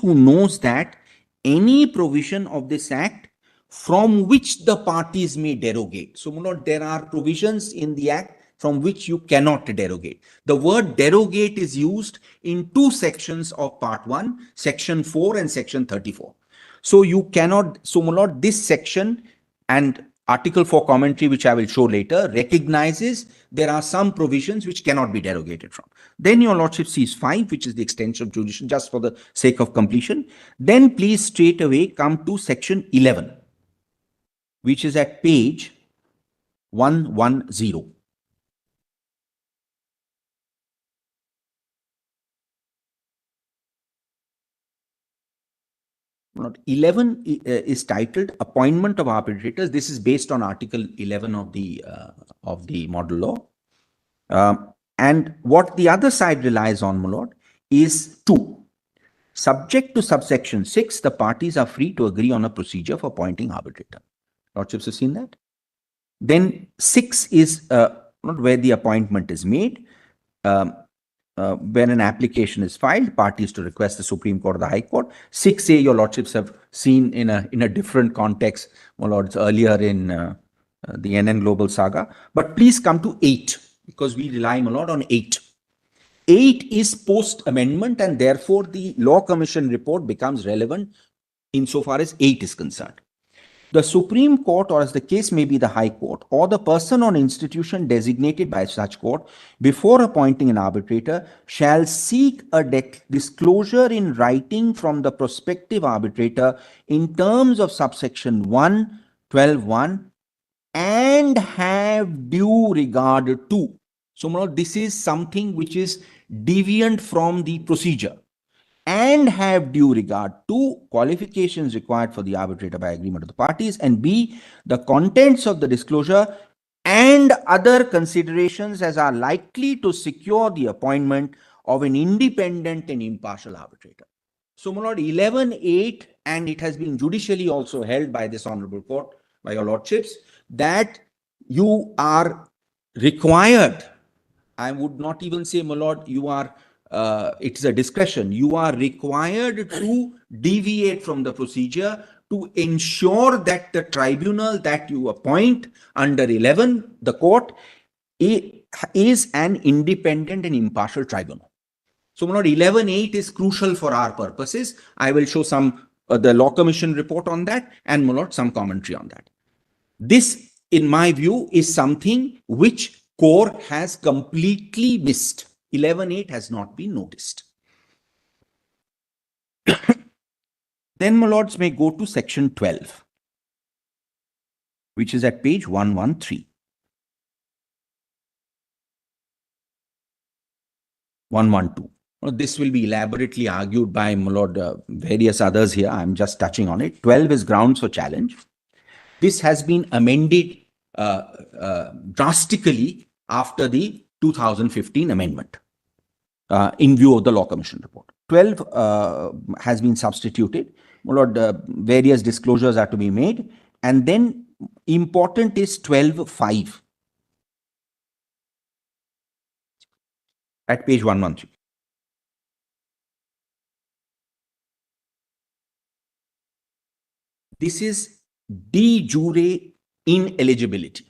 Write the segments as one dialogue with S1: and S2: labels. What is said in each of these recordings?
S1: who knows that any provision of this act from which the parties may derogate. So, my lord, there are provisions in the act from which you cannot derogate. The word derogate is used in two sections of part 1, section 4 and section 34. So you cannot, so my lord, this section and article 4 commentary, which I will show later, recognizes there are some provisions which cannot be derogated from. Then your lordship sees 5, which is the extension of jurisdiction, just for the sake of completion. Then please straight away come to section 11, which is at page 110. 11 is titled Appointment of Arbitrators. This is based on Article 11 of the model law. And what the other side relies on, my lord, is 2. Subject to subsection 6, the parties are free to agree on a procedure for appointing arbitrator. Lordships have seen that. Then 6 is where the appointment is made. When an application is filed, parties to request the Supreme Court or the High Court. 6A, your lordships have seen in a different context, my lords, earlier in the NN Global saga. But please come to 8, because we rely, my lord, on 8. 8 is post-amendment, and therefore the Law Commission report becomes relevant insofar as 8 is concerned. The Supreme Court, or as the case may be the High Court, or the person or institution designated by such court, before appointing an arbitrator, shall seek a disclosure in writing from the prospective arbitrator in terms of subsection 1, 12(1), and have due regard to. So, my lord, this is something which is deviant from the procedure. And have due regard to qualifications required for the arbitrator by agreement of the parties, and B, the contents of the disclosure and other considerations as are likely to secure the appointment of an independent and impartial arbitrator. So, my lord, 11.8, and it has been judicially also held by this honorable court, by your lordships, that you are required, I would not even say, my lord, you are it's a discretion. You are required to deviate from the procedure to ensure that the tribunal that you appoint under 11, the court, is an independent and impartial tribunal. So, my lord, 11.8 is crucial for our purposes. I will show some the Law Commission report on that, and, my lord, some commentary on that. This, in my view, is something which Core has completely missed. 11.8 has not been noticed. Then, my lords, may go to section 12, which is at page 113. 112. Well, this will be elaborately argued by, my lord, various others here. I'm just touching on it. 12 is grounds for challenge. This has been amended drastically after the 2015 amendment in view of the Law Commission report. 12 has been substituted. My lord, various disclosures are to be made. And then important is 12.5 at page 113. This is de jure ineligibility.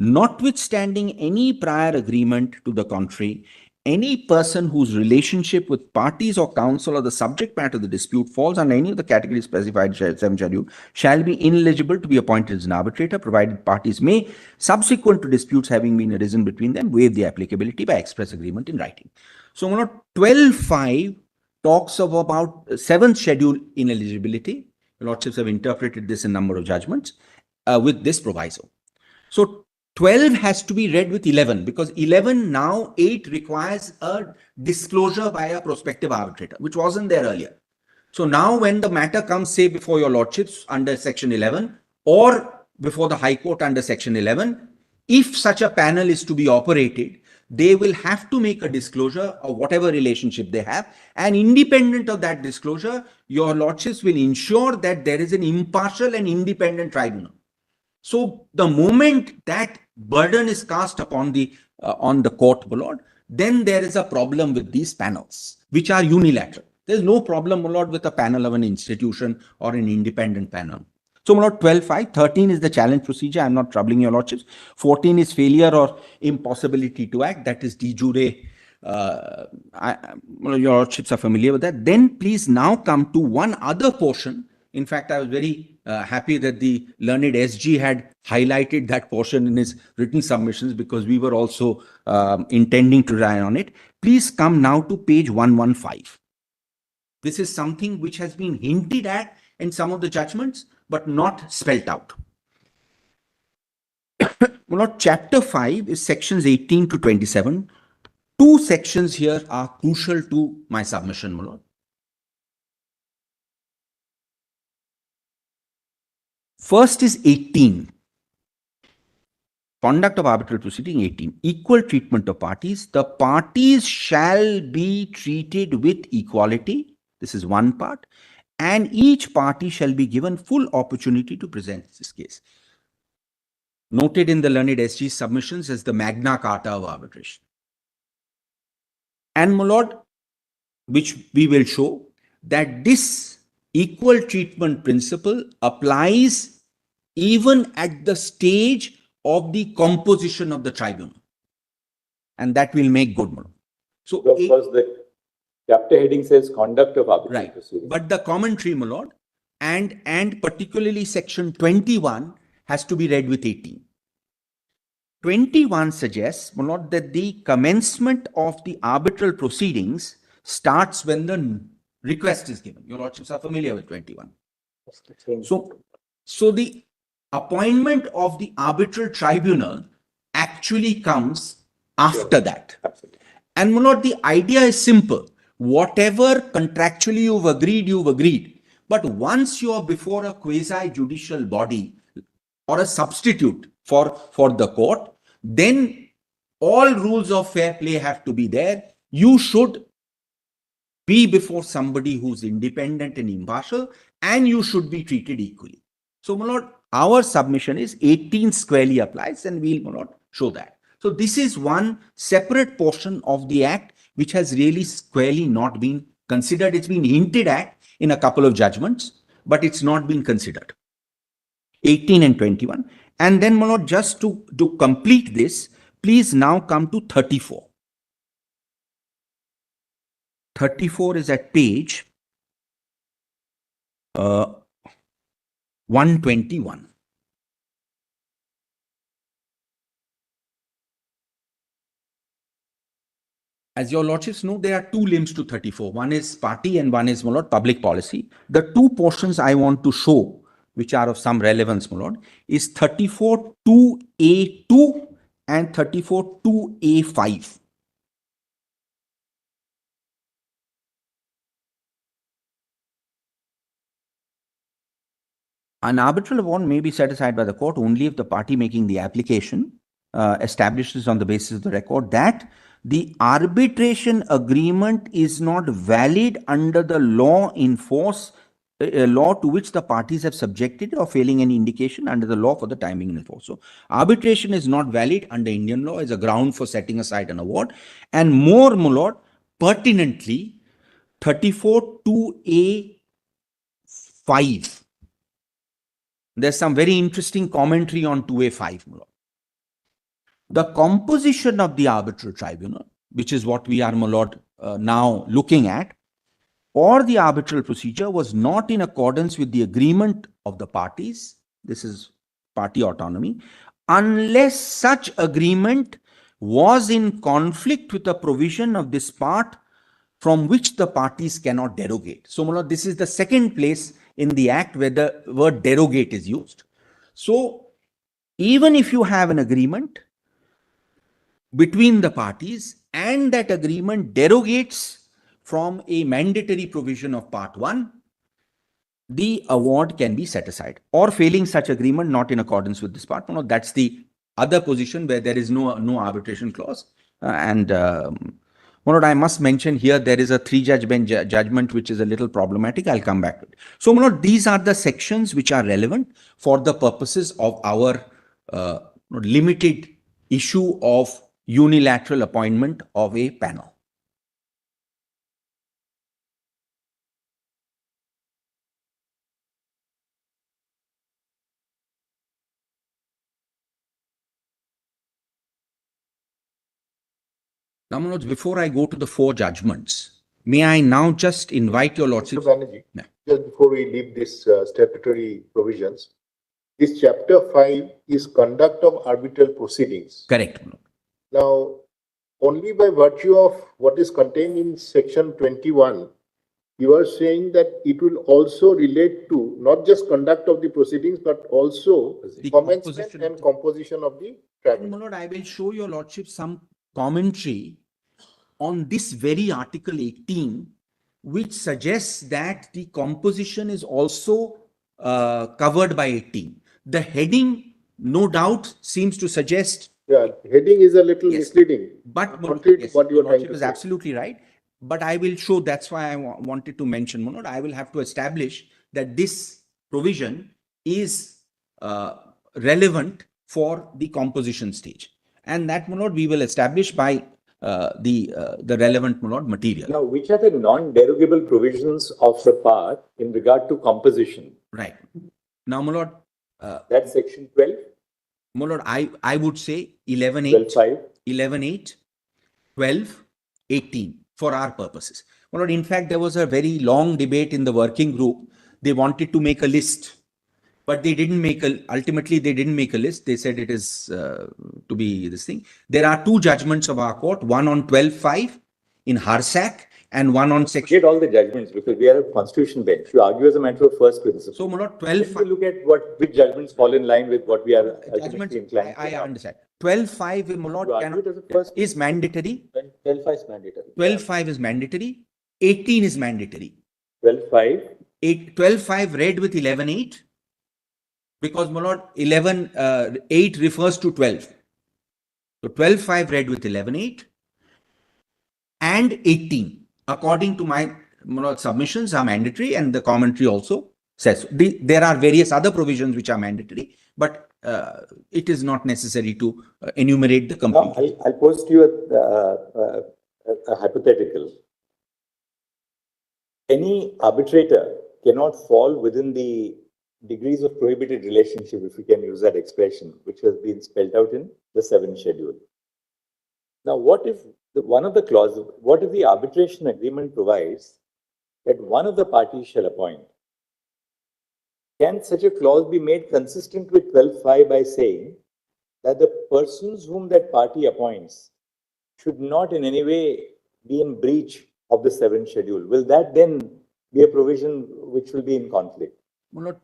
S1: Notwithstanding any prior agreement to the contrary, any person whose relationship with parties or counsel or the subject matter of the dispute falls under any of the categories specified in 7th schedule shall be ineligible to be appointed as an arbitrator, provided parties may, subsequent to disputes having been arisen between them, waive the applicability by express agreement in writing. So, 12.5 talks of about 7th schedule ineligibility. The lordships have interpreted this in a number of judgments with this proviso. So, 12 has to be read with 11, because 11 now 8 requires a disclosure by a prospective arbitrator, which wasn't there earlier. So now when the matter comes, say, before your lordships under section 11 or before the High Court under section 11, if such a panel is to be operated, they will have to make a disclosure of whatever relationship they have. And independent of that disclosure, your lordships will ensure that there is an impartial and independent tribunal. So the moment that burden is cast upon the on the court, my lord, then there is a problem with these panels, which are unilateral. There's no problem, my lord, with a panel of an institution or an independent panel. So, my lord, 12.5, 13 is the challenge procedure. I'm not troubling your lordships. 14 is failure or impossibility to act. That is de jure. Your lordships are familiar with that. Then please now come to one other portion. In fact, I was very happy that the learned SG had highlighted that portion in his written submissions, because we were also intending to rely on it. Please come now to page 115. This is something which has been hinted at in some of the judgments, but not spelt out. Well, chapter 5 is sections 18 to 27. Two sections here are crucial to my submission, my lord. First is 18. Conduct of arbitral proceeding. 18. Equal treatment of parties. The parties shall be treated with equality. This is one part. And each party shall be given full opportunity to present this case. Noted in the learned SG submissions as the Magna Carta of arbitration. And, my lord, which we will show that this equal treatment principle applies even at the stage of the composition of the tribunal. And that will make good, my lord. So,
S2: of course, the chapter heading says conduct of arbitral
S1: right.
S2: proceedings.
S1: But the commentary, my lord, and particularly section 21 has to be read with 18. 21 suggests, my lord, that the commencement of the arbitral proceedings starts when the request is given. Your lordships are familiar with 21. So the appointment of the arbitral tribunal actually comes after that.
S2: Absolutely.
S1: And, my lord, the idea is simple. Whatever contractually you've agreed. But once you are before a quasi-judicial body or a substitute for the court, then all rules of fair play have to be there. You should be before somebody who's independent and impartial, and you should be treated equally. So, my lord, our submission is 18 squarely applies, and we'll, my lord, show that. So, this is one separate portion of the act which has really squarely not been considered. It's been hinted at in a couple of judgments, but it's not been considered. 18 and 21. And then, my lord, just to complete this, please now come to 34. 34 is at page 121. As your lordships know, there are two limbs to 34. One is party and one is, my lord, public policy. The two portions I want to show, which are of some relevance, my lord, is 34.2A2 and 34.2A5. An arbitral award may be set aside by the court only if the party making the application establishes on the basis of the record that the arbitration agreement is not valid under the law in force, law to which the parties have subjected, or failing any indication under the law for the time being in force. So, arbitration is not valid under Indian law as a ground for setting aside an award. And more, my lord, pertinently, 34.2A5. There's some very interesting commentary on 2A5. My lord. The composition of the arbitral tribunal, which is what we are, my lord, now looking at, or the arbitral procedure was not in accordance with the agreement of the parties. This is party autonomy, unless such agreement was in conflict with the provision of this part from which the parties cannot derogate. So, my lord, this is the second place in the act where the word derogate is used. So, even if you have an agreement between the parties and that agreement derogates from a mandatory provision of part 1, the award can be set aside, or failing such agreement not in accordance with this part. No, that's the other position where there is no arbitration clause. Manoj, I must mention here there is a 3-judge bench judgment which is a little problematic. I'll come back to it. So, Manoj, these are the sections which are relevant for the purposes of our limited issue of unilateral appointment of a panel. Now, Manoj, before I go to the 4 judgments, may I now just invite your lordship?
S3: Mr. Banerjee,
S1: Yeah.
S3: just before we leave this statutory provisions, this chapter 5 is conduct of arbitral proceedings.
S1: Correct, Manoj.
S3: Now, only by virtue of what is contained in section 21, you are saying that it will also relate to not just conduct of the proceedings, but also
S1: The
S3: commencement
S1: composition
S3: and composition of the
S1: And,
S3: tribunal.
S1: Manoj, I will show your lordship some commentary on this very Article 18, which suggests that the composition is also covered by 18. The heading, no doubt, seems to suggest.
S3: Yeah, heading is a little
S1: Yes.
S3: misleading.
S1: But
S3: Contrary to
S1: yes,
S3: what you
S1: your
S3: are trying
S1: lordship
S3: to
S1: is
S3: say.
S1: absolutely right. But I will show, that's why I wanted to mention, Manoj, I will have to establish that this provision is relevant for the composition stage. And that, Manoj, we will establish by the relevant, Manoj, material.
S2: Now, which are the non-derogable provisions of the part in regard to composition?
S1: Right. Now, Manoj,
S2: That's section 12,
S1: Manoj, I would say 11.8,
S2: 12.5.
S1: 11.8, 12, 18 for our purposes. Well, in fact, there was a very long debate in the working group. They wanted to make a list, but they didn't make ultimately they didn't make a list. They said it is to be this thing. There are 2 judgments of our court, one on 12.5 in Harsak and one on section.
S2: Forget all the judgments because we are a constitution bench. You argue as a matter of first principle.
S1: So, Manoj,
S2: Let me
S1: 12.5.
S2: look at which judgments fall in line with what we are ultimately
S1: Judgments,
S2: inclined
S1: I
S2: to.
S1: understand. 12.5, Manoj,
S2: You argue it as a first
S1: is mandatory.
S2: 12.5 is mandatory.
S1: 12.5 is mandatory. 18 is mandatory.
S2: 12.5.
S1: 12.5 read with 11.8 because, Manoj, 11.8 refers to 12. So 12.5 read with 11.8 and 18, according to my, Manoj, submissions are mandatory, and the commentary also says so. There are various other provisions which are mandatory, but it is not necessary to enumerate the complete.
S2: Now, I'll pose to you a hypothetical. Any arbitrator cannot fall within the degrees of prohibited relationship, if we can use that expression, which has been spelled out in the 7th schedule. Now, what if one of the clauses, what if the arbitration agreement provides that one of the parties shall appoint? Can such a clause be made consistent with 12.5 by saying that the persons whom that party appoints should not in any way be in breach of the 7th schedule? Will that then be a provision which will be in conflict?
S1: Manoj,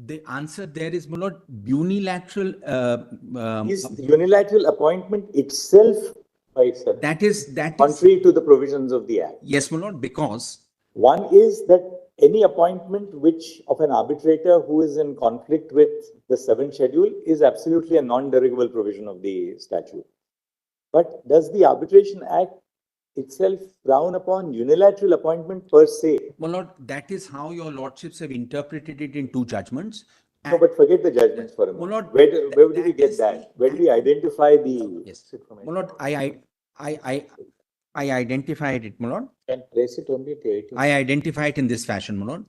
S1: the answer there is, Manoj, unilateral.
S2: Is unilateral appointment itself by itself
S1: That is
S2: contrary to the provisions of the Act?
S1: Yes, Manoj, because
S2: one is that any appointment which of an arbitrator who is in conflict with the 7th schedule is absolutely a non-derogable provision of the statute. But does the Arbitration Act itself frown upon unilateral appointment per se?
S1: Well, Lord, that is how your lordships have interpreted it in 2 judgments.
S2: No, but forget the judgments for a moment.
S1: Lord,
S2: Where do we get that? Where do we identify the?
S1: Yes. Well, Lord, I identified it, Malord.
S2: And trace it only to 18.
S1: I identify it in this fashion, Malord.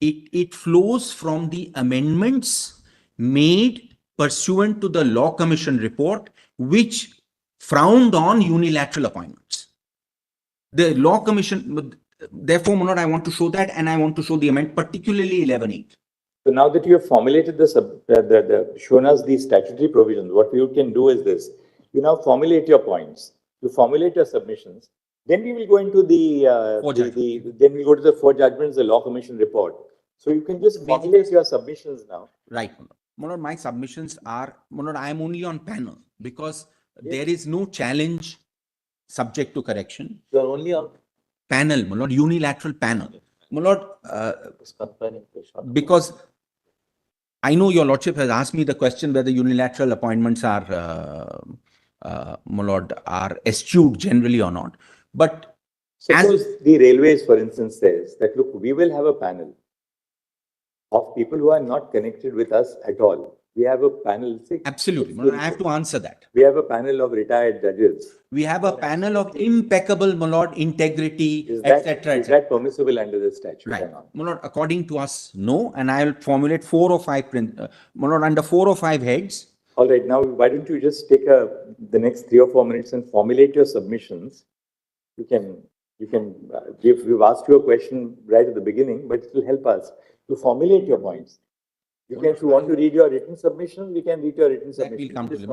S1: It flows from the amendments made pursuant to the Law Commission report, which frowned on unilateral appointments. The Law Commission, therefore, Manoj, I want to show that, and I want to show the amendment, particularly 11.8.
S2: So now that you have formulated shown us these statutory provisions, what you can do is this. You now formulate your points. You formulate your submissions. Then we will go into then we go to the 4 judgments, the Law Commission report. So you can just formulate your submissions now.
S1: Right, Manoj. Manoj, my submissions are, Manoj, I am only on panel because there is no challenge subject to correction.
S2: You are only on
S1: panel, Manoj, unilateral panel. Manoj, because I know your lordship has asked me the question whether unilateral appointments are, Manoj, are eschewed generally or not. But
S2: suppose the railways, for instance, says that, look, we will have a panel of people who are not connected with us at all. We have a panel.
S1: Absolutely. Manoj, I have to answer that.
S2: We have a panel of retired judges.
S1: We have a panel of impeccable, Manoj, integrity, etc.
S2: Is that permissible under the statute?
S1: Right. Manoj, according to us, no. And I will formulate 4 or 5, Manoj, under 4 or 5 heads.
S2: All right, now why don't you just take the next 3 or 4 minutes and formulate your submissions? You can we've asked you a question right at the beginning, but it will help us to formulate your points. You can, if you want to read your written submission, we can read your written
S1: That
S2: submission.
S1: will come to them.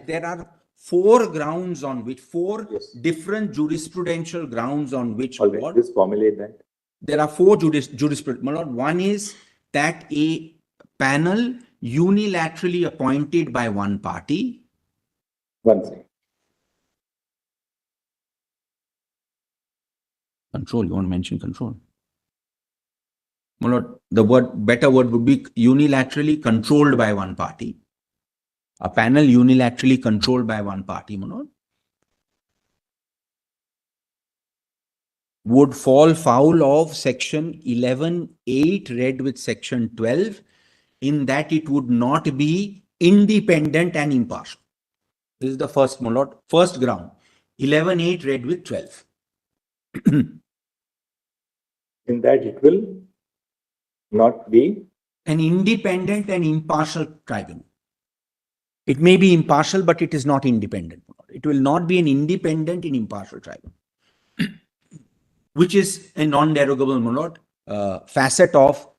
S1: There are 4 grounds on which, 4 different jurisprudential grounds on which.
S2: All right, just formulate that.
S1: There are 4 jurisprudence. One is that a panel unilaterally appointed by one party.
S2: One thing.
S1: Control, you want to mention control? The better word would be unilaterally controlled by one party. A panel unilaterally controlled by one party, Manoj, would fall foul of section 11(8) read with section 12, in that it would not be independent and impartial. This is the first ground. 11(8) read with 12.
S2: In that it will not be
S1: an independent and impartial tribunal. It may be impartial, but it is not independent. It will not be an independent and impartial tribunal, which is a non-derogable facet of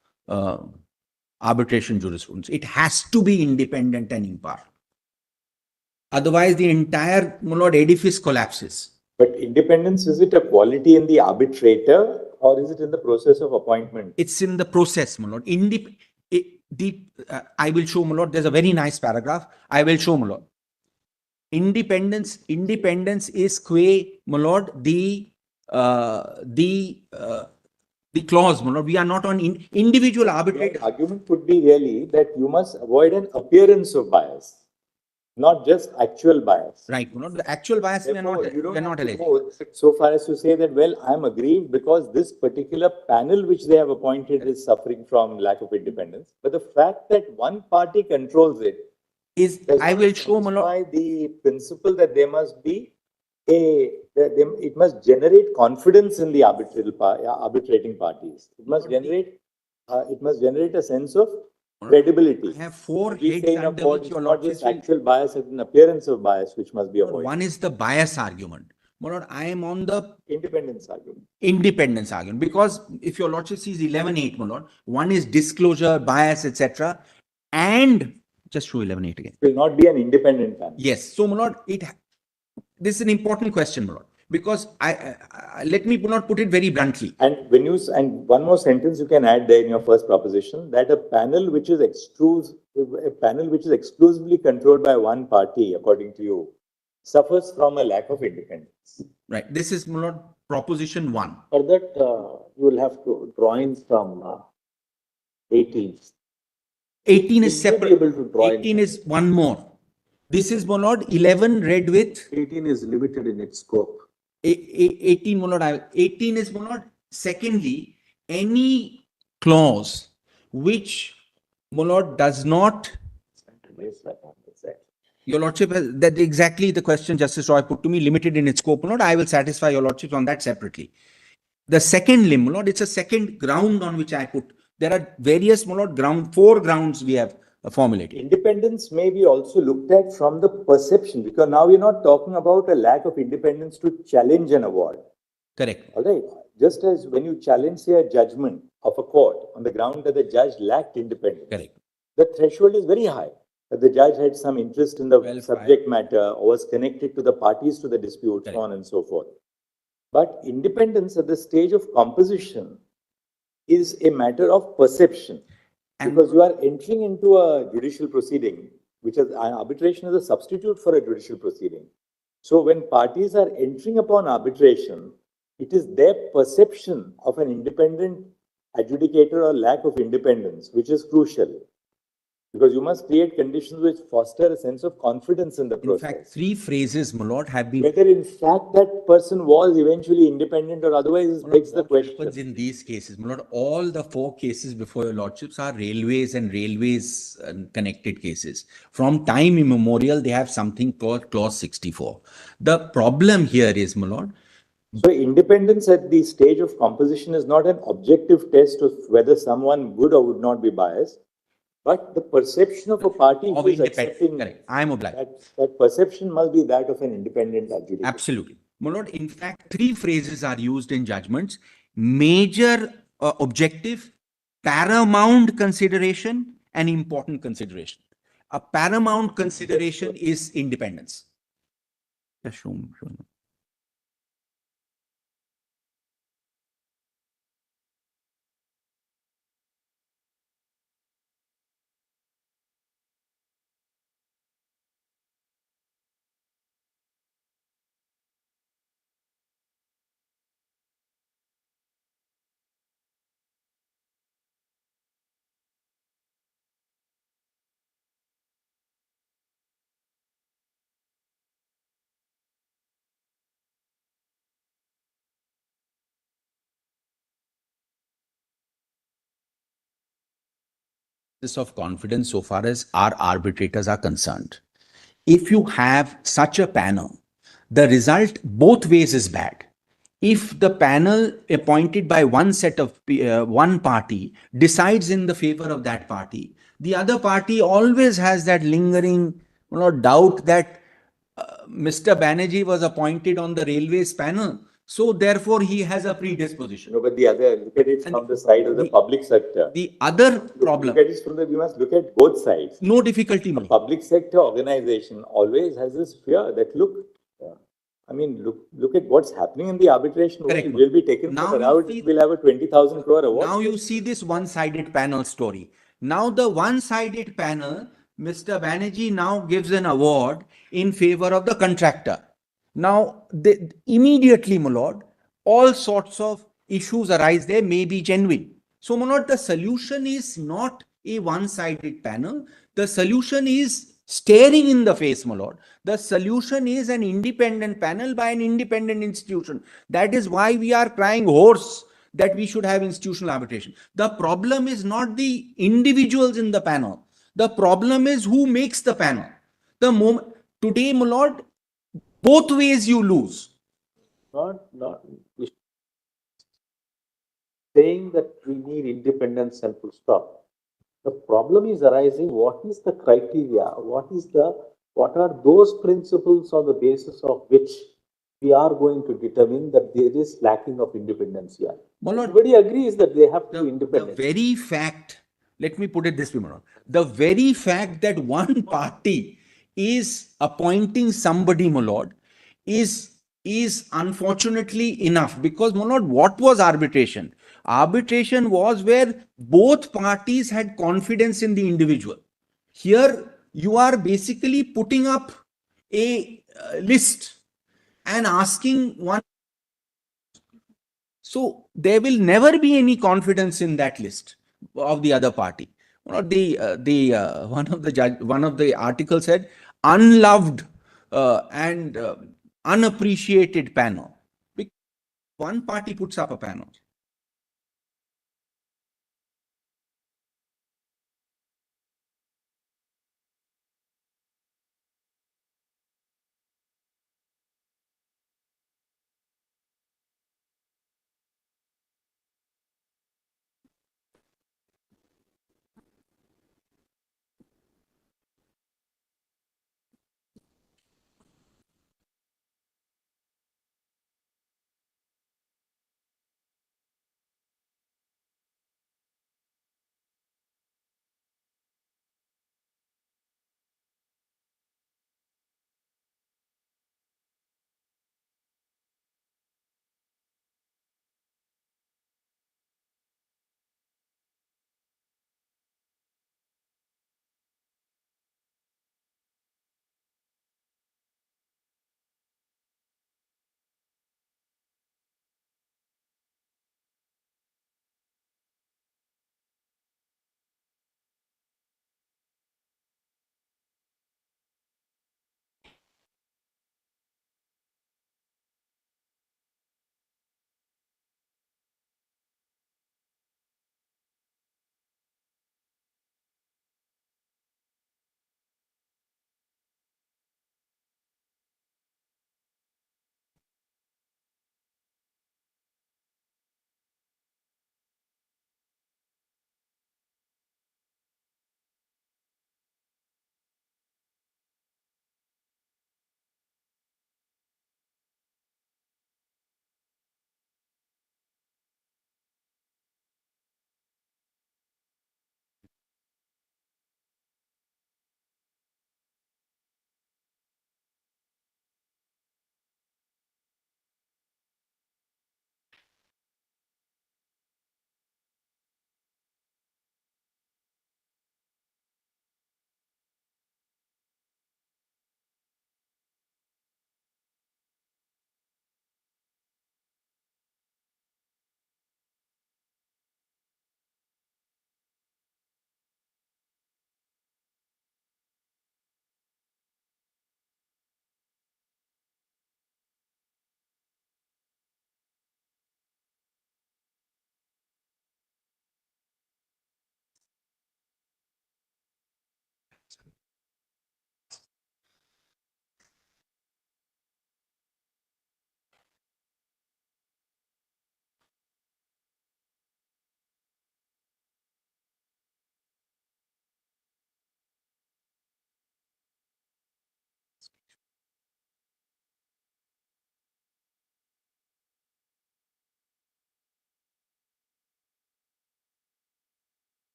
S1: arbitration jurisprudence. It has to be independent and impartial. Otherwise, the entire edifice collapses.
S2: But independence, is it a quality in the arbitrator or is it in the process of appointment?
S1: It's in the process, I will show, there's a very nice paragraph. I will show, Independence is the clause, we are not on individual arbitrator.
S2: The argument could be really that you must avoid an appearance of bias, not just actual bias.
S1: Right, the actual bias we are not alleging.
S2: So far as to say that, well, I'm aggrieved because this particular panel which they have appointed is suffering from lack of independence. But the fact that one party controls it
S1: is, I will show,
S2: the principle that there must be it must generate confidence in the arbitrating parties. It must generate a sense of credibility.
S1: I have 4 heads under which your
S2: not just actual bias, it's an appearance of bias which must be avoided.
S1: One is the bias argument. I am on the
S2: independence argument.
S1: Independence argument, because if your lordship sees 11(8), one is disclosure, bias, etc., and just show 11(8) again.
S2: It will not be an independent panel.
S1: Yes. So, this is an important question, because let me put it very bluntly.
S2: And one more sentence you can add there in your first proposition, that a panel which is exclusively controlled by one party, according to you, suffers from a lack of independence.
S1: Right. This is proposition 1.
S4: For that, you will have to drawings from 18.
S1: 18 is separate.
S4: Able to draw
S1: 18 is one more. This is 11 read with
S4: 18 is limited in its scope.
S1: 18 is secondly, any clause which does not. Your lordship has that exactly the question Justice Roy put to me, limited in its scope. I will satisfy your lordship on that separately. The second limb, it's a second ground on which I put. There are various 4 grounds we have formulated.
S2: Independence may be also looked at from the perception, because now we're not talking about a lack of independence to challenge an award.
S1: Correct.
S2: All right. Just as when you challenge, say, a judgment of a court on the ground that the judge lacked independence.
S1: Correct.
S2: The threshold is very high. That the judge had some interest in the subject matter or was connected to the parties to the dispute, so on and so forth. But independence at the stage of composition is a matter of perception. Because you are entering into a judicial proceeding, which is arbitration is a substitute for a judicial proceeding. So when parties are entering upon arbitration, it is their perception of an independent adjudicator or lack of independence, which is crucial. Because you must create conditions which foster a sense of confidence in the process.
S1: In fact, 3 phrases, my lord, have been.
S2: Whether in fact that person was eventually independent or otherwise begs the question.
S1: In these cases, my lord, all the 4 cases before your lordships are railways and railways connected cases. From time immemorial, they have something called clause 64. The problem here is, my lord.
S2: So independence at the stage of composition is not an objective test of whether someone would or would not be biased. But the perception of a party
S1: of
S2: who is
S1: independent.
S2: accepting
S1: Correct. I am obliged.
S2: that perception must be that of an independent adjudicator.
S1: Absolutely. My lord, in fact, three phrases are used in judgments: major objective, paramount consideration, and important consideration. A paramount consideration is independence. Just show me. Of confidence so far as our arbitrators are concerned. If you have such a panel, the result both ways is bad. If the panel appointed by one set of one party decides in the favor of that party, the other party always has that lingering doubt that Mr. Banerjee was appointed on the railways panel, so therefore he has a predisposition.
S2: No, but look at it from the side of the public sector.
S1: The other problem.
S2: Look at it from we must look at both sides.
S1: No difficulty.
S2: A public sector organization always has this fear that I mean, look at what's happening in the arbitration.
S1: Correct.
S2: Will be taken
S1: Now
S2: for around, we'll have a 20,000 crore award.
S1: Now you see this one-sided panel story. Now the one-sided panel, Mr. Banerjee now gives an award in favor of the contractor. Now, immediately, my lord, all sorts of issues arise there, may be genuine. So, my lord, the solution is not a one-sided panel. The solution is staring in the face, my lord. The solution is an independent panel by an independent institution. That is why we are crying hoarse that we should have institutional arbitration. The problem is not the individuals in the panel. The problem is who makes the panel. The moment today, my lord, both ways you lose.
S4: Not saying that we need independence and full stop. The problem is arising, what is the criteria? What are those principles on the basis of which we are going to determine that there is lacking of independence here? Everybody agrees that they have to be independent.
S1: The very fact, let me put it this way, Manoj, the very fact that one party is appointing somebody, my lord, is unfortunately enough, because, my lord, what was arbitration? Arbitration was where both parties had confidence in the individual. Here you are basically putting up a list and asking one. So there will never be any confidence in that list of the other party. One of the articles said unloved and unappreciated panel. Because one party puts up a panel.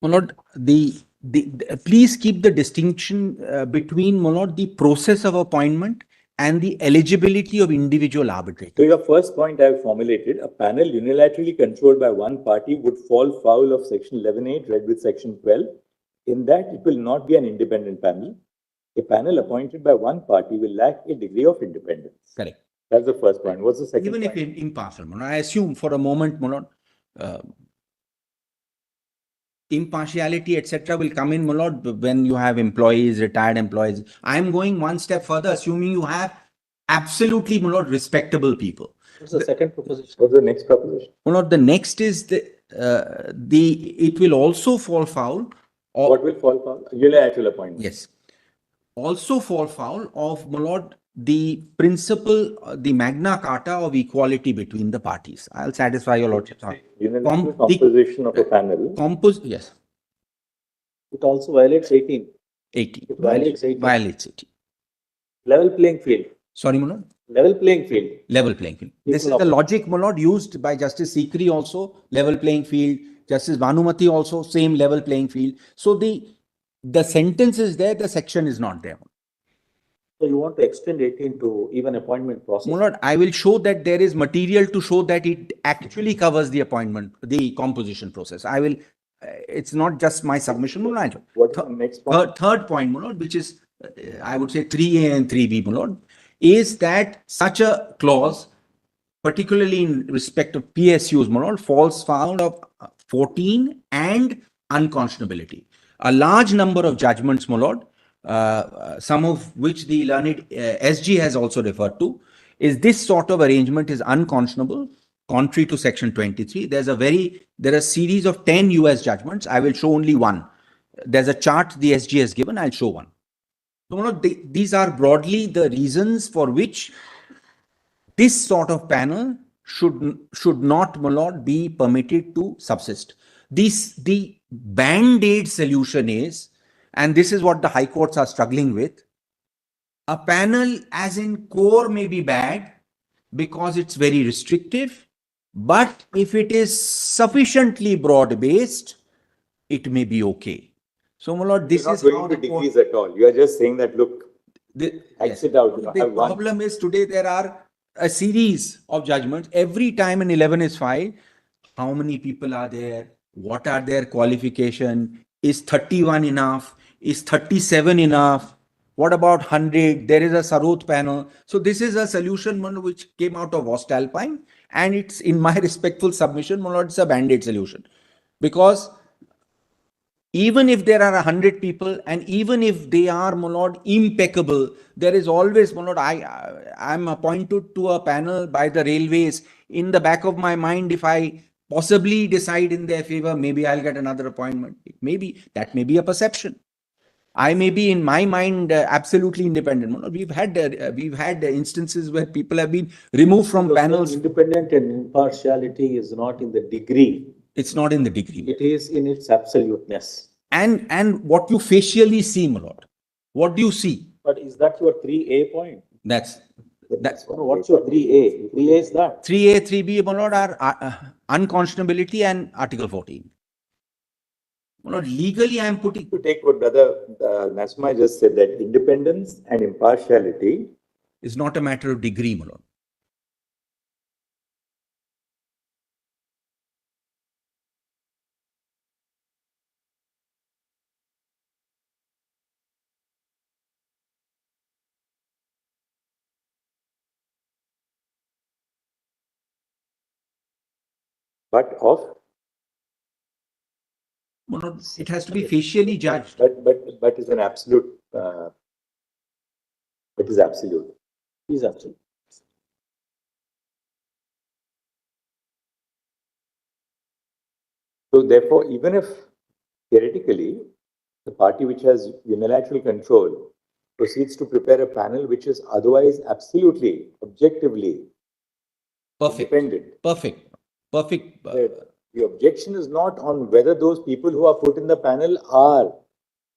S1: My lord, please keep the distinction between, my lord, the process of appointment and the eligibility of individual
S2: So
S1: arbitrators.
S2: your first point I have formulated, a panel unilaterally controlled by one party would fall foul of section 11(8) read with section 12. In that, it will not be an independent panel. A panel appointed by one party will lack a degree of independence.
S1: Correct.
S2: That's the first point. What's the second
S1: Even
S2: point?
S1: if impartial, my lord, I assume for a moment, my lord, impartiality, etc., will come in, my lord, when you have employees, retired employees. I am going one step further, assuming you have absolutely, my lord, respectable people.
S4: What's the second proposition?
S2: What's the next proposition?
S1: My lord, the next is it will also fall foul of,
S2: What will fall foul? Unilateral appointment.
S1: yes, also fall foul of, my lord, the principle, the Magna Carta of equality between the parties. I'll satisfy your lordship.
S2: Unilateral composition of a panel.
S1: Yes,
S4: It also violates 18.
S1: 18.
S4: It violates 18.
S1: Violates 18.
S4: Level playing field.
S1: Sorry, my lord.
S4: Level playing field.
S1: Level playing field. This is the logic, my lord, used by Justice Sikri also, level playing field. Justice Bhanumati also, same level playing field. So the sentence is there, the section is not there.
S4: So you want to extend 18 to even appointment process?
S1: My lord, I will show that there is material to show that it actually covers the appointment, the composition process. I will, it's not just my submission, my lord.
S2: What's the next point?
S1: Third point, my lord, which is, I would say 3A and 3B, my lord, is that such a clause, particularly in respect of PSUs, my lord, falls foul of 14 and unconscionability. A large number of judgments, my lord, some of which the learned SG has also referred to, is this sort of arrangement is unconscionable, contrary to section 23. There are a series of 10 US judgments. I will show only one. There's a chart the SG has given. I'll show one. So, my lord, these are broadly the reasons for which this sort of panel should not, my lord, be permitted to subsist. The band-aid solution is, and this is what the high courts are struggling with, a panel as in core may be bad because it's very restrictive, but if it is sufficiently broad-based, it may be okay. So, my lord, this is
S2: You're
S1: how
S2: not going
S1: the
S2: to
S1: court...
S2: degrees at all. You are just saying that, look, exit out.
S1: The problem is today there are a series of judgments. Every time an 11 is filed, how many people are there? What are their qualification? Is 31 enough? Is 37 enough? What about 100? There is a Sarot panel. So this is a solution, Manoj, which came out of Voestalpine, and it's, in my respectful submission, Manoj, it's a band-aid solution. Because even if there are 100 people and even if they are, my lord, impeccable, there is always, my lord, I'm appointed to a panel by the railways. In the back of my mind, if I possibly decide in their favor, maybe I'll get another appointment. That may be a perception. I may be, in my mind, absolutely independent. My lord, we've had instances where people have been removed from panels.
S4: Independent and impartiality is not in the degree.
S1: It's not in the degree.
S4: It is in its absoluteness.
S1: And what you facially see, my lord. What do you see?
S4: But is that your 3A point?
S1: That's
S4: What's your 3A? 3A is that.
S1: 3A, 3B, my lord, are unconscionability and Article 14. My lord, legally, I am putting...
S2: To take what Brother Narsimha just said, that independence and impartiality
S1: is not a matter of degree, my lord.
S2: but of...
S1: My lord, it has to be facially judged.
S2: But is an absolute... it is absolute.
S4: It is absolute.
S2: So therefore, even if theoretically the party which has unilateral control proceeds to prepare a panel which is otherwise absolutely, objectively independent.
S1: Perfect.
S2: The objection is not on whether those people who are put in the panel are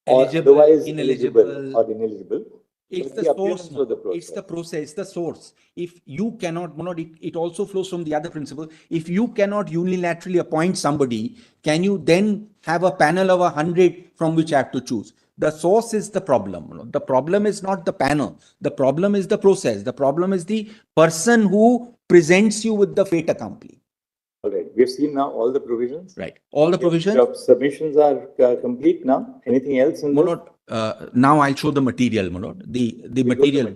S1: eligible,
S2: otherwise
S1: ineligible,
S2: or ineligible.
S1: It's
S2: But
S1: the
S2: the
S1: source.
S2: appearance of the
S1: It's the
S2: process.
S1: process, the source. If you cannot, it also flows from the other principle. If you cannot unilaterally appoint somebody, can you then have a panel of 100 from which I have to choose? The source is the problem. The problem is not the panel. The problem is the process. The problem is the person who presents you with the fait accompli.
S2: All right. We've seen now all the provisions.
S1: Right. All the provisions.
S2: Your submissions are complete now. Anything else in this?
S1: Now I'll show the material, Manoj. The material.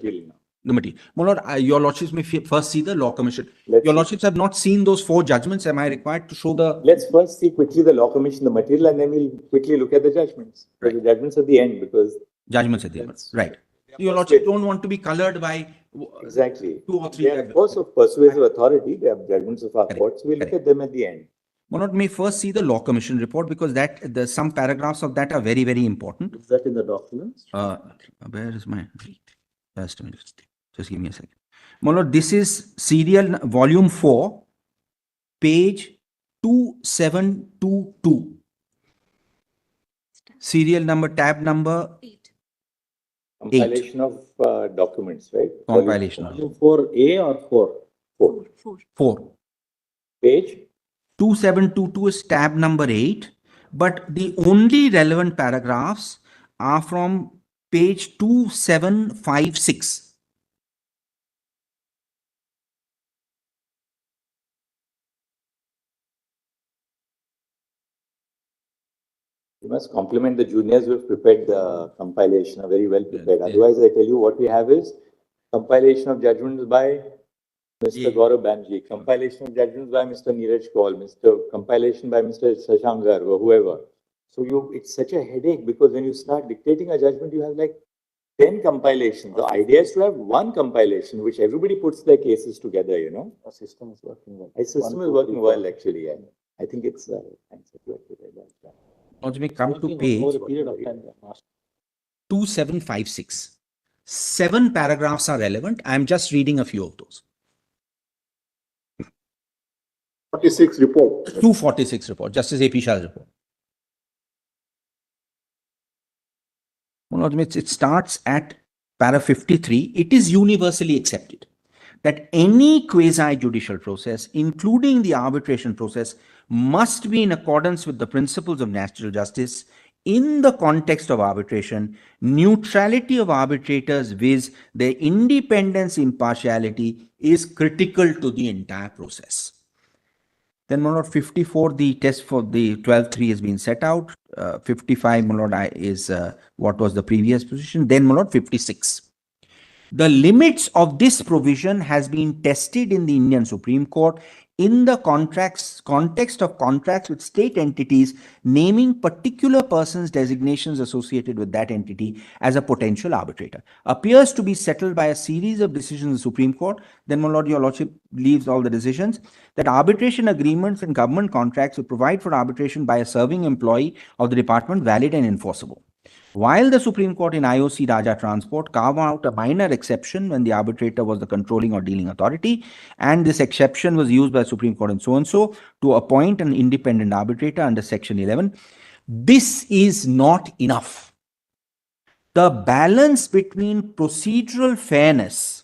S1: The material. Manoj, your lordships may first see the law commission. Your lordships have not seen those 4 judgments. Am I required to show the?
S2: Let's first see quickly the law commission, the material, and then we'll quickly look at the judgments. Right. The judgments at the end, because
S1: judgments at the end. Right. Your lordships don't want to be colored by
S2: exactly
S1: 2 or 3.
S2: They are, of course, of persuasive authority. They have judgments of our courts. We'll look at them at the end.
S1: Manoj may first see the law commission report, because some paragraphs of that are very, very important.
S4: Is that in the documents?
S1: Where is my? Just a minute. Just give me a second. Manoj, this is serial volume 4, page 2722. Serial number, tab number 8.
S2: Compilation of documents, right?
S1: Compilation.
S4: Volume 4A or 4?
S1: 4.
S2: Page
S1: 2722 is tab number 8, but the only relevant paragraphs are from page 2756.
S2: You must compliment the juniors who have prepared the compilation, are very well prepared. Otherwise, I tell you what we have is compilation of judgments by Mr. Gaurav Banerjee, compilation of judgments by Mr. Neeraj Kaul, compilation by Mr. Shashankar or whoever. So it's such a headache, because when you start dictating a judgment, you have like 10 compilations. The idea is to have one compilation, which everybody puts their cases together, you know.
S4: The system is working well.
S2: The system is working well, actually. Yeah. I think it's thanks.
S1: Now, we come to page 2756. 7 paragraphs are relevant. I am just reading a few of those.
S3: 46 report.
S1: 246 report, Justice A.P. Shah's report. It starts at para 53. It is universally accepted that any quasi-judicial process, including the arbitration process, must be in accordance with the principles of natural justice in the context of arbitration. Neutrality of arbitrators with their independence, impartiality is critical to the entire process. Then, my lord, 54, the test for the 12.3 has been set out. 55, my lord, is what was the previous position. Then, my lord, 56. The limits of this provision has been tested in the Indian Supreme Court in the context of contracts with state entities, naming particular persons' designations associated with that entity as a potential arbitrator. Appears to be settled by a series of decisions in the Supreme Court. Then, my lord, your lordship leaves all the decisions that arbitration agreements and government contracts will provide for arbitration by a serving employee of the department valid and enforceable. While the Supreme Court in IOC Raja Transport carved out a minor exception when the arbitrator was the controlling or dealing authority, and this exception was used by the Supreme Court in so-and-so to appoint an independent arbitrator under Section 11, this is not enough. The balance between procedural fairness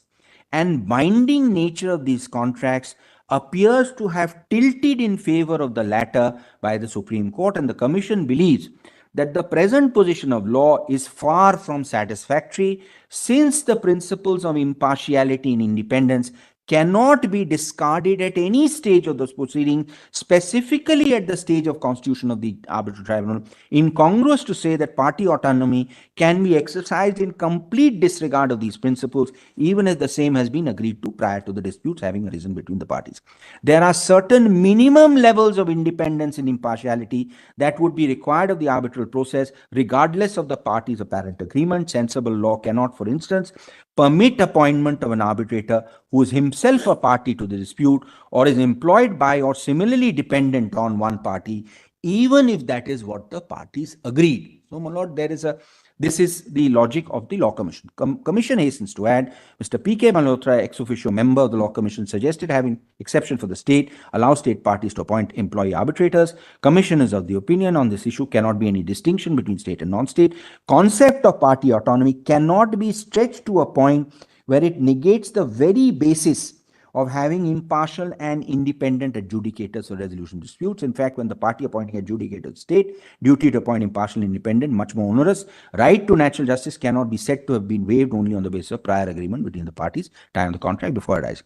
S1: and binding nature of these contracts appears to have tilted in favor of the latter by the Supreme Court, and the Commission believes that the present position of law is far from satisfactory, since the principles of impartiality and independence cannot be discarded at any stage of the proceeding, specifically at the stage of constitution of the arbitral tribunal. Incongruous to say that party autonomy can be exercised in complete disregard of these principles, even as the same has been agreed to prior to the disputes having arisen between the parties. There are certain minimum levels of independence and impartiality that would be required of the arbitral process, regardless of the parties' apparent agreement. Sensible law cannot, for instance, permit appointment of an arbitrator who is himself a party to the dispute or is employed by or similarly dependent on one party, even if that is what the parties agreed. So, my lord, there is a This is the logic of the Law Commission. Commission hastens to add, Mr. P.K. Malhotra, ex officio member of the Law Commission, suggested having exception for the state, allow state parties to appoint employee arbitrators. Commission is of the opinion on this issue cannot be any distinction between state and non-state. Concept of party autonomy cannot be stretched to a point where it negates the very basis of having impartial and independent adjudicators for resolution disputes. In fact, when the party appointing adjudicator is state, duty to appoint impartial and independent, much more onerous. Right to natural justice cannot be said to have been waived only on the basis of prior agreement between the parties, time of the contract before arising.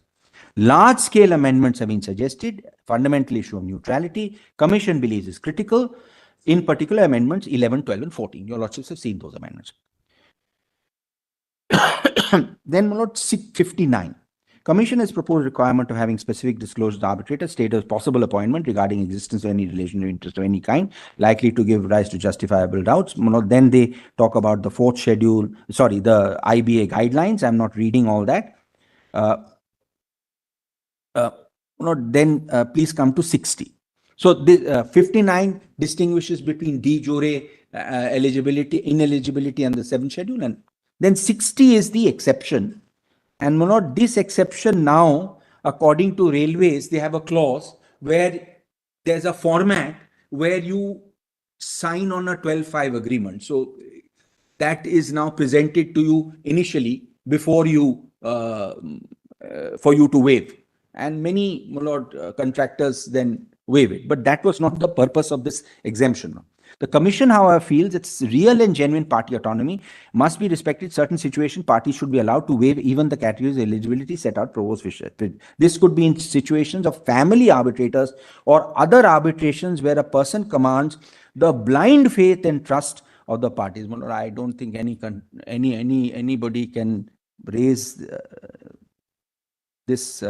S1: Large-scale amendments have been suggested. Fundamental issue of neutrality, Commission believes is critical. In particular, amendments 11, 12, and 14. Your Lordships have seen those amendments. Then, my Lord, 59. Commission has proposed requirement of having specific disclosure to the arbitrator, state a possible appointment regarding existence of any relation of interest of any kind, likely to give rise to justifiable doubts. Then they talk about the fourth schedule, the IBA guidelines. I'm not reading all that. Please come to 60. So the 59 distinguishes between de jure eligibility, ineligibility, and the 7th schedule, and then 60 is the exception. And Manoj, this exception now, according to railways, they have a clause where there's a format where you sign on a 12-5 agreement. So that is now presented to you initially before you, for you to waive. And many, my Lord, contractors then waive it. But that was not the purpose of this exemption. The Commission, however, feels its real and genuine party autonomy must be respected. Certain situations, parties should be allowed to waive even the categories of eligibility set out Provost Fisher. This could be in situations of family arbitrators or other arbitrations where a person commands the blind faith and trust of the parties. I don't think anybody can raise this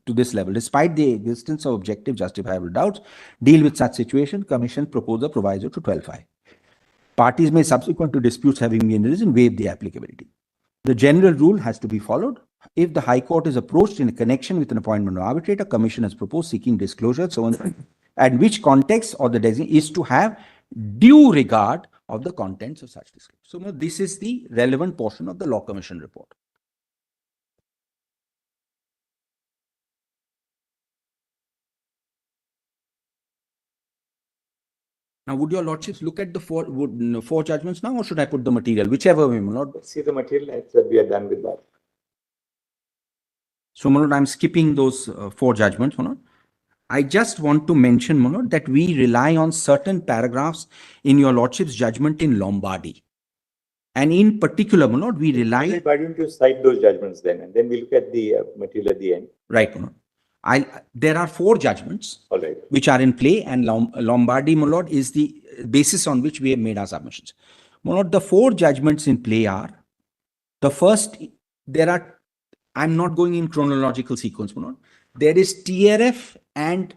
S1: to this level. Despite the existence of objective justifiable doubts, deal with such situation, Commission proposed a proviso to 12.5. Parties may, subsequent to disputes having been arisen, waive the applicability. The general rule has to be followed. If the High Court is approached in connection with an appointment of arbitrator, Commission has proposed seeking disclosure, so on, and which context or the designation is to have due regard of the contents of such disclosure. So this is the relevant portion of the Law Commission report. Now, would your Lordships look at the four judgments now, or should I put the material? Whichever way, my Lord.
S2: Let's see the material and that we are done with that.
S1: So, my Lord, I'm skipping those 4 judgments, my Lord. I just want to mention, my Lord, that we rely on certain paragraphs in your Lordship's judgment in Lombardy. And in particular, my Lord, we rely...
S2: Why don't you cite those judgments then, and then we look at the material at the end.
S1: Right, my Lord. There are 4 judgments which are in play, and Lombardy, my Lord, is the basis on which we have made our submissions. My Lord, the 4 judgments in play are, the first, I'm not going in chronological sequence, my Lord. There is TRF and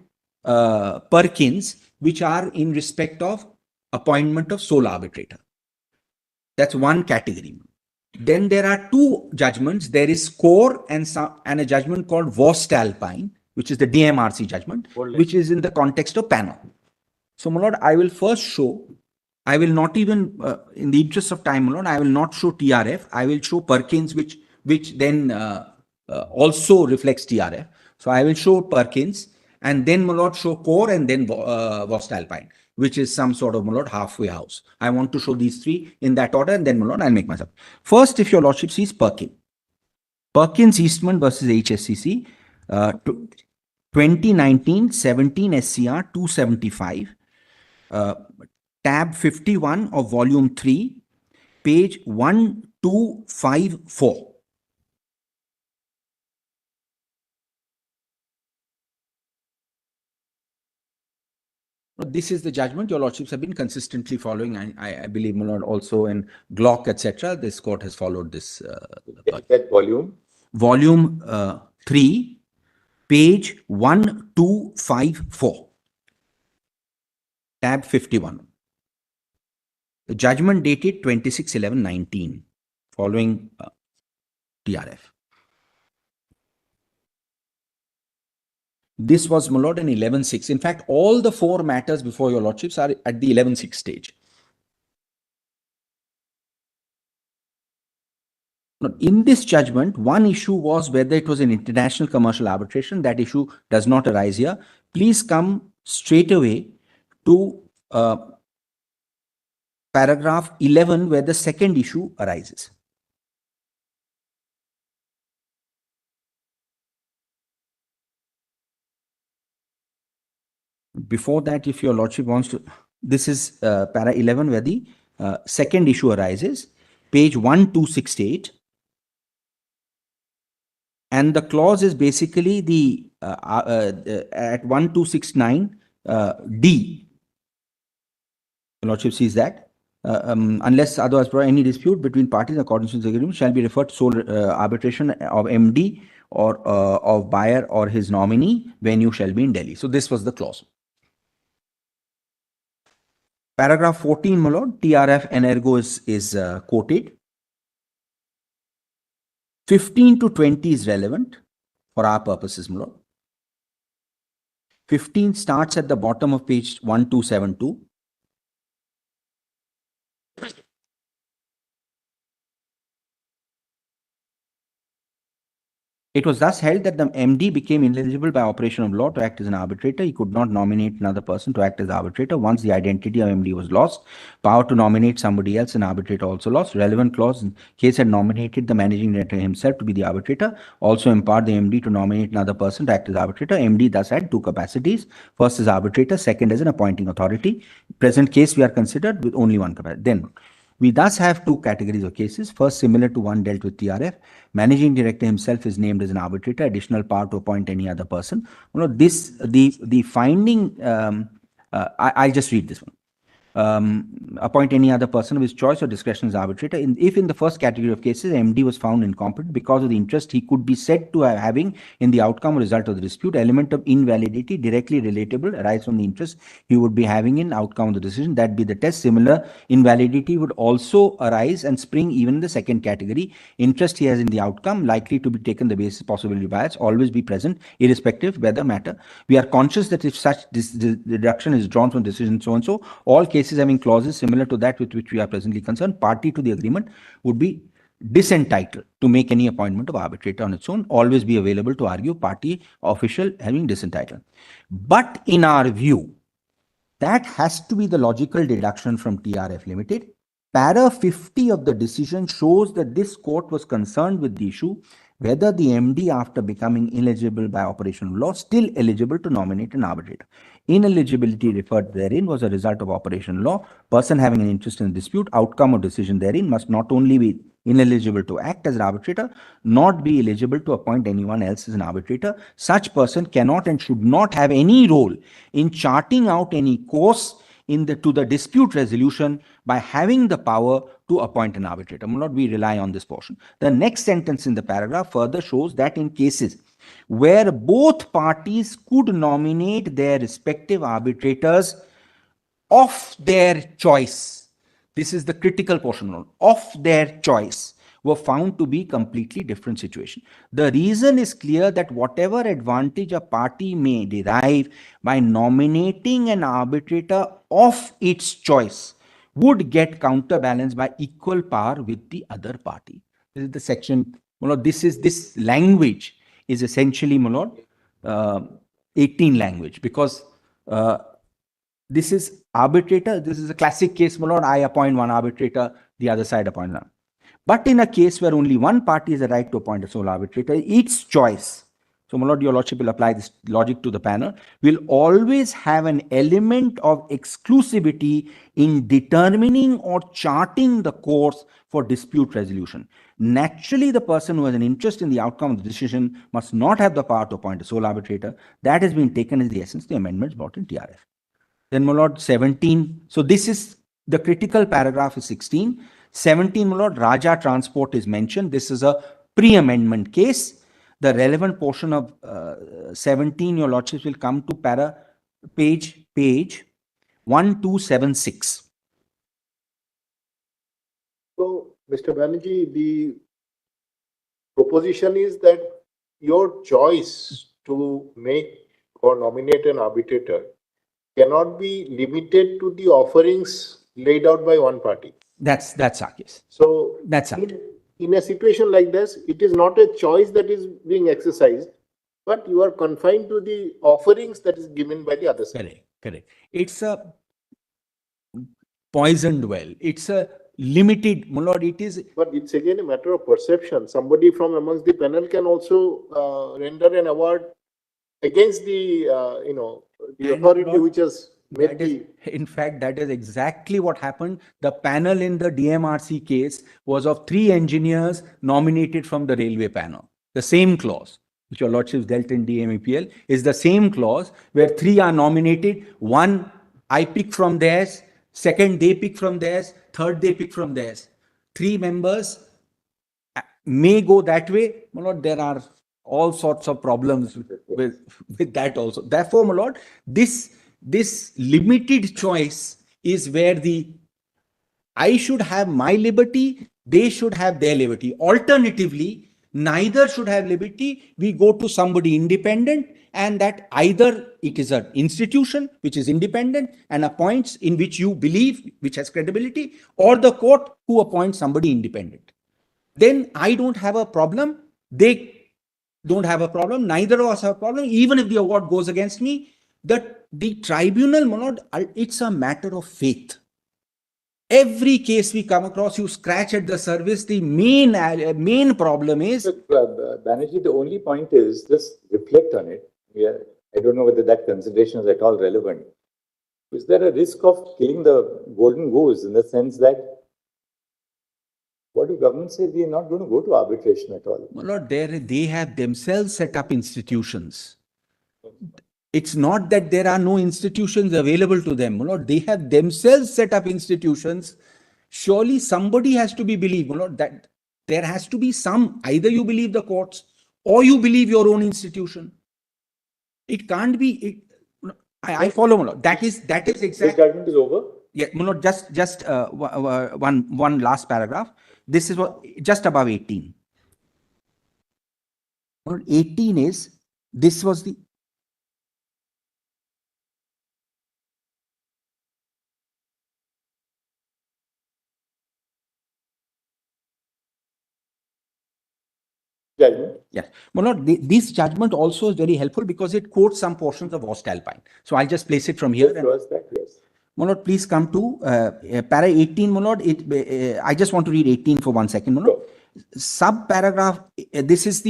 S1: Perkins, which are in respect of appointment of sole arbitrator. That's one category. Then there are 2 judgments. There is Core and a judgment called Voestalpine, which is the DMRC judgment, which is in the context of panel. So, my Lord, I will first show, I will not even, in the interest of time, my Lord, I will not show TRF. I will show Perkins, which then also reflects TRF. So, I will show Perkins, and then, my Lord, show Core, and then Voestalpine, which is some sort of, my Lord, halfway house. I want to show these 3 in that order, and then, my Lord, I'll make myself. First, if your Lordship sees Perkins. Perkins Eastman versus HSCC, 2019-17 SCR 275, tab 51 of volume 3, page 1254. This is the judgment your Lordships have been consistently following. I believe, my Lord, also in Glock, etc. This court has followed this.
S2: That volume?
S1: Volume 3, page 1254. Tab 51. The judgment dated 26/11/19, following TRF. This was, my Lord, an 11-6. In fact, all the 4 matters before your Lordships are at the 11-6 stage. Now, in this judgment, one issue was whether it was an international commercial arbitration. That issue does not arise here. Please come straight away to paragraph 11, where the second issue arises. Before that, if your lordship wants to, this is para 11, where the second issue arises, page 1268. And the clause is basically the at 1269 D. The lordship sees that. Unless otherwise any dispute between parties in accordance with the agreement shall be referred to sole arbitration of MD or of buyer or his nominee. Venue shall be in Delhi. So this was the clause. Paragraph 14, my lord, TRF and ergo is quoted. 15 to 20 is relevant for our purposes, my lord. 15 starts at the bottom of page 1272. It was thus held that the MD became ineligible by operation of law to act as an arbitrator. He could not nominate another person to act as arbitrator. Once the identity of MD was lost, power to nominate somebody else, an arbitrator also lost. Relevant clause in case had nominated the managing director himself to be the arbitrator, also empowered the MD to nominate another person to act as arbitrator. MD thus had two capacities. First as arbitrator, second as an appointing authority. Present case we are considered with only one capacity. Then we thus have two categories of cases. First, similar to one dealt with TRF, managing director himself is named as an arbitrator, additional power to appoint any other person. You know, this the finding. I'll just read this one. Appoint any other person of his choice or discretion as arbitrator. If in the first category of cases, MD was found incompetent because of the interest he could be said to have having in the outcome or result of the dispute, element of invalidity directly relatable arise from the interest he would be having in outcome of the decision. That be the test. Similar invalidity would also arise and spring even in the second category. Interest he has in the outcome likely to be taken the basis possibility bias always be present, irrespective whether matter. We are conscious that if such deduction is drawn from decision so and so, all cases having clauses similar to that with which we are presently concerned, party to the agreement would be disentitled to make any appointment of arbitrator on its own, always be available to argue party official having disentitled. But in our view, that has to be the logical deduction from TRF Limited. Para 50 of the decision shows that this court was concerned with the issue whether the MD, after becoming ineligible by operation of law, still eligible to nominate an arbitrator. Ineligibility referred therein was a result of operation law. Person having an interest in the dispute, outcome of decision therein must not only be ineligible to act as an arbitrator, not be eligible to appoint anyone else as an arbitrator. Such person cannot and should not have any role in charting out any course to the dispute resolution by having the power to appoint an arbitrator. We rely on this portion. The next sentence in the paragraph further shows that in cases where both parties could nominate their respective arbitrators of their choice, this is the critical portion, of their choice, were found to be completely different situation. The reason is clear that whatever advantage a party may derive by nominating an arbitrator of its choice would get counterbalanced by equal power with the other party. This is the section, this language is essentially, 18 language, because this is arbitrator. This is a classic case, I appoint one arbitrator, the other side appoint one. But in a case where only one party has a right to appoint a sole arbitrator, its choice, so your lordship will apply this logic to the panel, will always have an element of exclusivity in determining or charting the course for dispute resolution. Naturally, the person who has an interest in the outcome of the decision must not have the power to appoint a sole arbitrator. That has been taken as the essence of the amendments brought in TRF. Then, my lord, 17. So this is the critical paragraph is 16. 17, my lord, Raja Transport is mentioned. This is a pre-amendment case. The relevant portion of 17, your lordships, will come to page 1276.
S3: So, Mr. Banerjee, the proposition is that your choice to make or nominate an arbitrator cannot be limited to the offerings laid out by one party.
S1: That's our case.
S3: So
S1: that's our case.
S3: in a situation like this, it is not a choice that is being exercised, but you are confined to the offerings that is given by the other side.
S1: Correct, correct. It's a poisoned well. It's a limited, my lord, it is.
S3: But it's again a matter of perception. Somebody from amongst the panel can also render an award against the, the authority which has made the...
S1: In fact, that is exactly what happened. The panel in the DMRC case was of 3 engineers nominated from the railway panel. The same clause, which your lordships dealt in DMEPL, is the same clause where 3 are nominated. 1, I pick from theirs. 2nd, they pick from theirs. 3rd, they pick from theirs. 3 members may go that way. My lord, there are all sorts of problems with that also. Therefore, my lord, this limited choice is where I should have my liberty, they should have their liberty. Alternatively, neither should have liberty. We go to somebody independent, and that either it is an institution which is independent and appoints in which you believe, which has credibility, or the court who appoints somebody independent. Then I don't have a problem. They don't have a problem. Neither of us have a problem. Even if the award goes against me, the tribunal, Manoj, it's a matter of faith. Every case we come across, you scratch at the surface. The main problem is.
S2: Banerjee, the only point is just reflect on it. Yeah, I don't know whether that consideration is at all relevant. Is there a risk of killing the golden goose in the sense that what do government say? We are not going to go to arbitration at all.
S1: My lord, they have themselves set up institutions. It's not that there are no institutions available to them. My lord, they have themselves set up institutions. Surely somebody has to be believed. My lord, that there has to be some, either you believe the courts or you believe your own institution. It can't be. I follow, my lord. That is exactly.
S2: This judgment is over?
S1: Yeah, my lord, just one last paragraph. This is what just above 18. 18 is, this was the.
S2: Judgment.
S1: Yes. Well, this judgment also is very helpful because it quotes some portions of Voestalpine. So I'll just place it from here.
S2: Yes.
S1: Monod, please come to para 18, Monod. I just want to read 18 for 1 second, Monod. Sure. Sub-paragraph, this is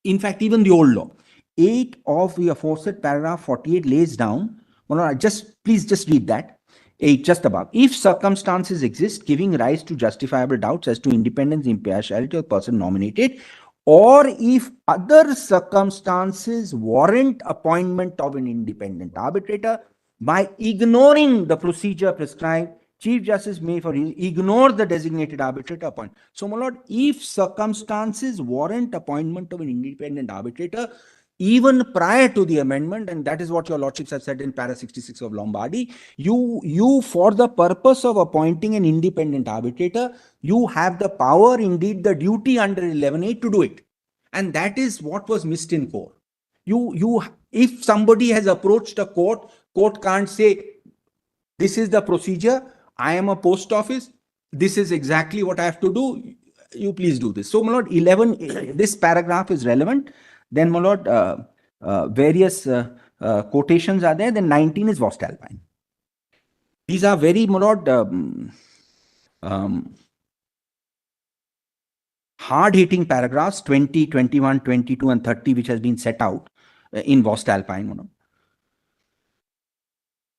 S1: in fact, even the old law. 8 of the aforesaid paragraph 48 lays down, Monod, please just read that. 8, just above. If circumstances exist giving rise to justifiable doubts as to independence, impartiality of the person nominated, or if other circumstances warrant appointment of an independent arbitrator, by ignoring the procedure prescribed, Chief Justice may ignore the designated arbitrator appointment. So, my lord, if circumstances warrant appointment of an independent arbitrator, even prior to the amendment, and that is what your lordships have said in para 66 of Lombardy, you for the purpose of appointing an independent arbitrator, you have the power, indeed the duty under 11A to do it. And that is what was missed in core. If somebody has approached a court can't say, this is the procedure, I am a post office, this is exactly what I have to do, you please do this. So, my lord, 11, this paragraph is relevant. Then, my lord, various quotations are there. Then 19 is Voestalpine. These are very, my lord, hard-hitting paragraphs, 20, 21, 22, and 30, which has been set out in Voestalpine.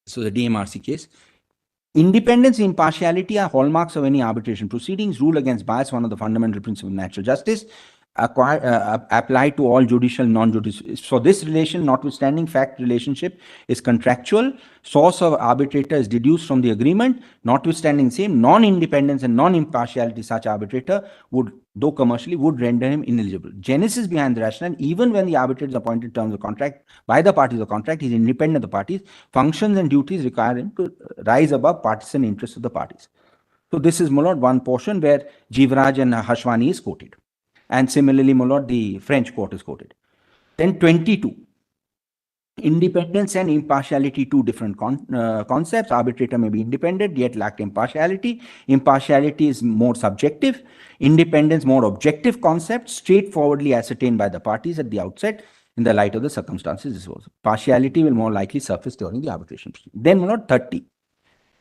S1: So, the DMRC case. Independence and impartiality are hallmarks of any arbitration proceedings. Rule against bias, one of the fundamental principles of natural justice. Apply to all judicial, non-judicial. So this relation, notwithstanding fact relationship, is contractual. Source of arbitrator is deduced from the agreement. Notwithstanding same, non-independence and non-impartiality, such arbitrator would, though commercially, would render him ineligible. Genesis behind the rationale, even when the arbitrator is appointed terms of contract by the parties of contract, he is independent of the parties. Functions and duties require him to rise above partisan interests of the parties. So this is, my lord, one portion where Jivraj and Hashwani is quoted. And similarly, my lord, the French court is quoted. Then 22. Independence and impartiality, two different concepts. Arbitrator may be independent yet lack impartiality. Impartiality is more subjective. Independence, more objective concept, straightforwardly ascertained by the parties at the outset in the light of the circumstances. Partiality will more likely surface during the arbitration proceeding. Then, 30.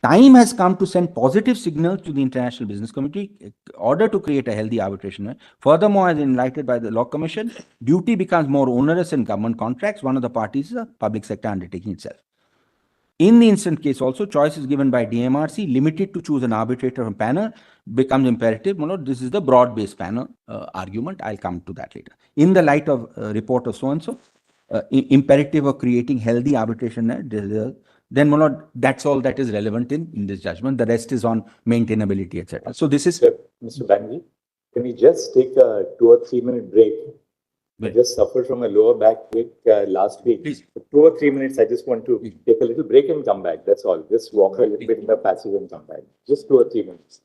S1: Time has come to send positive signals to the international business community in order to create a healthy arbitration. Furthermore, as enlightened by the Law Commission, duty becomes more onerous in government contracts. One of the parties is a public sector undertaking itself. In the instant case also, choice is given by DMRC, limited to choose an arbitrator from panel, becomes imperative. This is the broad-based panel argument. I'll come to that later. In the light of report of so-and-so, imperative of creating healthy arbitration, then that's all that is relevant in this judgment. The rest is on maintainability, etc. So this is...
S2: Mr. Banerjee, can we just take a 2 or 3 minute break? I just suffered from a lower back ache last week.
S1: Please.
S2: For 2 or 3 minutes, I just want to take a little break and come back. That's all. Just walk a little bit in the passage and come back. Just 2 or 3 minutes.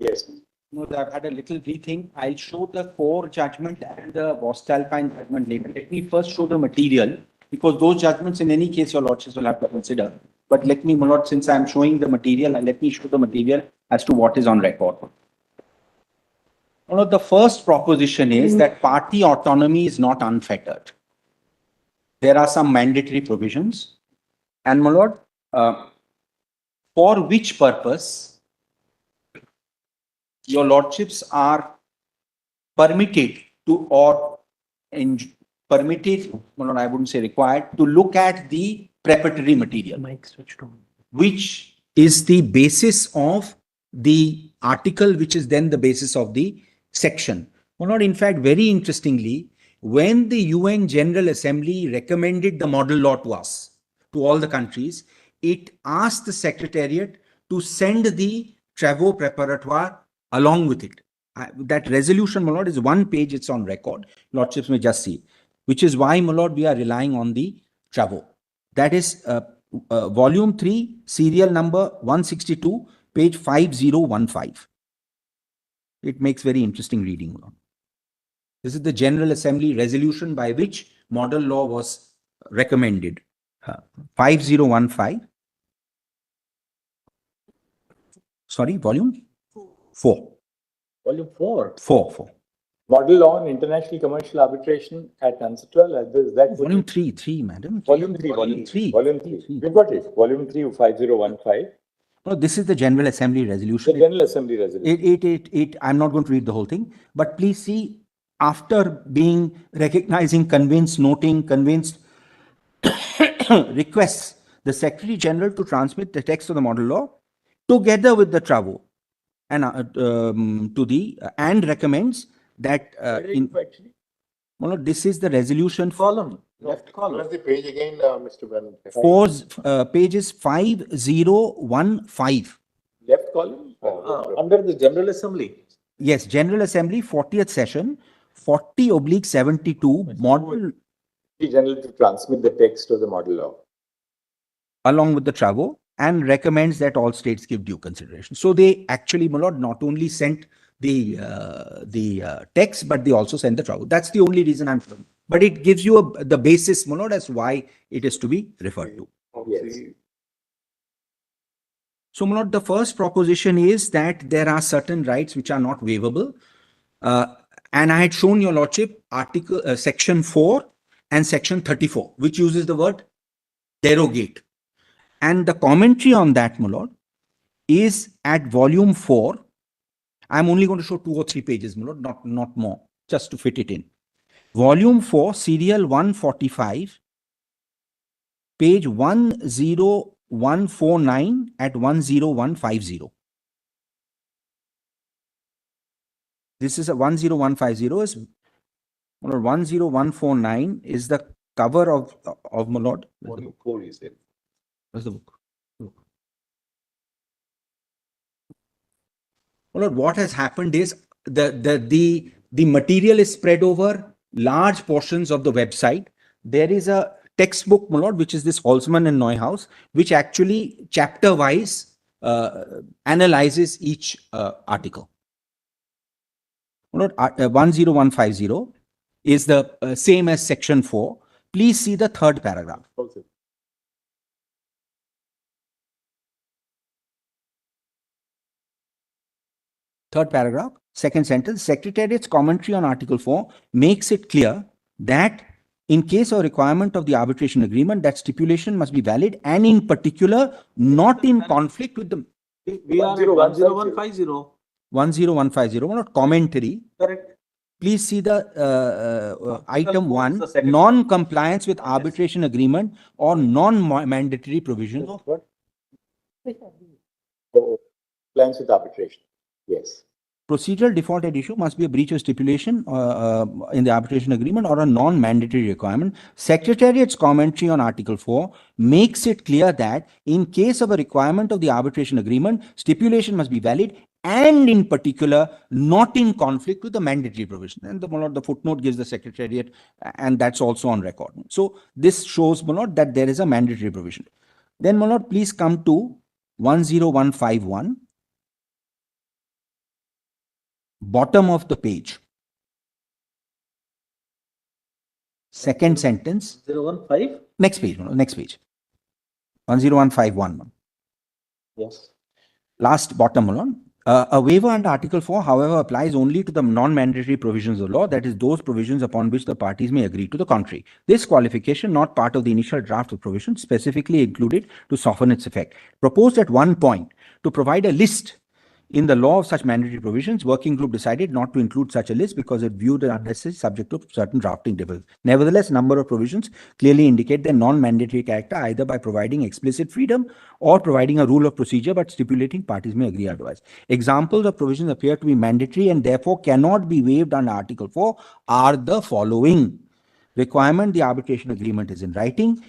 S2: Yes.
S1: No, I've had a little rethink. I'll show the core judgment and the voestalpine judgment later. Let me first show the material, because those judgments, in any case, your lordships will have to consider. But let me, my lord, since I'm showing the material, and let me show the material as to what is on record. One of the first proposition is that party autonomy is not unfettered. There are some mandatory provisions. And my lord, for which purpose your lordships are permitted to, or permitted, well, I wouldn't say required, to look at the preparatory material, which is the basis of the article, which is then the basis of the section. Well, not in fact, very interestingly, when the UN General Assembly recommended the model law to us, to all the countries, it asked the Secretariat to send the travaux préparatoires along with it. That resolution, my lord, is one page, it's on record. Lordships may just see, which is why, my lord, we are relying on the travaux. That is volume 3, serial number 162, page 5015. It makes very interesting reading, my lord. This is the General Assembly resolution by which model law was recommended. 5015. Sorry, volume 4.
S2: Volume 4.
S1: 4.
S2: Model on international commercial arbitration at UNCITRAL. Is that
S1: volume 3, madam.
S2: Volume 3.
S1: Volume 3.
S2: We've got it. Volume 3 of 5015.
S1: No, this is the General Assembly resolution.
S2: The General Assembly resolution.
S1: I'm not going to read the whole thing, but please see, after being recognizing, convinced, noting, convinced, requests the Secretary General to transmit the text of the model law together with the travaux and and recommends that this is the resolution
S4: Column. Left column.
S3: What's the page again, Mr. Banerjee?
S1: Pages 5015.
S2: Left column?
S4: Under the General Assembly.
S1: Yes, General Assembly, 40th session, 40/72, model.
S2: The General to transmit the text of the model law
S1: along with the travaux, and recommends that all states give due consideration. So they actually, my lord, not only sent the text, but they also sent the travaux. That's the only reason I'm saying. But it gives you the basis, my lord, as why it is to be referred to.
S2: Yes.
S1: So, my lord, the first proposition is that there are certain rights which are not waivable. And I had shown your lordship article, section 4 and section 34, which uses the word derogate. And the commentary on that, my lord, is at volume 4. I'm only going to show 2 or 3 pages, my lord, not more, just to fit it in. Volume 4, serial 145, page 10149 at 10150. This is a 10150 is 10149 is the cover of my lord.
S4: Volume 4 is it?
S1: Where's the book? My lord, what has happened is the material is spread over large portions of the website. There is a textbook, my lord, which is this Holzman and Neuhaus, which actually chapter wise analyzes each article. My lord, 10150 is the same as section 4. Please see the third paragraph.
S3: Okay.
S1: Third paragraph, second sentence, Secretariat's commentary on Article 4 makes it clear that in case of requirement of the arbitration agreement, that stipulation must be valid and in particular not in conflict with the
S4: We are at 10150.
S1: 10150, not commentary.
S4: Correct.
S1: Please see the item 1, non-compliance with arbitration agreement or non-mandatory provision.
S2: What? Compliance with arbitration. Yes.
S1: Procedural default at issue must be a breach of stipulation in the arbitration agreement or a non-mandatory requirement. Secretariat's commentary on Article 4 makes it clear that in case of a requirement of the arbitration agreement, stipulation must be valid and in particular not in conflict with the mandatory provision. And the footnote gives the Secretariat, and that's also on record. So this shows, my lord, that there is a mandatory provision. Then, my lord, please come to 10151. bottom of the page. Second sentence.
S4: 015?
S1: Next page, next page. 10151.
S4: Yes.
S1: Last bottom, Malone. A waiver under Article 4, however, applies only to the non-mandatory provisions of law, that is, those provisions upon which the parties may agree to the contrary. This qualification, not part of the initial draft of provisions, specifically included to soften its effect. Proposed at one point to provide a list in the law of such mandatory provisions, working group decided not to include such a list because it viewed it unnecessary subject to certain drafting differences. Nevertheless, a number of provisions clearly indicate their non-mandatory character, either by providing explicit freedom or providing a rule of procedure but stipulating parties may agree otherwise. Examples of provisions appear to be mandatory and therefore cannot be waived under Article 4 are the following. Requirement: the arbitration agreement is in writing.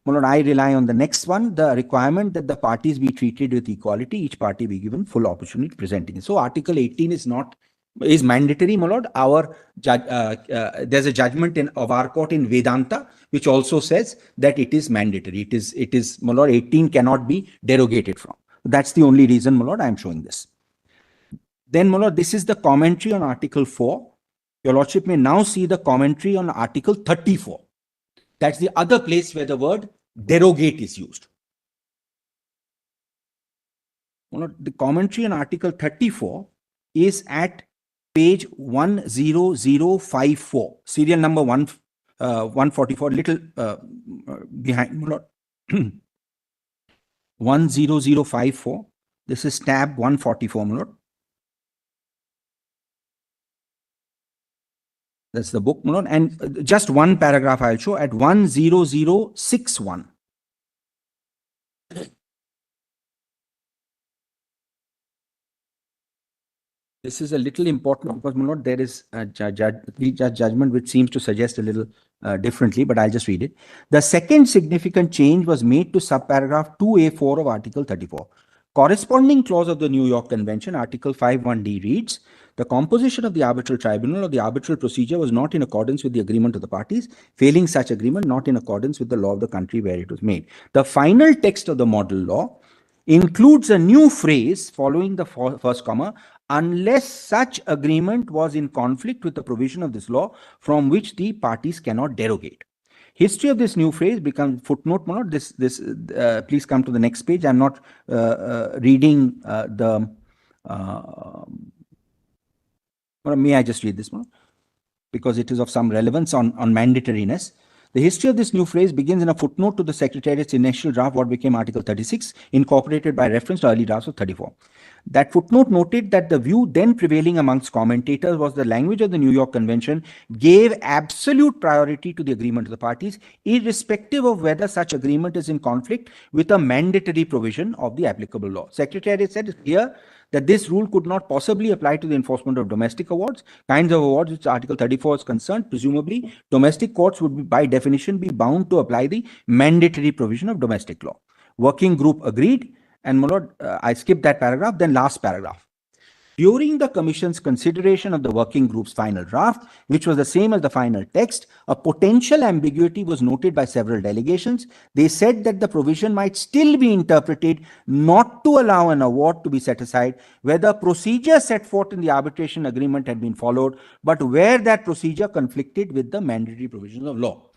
S1: Manoj, I rely on the next one, the requirement that the parties be treated with equality, each party be given full opportunity to presenting it. So Article 18 is mandatory, Manoj. There's a judgment of our court in Vedanta, which also says that it is mandatory. It is, Manoj, 18 cannot be derogated from. That's the only reason, Manoj, I'm showing this. Then, Manoj, this is the commentary on Article 4. Your Lordship may now see the commentary on Article 34. That's the other place where the word derogate is used. The commentary on Article 34 is at page 10054, serial number 144, little behind. 10054. This is tab 144, Manoj. That's the book, Manoj. And just one paragraph I'll show at 10061. This is a little important because, Manoj, there is a judgment which seems to suggest a little differently, but I'll just read it. The second significant change was made to subparagraph 2A4 of Article 34. Corresponding clause of the New York Convention, Article 51D reads, the composition of the arbitral tribunal or the arbitral procedure was not in accordance with the agreement of the parties, failing such agreement, not in accordance with the law of the country where it was made. The final text of the model law includes a new phrase following the first comma, unless such agreement was in conflict with the provision of this law from which the parties cannot derogate. History of this new phrase becomes footnote. Please come to the next page. I'm not reading may I just read this one? Because it is of some relevance on mandatoriness. The history of this new phrase begins in a footnote to the Secretariat's initial draft, what became Article 36, incorporated by reference to early drafts of 34. That footnote noted that the view then prevailing amongst commentators was the language of the New York Convention gave absolute priority to the agreement of the parties, irrespective of whether such agreement is in conflict with a mandatory provision of the applicable law. Secretariat said here that this rule could not possibly apply to the enforcement of domestic awards, kinds of awards which Article 34 is concerned. Presumably, domestic courts would be, by definition, be bound to apply the mandatory provision of domestic law. Working group agreed, and Manoj, I skipped that paragraph, then last paragraph. During the Commission's consideration of the working group's final draft, which was the same as the final text, a potential ambiguity was noted by several delegations. They said that the provision might still be interpreted not to allow an award to be set aside where the procedure set forth in the arbitration agreement had been followed, but where that procedure conflicted with the mandatory provisions of law.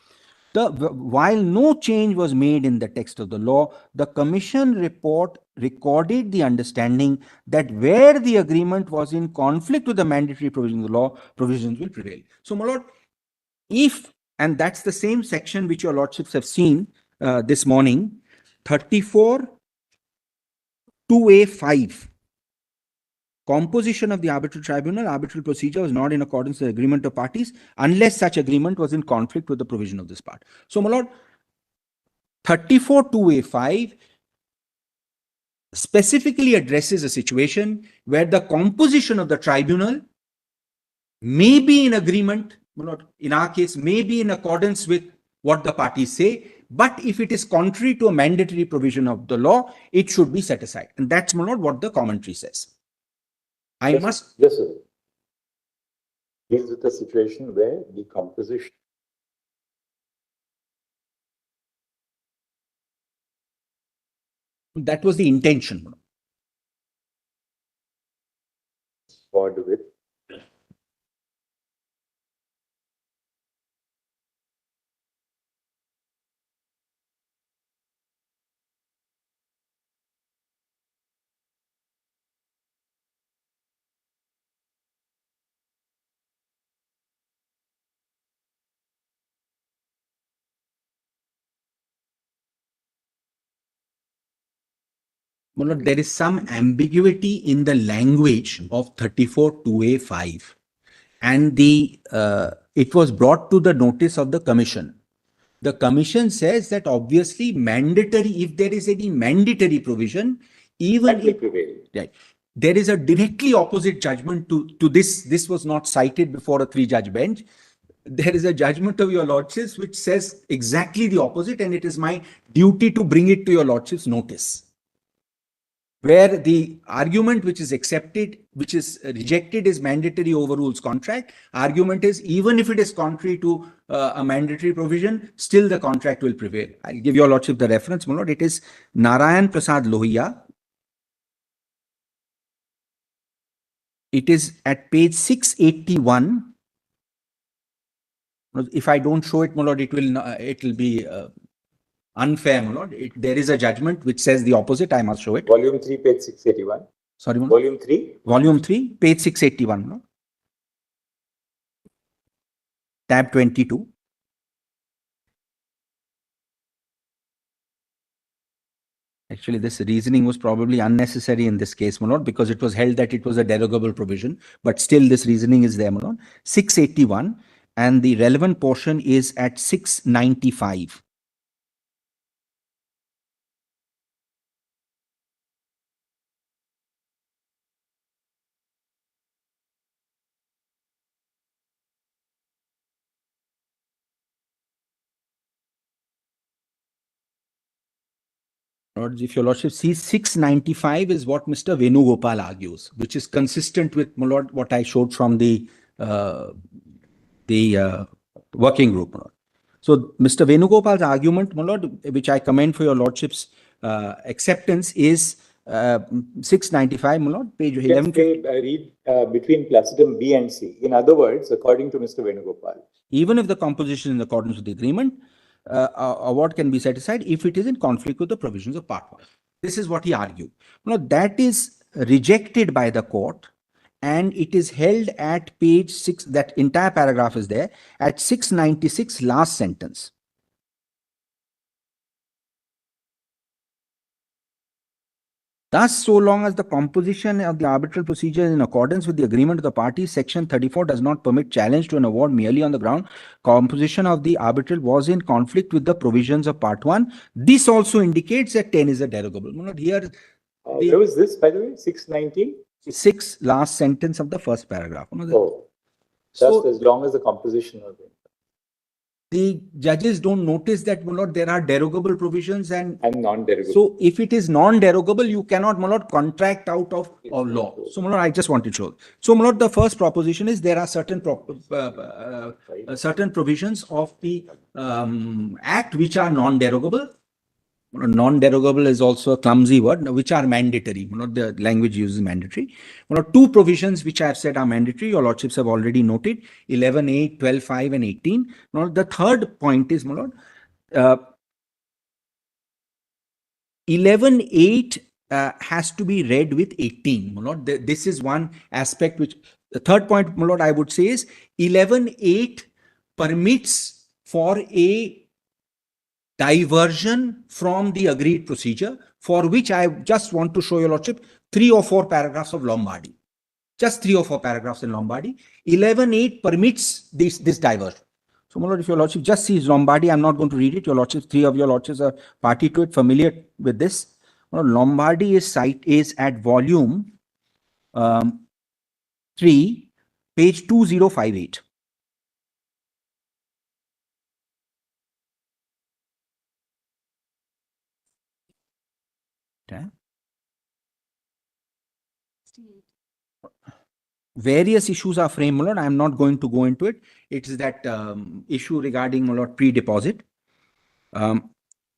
S1: While no change was made in the text of the law, the Commission report recorded the understanding that where the agreement was in conflict with the mandatory provisions of the law, provisions will prevail. So, my lord, and that's the same section which your lordships have seen this morning, 34 2A5. Composition of the arbitral tribunal, arbitral procedure was not in accordance with the agreement of parties unless such agreement was in conflict with the provision of this part. So, my lord, 34 2A5 specifically addresses a situation where the composition of the tribunal may be in agreement, in our case, may be in accordance with what the parties say, but if it is contrary to a mandatory provision of the law, it should be set aside. And that's, my lord, what the commentary says.
S2: Yes, sir. Deals with a situation where the composition
S1: that was the intention.
S2: with
S1: Well, there is some ambiguity in the language of 34(2)(a)(5), and it was brought to the notice of the commission. The commission says that obviously mandatory, if there is any mandatory provision, even
S2: That will
S1: if
S2: prevail.
S1: right, there is a directly opposite judgment to this. This was not cited before a 3-judge bench. There is a judgment of your lordships which says exactly the opposite, and it is my duty to bring it to your lordships' notice. Where the argument which is accepted, which is rejected, is mandatory overrules contract. Argument is, even if it is contrary to a mandatory provision, still the contract will prevail. I'll give your lordship the reference, my lord. It is Narayan Prasad Lohiya. It is at page 681. If I don't show it, my lord, it will be unfair, my lord. There is a judgment which says the opposite. I must show it.
S2: Volume 3, page 681.
S1: Sorry, my lord.
S2: Volume 3.
S1: Volume 3, page 681, my lord. Tab 22. Actually, this reasoning was probably unnecessary in this case, my lord, because it was held that it was a derogable provision. But still, this reasoning is there, my lord. 681, and the relevant portion is at 695. Lords, if your lordship sees 695 is what Mr. Venugopal argues, which is consistent with, my lord, what I showed from the working group, my lord. So Mr. Venugopal's argument, my lord, which I commend for your lordship's acceptance, is 695, my lord, page 11.
S2: Read between placidum B and C. In other words, according to Mr. Venugopal,
S1: even if the composition is in accordance with the agreement, award can be set aside if it is in conflict with the provisions of Part 1. This is what he argued. Now, that is rejected by the court, and it is held at page 6, that entire paragraph is there, at 696, last sentence. Thus, so long as the composition of the arbitral procedure is in accordance with the agreement of the parties, Section 34 does not permit challenge to an award merely on the ground composition of the arbitral was in conflict with the provisions of Part 1. This also indicates that 10 is a derogable. Here,
S2: where was this, by the way? 690?
S1: 6, last sentence of the first paragraph.
S2: Oh, just as long as the composition of it.
S1: The judges don't notice that, my lord, there are derogable provisions and
S2: non-derogable.
S1: So if it is non-derogable, you cannot, my lord, contract out of law. So, my lord, I just want to show. So, my lord, the first proposition is there are certain certain provisions of the Act which are non-derogable. Non-derogable is also a clumsy word, which are mandatory. The language uses mandatory. Two provisions which I have said are mandatory, your lordships have already noted, 11(8), 12(5), and 18. The third point is, my lord, 11(8) has to be read with 18. My lord, this is one aspect which, the third point, my lord, I would say is 11(8) permits for a diversion from the agreed procedure, for which I just want to show your lordship 3 or 4 paragraphs of Lombardy. Just 3 or 4 paragraphs in Lombardy. 11(8) permits this diversion. So, my lord, if your lordship just sees Lombardy, I'm not going to read it. Your lordship, 3 of your lordships are party to it, familiar with this. Lombardy is at volume 3, page 2058. Okay. Various issues are framed, my lord. I am not going to go into it. It is that issue regarding, my lord, pre-deposit.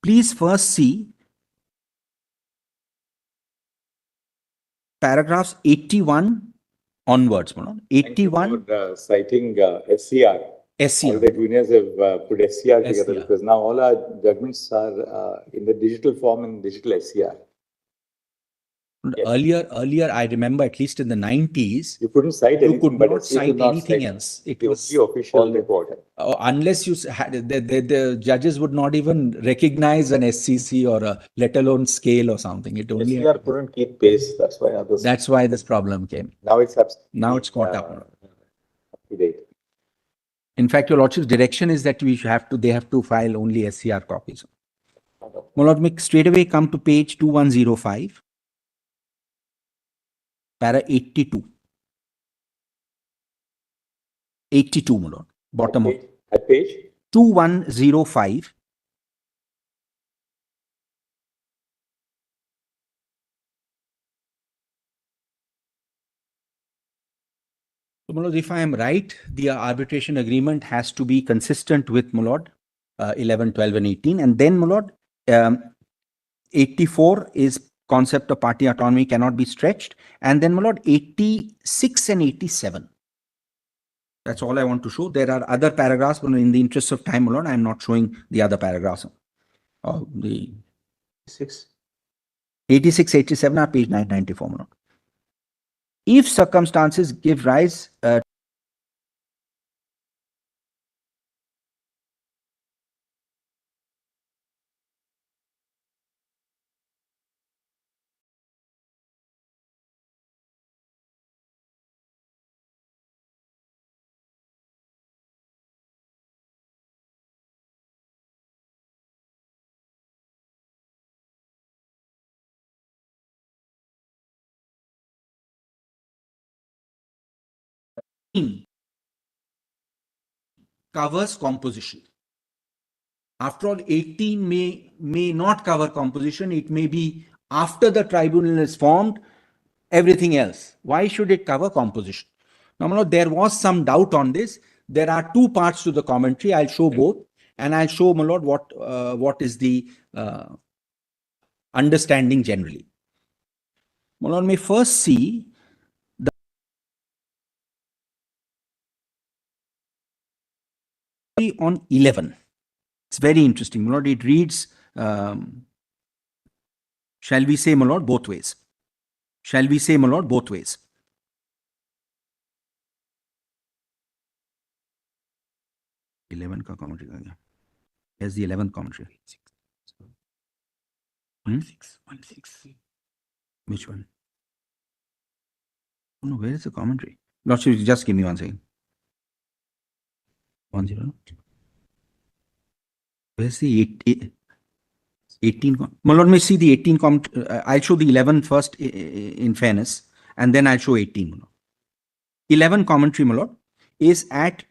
S1: Please first see paragraphs 81 onwards, my lord. 81.
S2: For, citing SCR.
S1: SCR.
S2: All the juniors have put SCR together because now all our judgments are in the digital form and digital SCR.
S1: Earlier, I remember at least in the 90s,
S2: You couldn't cite
S1: you
S2: anything
S1: could
S2: but
S1: not cite
S2: not
S1: anything
S2: cite
S1: else. It
S2: the
S1: was
S2: only official report.
S1: unless you had the judges would not even recognize an SCC or a let alone scale or something. It only
S4: SCR couldn't keep pace. That's why others.
S1: that's why this problem came.
S2: Now it's
S1: Now it's caught up.
S2: up to date.
S1: In fact, your lordship's direction is that they have to file only SCR copies. My lord, make straight away come to page 2105, para 82. 82, my lord. Bottom of
S2: At page
S1: 2105. So, my lord, if I am right, the arbitration agreement has to be consistent with, my lord, 11, 12, and 18. And then, my lord, 84 is concept of party autonomy cannot be stretched. And then, my lord, 86 and 87. That's all I want to show. There are other paragraphs, but in the interest of time, my lord, I'm not showing the other paragraphs. The 86, 87 are page 994, my lord. If circumstances give rise covers composition. After all, 18 may not cover composition. It may be after the tribunal is formed, everything else. Why should it cover composition? Now, my lord, there was some doubt on this. There are two parts to the commentary. I'll show both, and I'll show, my lord, what is the understanding generally. My lord, may first see on 11. It's very interesting. My lord, it reads, shall we say, my lord, both ways? Shall we say, my lord, both ways? Eleven का commentary आ गया. Here's the 11th commentary. 16. Which one? Oh, no, where is the commentary? Lordship, just give me 1 second. 10. Where's the 18? My lord, may see the 18 commentary. I'll show the 11 first in fairness, and then I'll show 18. My lord. 11 commentary, my lord, is at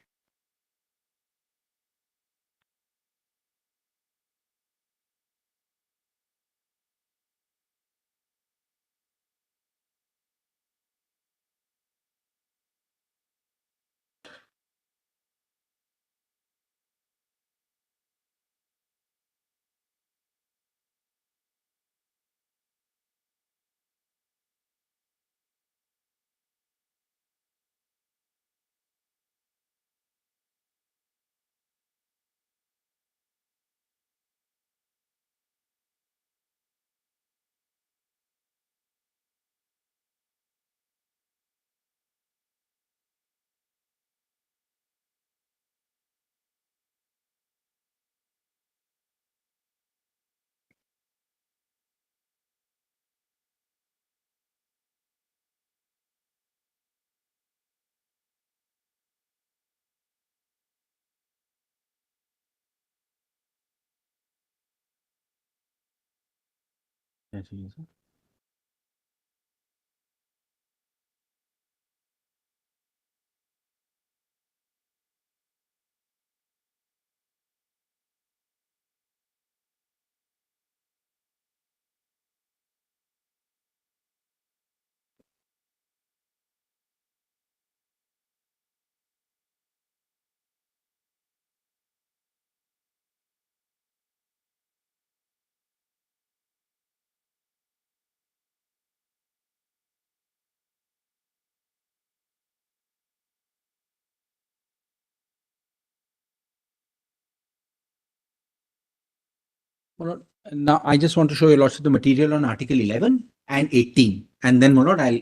S1: now, I just want to show you lots of the material on Article 11. and 18. And then, my lord, I'll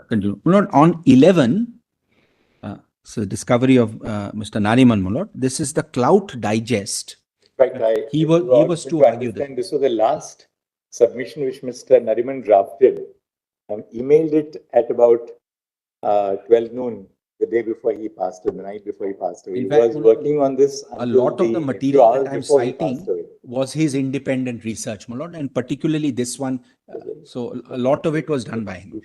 S1: continue. My lord, on 11, so discovery of Mr. Nariman, my lord, this is the Clout Digest.
S2: In fact,
S1: He was to argue that.
S2: This was the last submission which Mr. Nariman drafted and emailed it at about 12 noon the day before he passed away, the night before he passed away.
S1: In
S2: He
S1: fact,
S2: was working on this.
S1: A lot of the material that I'm
S2: before he
S1: citing
S2: passed away.
S1: was his independent research, my lord, and particularly this one. So a lot of it was done by him.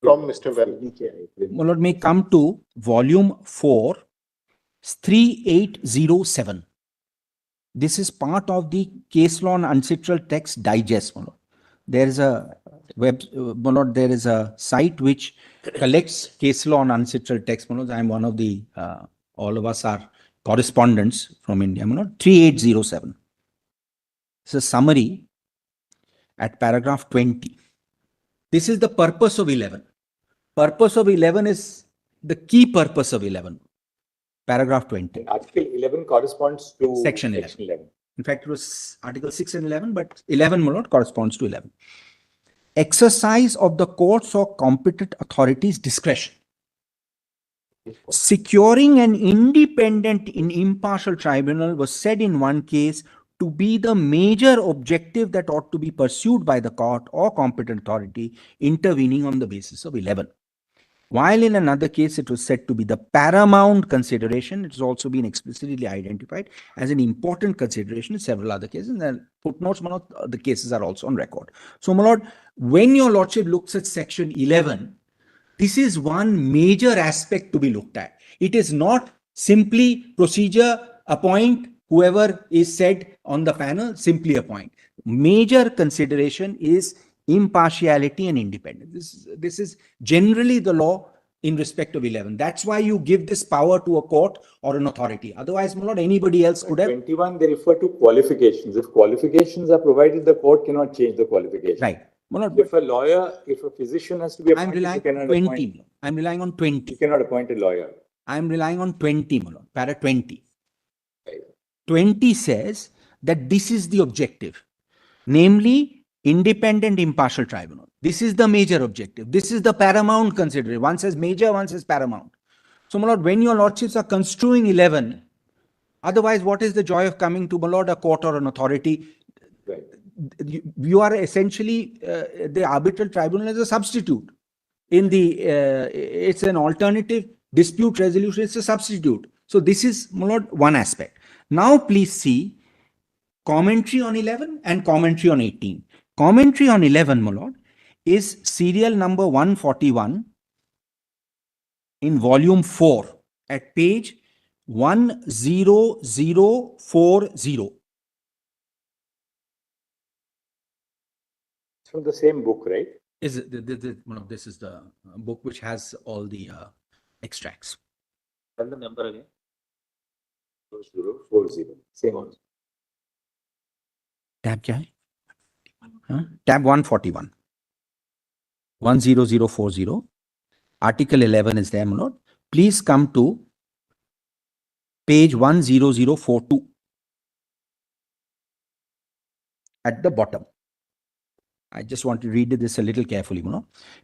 S3: From Mr. Well.
S1: My lord, may come to volume 4, 3807. This is part of the case law and ancestral text digest, my lord. There is a my lord, there is a site which collects case law and ancestral text, my lord. I am one of the, all of us are correspondents from India, my lord. 3807. It's a summary at paragraph 20. This is the purpose of 11. Purpose of 11 is the key purpose of 11. Paragraph 20.
S2: Article 11 corresponds to
S1: Section 11. In fact, it was Article 6 and 11, but 11, my lord, corresponds to 11. Exercise of the courts or competent authorities' discretion. Securing an independent and impartial tribunal was said in one case to be the major objective that ought to be pursued by the court or competent authority intervening on the basis of 11. While in another case, it was said to be the paramount consideration. It has also been explicitly identified as an important consideration in several other cases. And footnotes, my lord, the cases are also on record. So, my lord, when your lordship looks at section 11, this is one major aspect to be looked at. It is not simply procedure, appoint whoever is said on the panel, simply appoint. Major consideration is impartiality and independence. This is generally the law in respect of 11. That's why you give this power to a court or an authority. Otherwise, my lord, anybody else could have.
S2: 21, they refer to qualifications. If qualifications are provided, the court cannot change the qualification.
S1: Right. My lord,
S2: if a lawyer, if a physician has to be appointed,
S1: I'm relying on 20. I'm relying on 20.
S2: You cannot appoint a lawyer.
S1: I'm relying on 20, my lord. Para 20.
S2: Right.
S1: 20 says that this is the objective, namely independent impartial tribunal. This is the major objective. This is the paramount consideration. One says major, one says paramount. So, my lord, when your lordships are construing 11, otherwise, what is the joy of coming to, my lord, a court or an authority?
S2: Right.
S1: You are essentially the arbitral tribunal as a substitute. In the, it's an alternative dispute resolution. It's a substitute. So, this is, my lord, one aspect. Now, please see commentary on 11 and commentary on 18. Commentary on 11, my lord, is serial number 141 in volume 4 at page 10040.
S2: It's from the same book, right?
S1: Is it, this is the book which has all the extracts.
S4: And the number again?
S2: 4040. Same one.
S1: Tab kya hai? Tab 141. 10040. Article 11 is there, my lord. Please come to page 10042 at the bottom. I just want to read this a little carefully.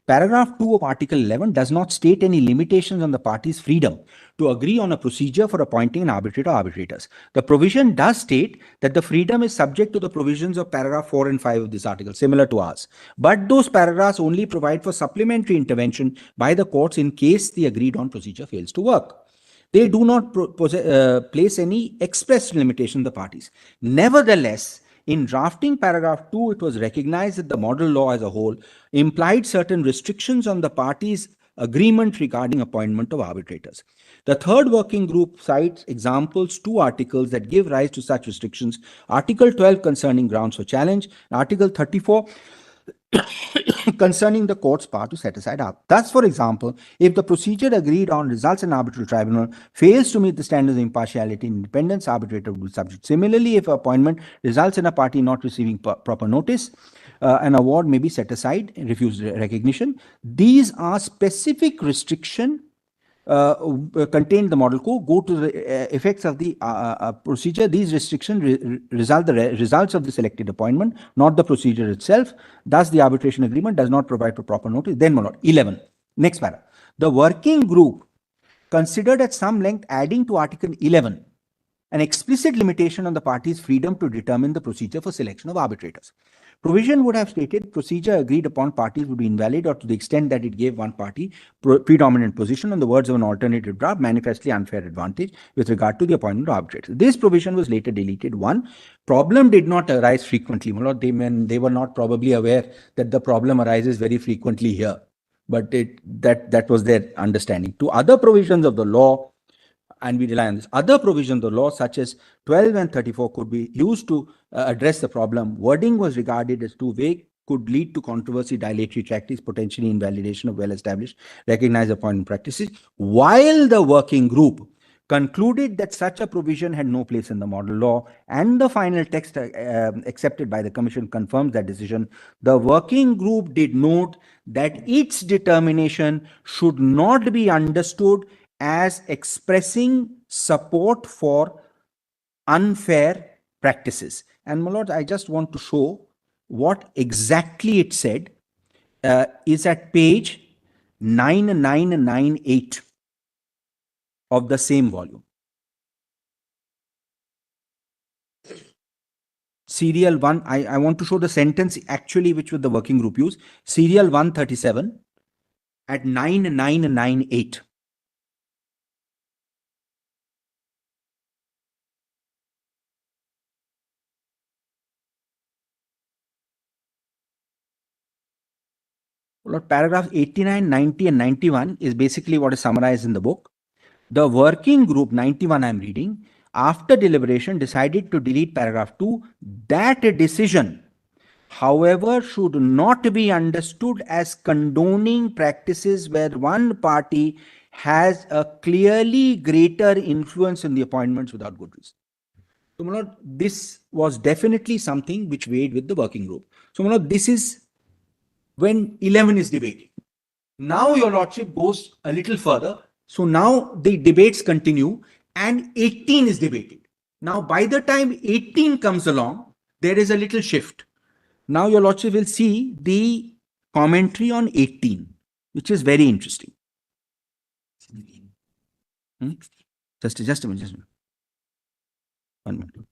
S1: Paragraph 2 of Article 11 does not state any limitations on the parties' freedom to agree on a procedure for appointing an arbitrator or arbitrators. The provision does state that the freedom is subject to the provisions of paragraph 4 and 5 of this article, similar to ours. But those paragraphs only provide for supplementary intervention by the courts in case the agreed on procedure fails to work. They do not place any express limitation on the parties. Nevertheless, in drafting paragraph 2, it was recognized that the model law as a whole implied certain restrictions on the parties' agreement regarding appointment of arbitrators. The third working group cites examples, 2 articles that give rise to such restrictions. Article 12 concerning grounds for challenge, Article 34 concerning the court's power to set aside arbitration. Thus, for example, if the procedure agreed on results in arbitral tribunal fails to meet the standards of impartiality and independence, arbitrator will be subject. Similarly, if appointment results in a party not receiving proper notice, an award may be set aside and refused recognition. These are specific restriction contain the model code, go to the effects of the procedure. These restrictions result the results of the selected appointment, not the procedure itself. Thus, the arbitration agreement does not provide for proper notice. Then, 11. Next paragraph. The working group considered at some length adding to Article 11 an explicit limitation on the parties' freedom to determine the procedure for selection of arbitrators. Provision would have stated procedure agreed upon parties would be invalid or to the extent that it gave one party predominant position on the words of an alternative draft, manifestly unfair advantage with regard to the appointment of arbitrators. This provision was later deleted. One, problem did not arise frequently. They were not probably aware that the problem arises very frequently here, but that was their understanding. To other provisions of the law, and we rely on this. Other provisions of the law, such as 12 and 34, could be used to address the problem. Wording was regarded as too vague, could lead to controversy, dilatory tactics, potentially invalidation of well-established, recognized appointment practices, while the working group concluded that such a provision had no place in the model law, and the final text accepted by the Commission confirms that decision. The working group did note that its determination should not be understood as expressing support for unfair practices. And my lord, I just want to show what exactly it said is at page 9998 of the same volume. Serial 1, I want to show the sentence actually which would the working group use. Serial 137 at 9998. Well, paragraph 89, 90 and 91 is basically what is summarized in the book. The working group, 91 I'm reading, after deliberation decided to delete paragraph 2. That decision, however, should not be understood as condoning practices where one party has a clearly greater influence in the appointments without good reason. So, my lord, this was definitely something which weighed with the working group. So, my lord, this is when 11 is debated. Now your lordship goes a little further. So now the debates continue and 18 is debated. Now by the time 18 comes along, there is a little shift. Now your lordship will see the commentary on 18, which is very interesting. Just a minute. 1 minute.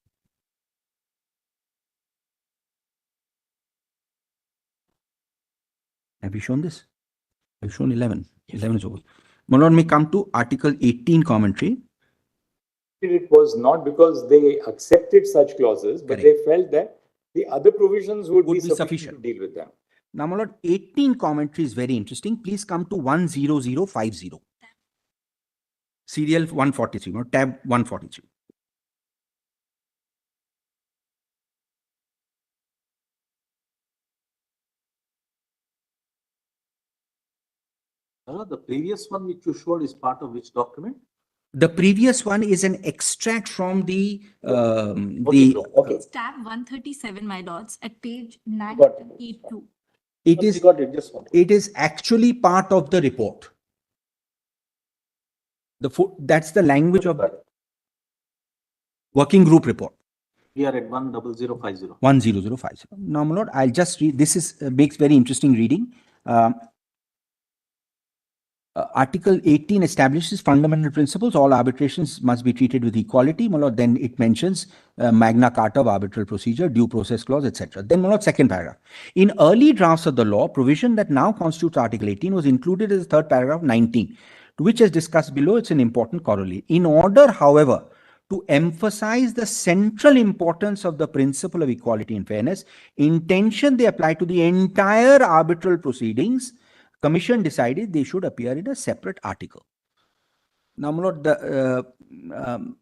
S1: Have you shown this? I've shown 11. 11 is over. My lord, may come to Article 18 commentary.
S2: It was not because they accepted such clauses, but they felt that the other provisions would be sufficient to deal with them.
S1: Now, my lord, 18 commentary is very interesting. Please come to 10050. Serial 143, tab 143.
S4: The previous one which you showed is part of which document?
S1: The previous one is an extract from the
S5: It's tab 137, my lords, at page 982.
S1: It is actually part of the report. That's the language of the working group report.
S4: We are at 10050.
S1: 10050. Now, my lord, I'll just read. This makes very interesting reading. Article 18 establishes fundamental principles. All arbitrations must be treated with equality. My lord, then it mentions Magna Carta of arbitral procedure, due process clause, etc. Then, my lord, second paragraph. In early drafts of the law, provision that now constitutes Article 18 was included as the third paragraph 19, to which, as discussed below, it's an important corollary. In order, however, to emphasize the central importance of the principle of equality and fairness, intention they apply to the entire arbitral proceedings, Commission decided they should appear in a separate article. Now, my lord,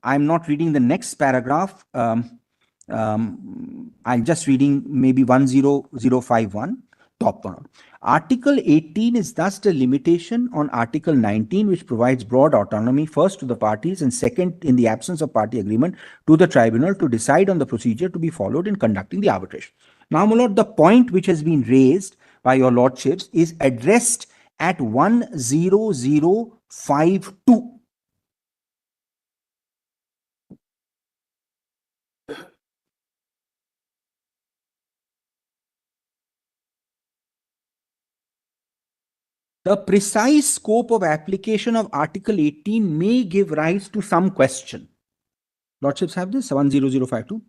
S1: I'm not reading the next paragraph. I'm just reading maybe 10051, top one. Article 18 is thus the limitation on Article 19, which provides broad autonomy, first to the parties and second, in the absence of party agreement, to the tribunal to decide on the procedure to be followed in conducting the arbitration. Now, my lord, the point which has been raised by your lordships is addressed at 10052 1952. The precise scope of application of Article 18 may give rise to some question. Lordships have this 10052.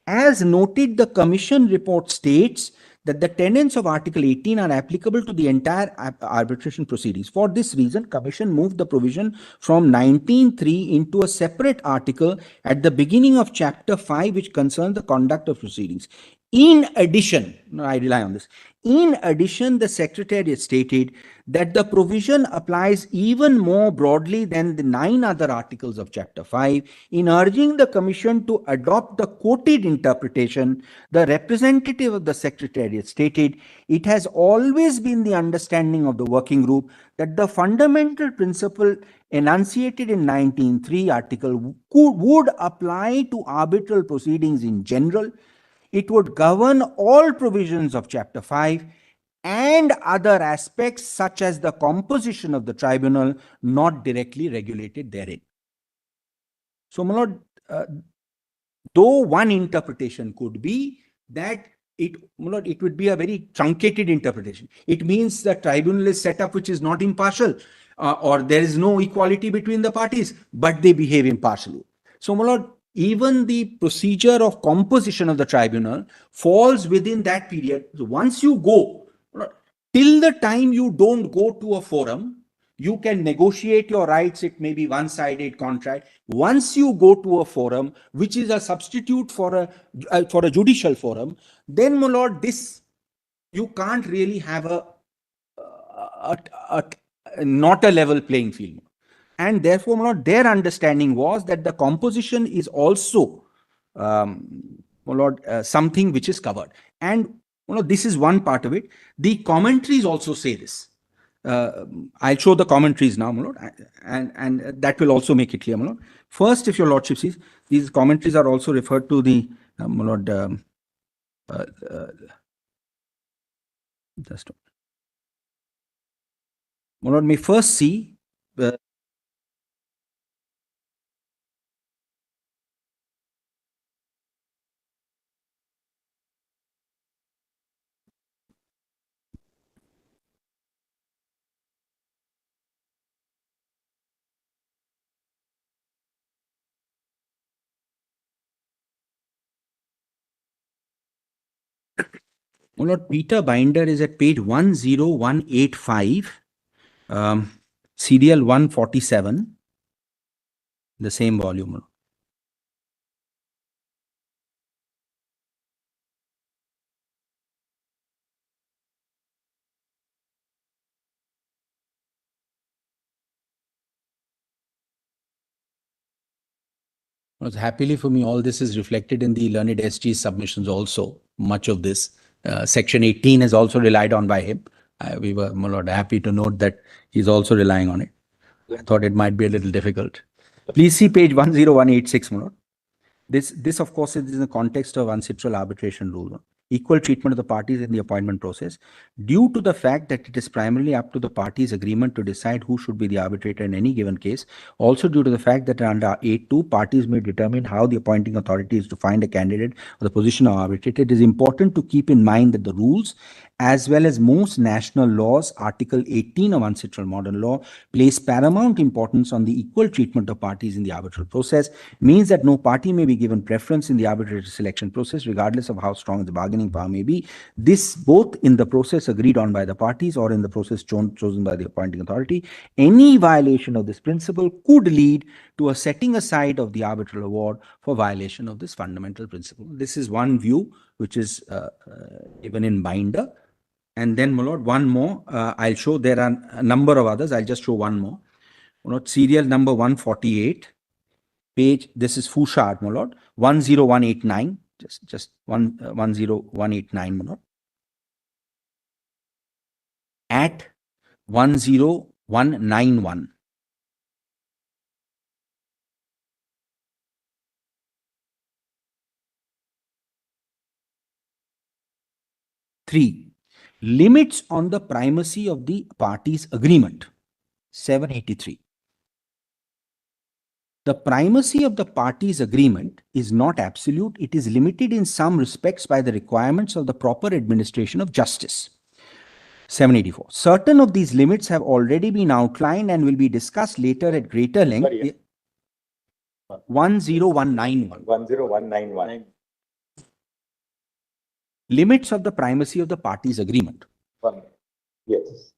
S1: As noted, the Commission report states that the tenets of Article 18 are applicable to the entire arbitration proceedings. For this reason, Commission moved the provision from 19.3 into a separate article at the beginning of Chapter 5, which concerns the conduct of proceedings. In addition, I rely on this. In addition, the Secretariat stated that the provision applies even more broadly than the 9 other articles of Chapter 5. In urging the Commission to adopt the quoted interpretation, the representative of the Secretariat stated, it has always been the understanding of the working group that the fundamental principle enunciated in 19.3 article would apply to arbitral proceedings in general. It would govern all provisions of Chapter 5 and other aspects such as the composition of the tribunal not directly regulated therein. So, my lord, though one interpretation could be that it would be a very truncated interpretation. It means the tribunal is set up which is not impartial, or there is no equality between the parties, but they behave impartially. So, my lord, even the procedure of composition of the tribunal falls within that period. So once you go, till the time you don't go to a forum, you can negotiate your rights. It may be one-sided contract. Once you go to a forum, which is a substitute for a judicial forum, then, my lord, this you can't really have not a level playing field. And therefore, my lord, their understanding was that the composition is also, my lord, something which is covered. And, you know, this is one part of it. The commentaries also say this. I'll show the commentaries now, my lord, and that will also make it clear, my lord. First, if your lordship sees, these commentaries are also referred to the, my lord, just, my lord, may first see my lord, Peter Binder is at page 10185, serial 147, the same volume. Happily for me, all this is reflected in the learned SG submissions also. Much of this. Section 18 is also relied on by him. We were, my lord, happy to note that he's also relying on it. I thought it might be a little difficult. Please see page 10186, my lord. This of course is in the context of ancestral arbitration rule. Equal treatment of the parties in the appointment process, due to the fact that it is primarily up to the parties' agreement to decide who should be the arbitrator in any given case. Also due to the fact that under 8.2, parties may determine how the appointing authority is to find a candidate for the position of arbitrator. It is important to keep in mind that the rules, as well as most national laws, Article 18 of ancestral modern law, place paramount importance on the equal treatment of parties in the arbitral process, means that no party may be given preference in the arbitrator selection process, regardless of how strong the bargaining power may be. This both in the process agreed on by the parties or in the process chosen by the appointing authority. Any violation of this principle could lead to a setting aside of the arbitral award for violation of this fundamental principle. This is one view which is given in Binder. And then, my lord, one more. I'll show there are a number of others. I'll just show one more. My lord, serial number 148, page, this is Fouchard, my lord, 10189, just 10189, my lord, at 10191. Three, limits on the primacy of the parties' agreement. 783. The primacy of the parties' agreement is not absolute. It is limited in some respects by the requirements of the proper administration of justice. 784. Certain of these limits have already been outlined and will be discussed later at greater length.
S2: Sorry.
S1: 10191.
S2: 10191.
S1: Limits of the primacy of the parties' agreement.
S2: Yes.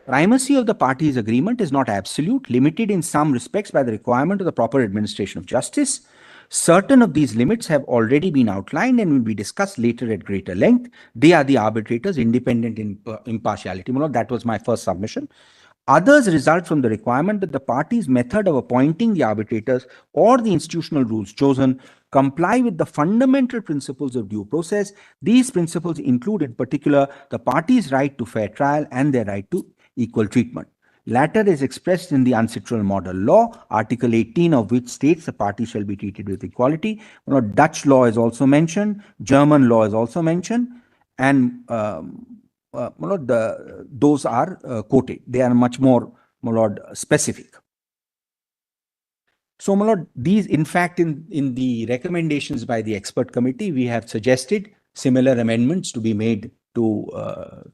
S1: Primacy of the parties' agreement is not absolute, limited in some respects by the requirement of the proper administration of justice. Certain of these limits have already been outlined and will be discussed later at greater length. They are the arbitrators' independent impartiality. Manoj, that was my first submission. Others result from the requirement that the parties' method of appointing the arbitrators or the institutional rules chosen comply with the fundamental principles of due process. These principles include, in particular, the parties' right to fair trial and their right to equal treatment. Latter is expressed in the uncitral model law, Article 18 of which states the parties shall be treated with equality. Dutch law is also mentioned, German law is also mentioned, and those are quoted. They are much more specific. So, my lord, these, in fact, in the recommendations by the expert committee, we have suggested similar amendments to be made to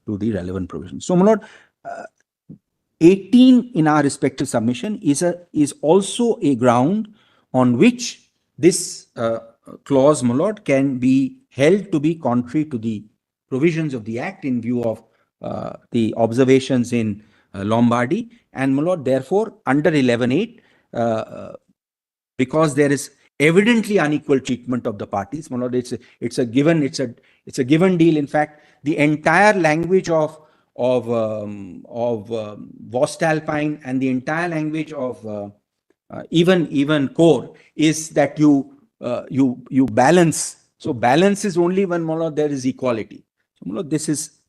S1: the relevant provisions. So, my lord, 18 in our respective submission is also a ground on which this clause, my lord, can be held to be contrary to the provisions of the Act in view of the observations in Lombardy. And, my lord, therefore, under 11.8, because there is evidently unequal treatment of the parties, my lord, it's a given deal. In fact, the entire language of Voestalpine and the entire language of even core is that you balance. So balance is only when, my lord, there is equality. So, my lord, this is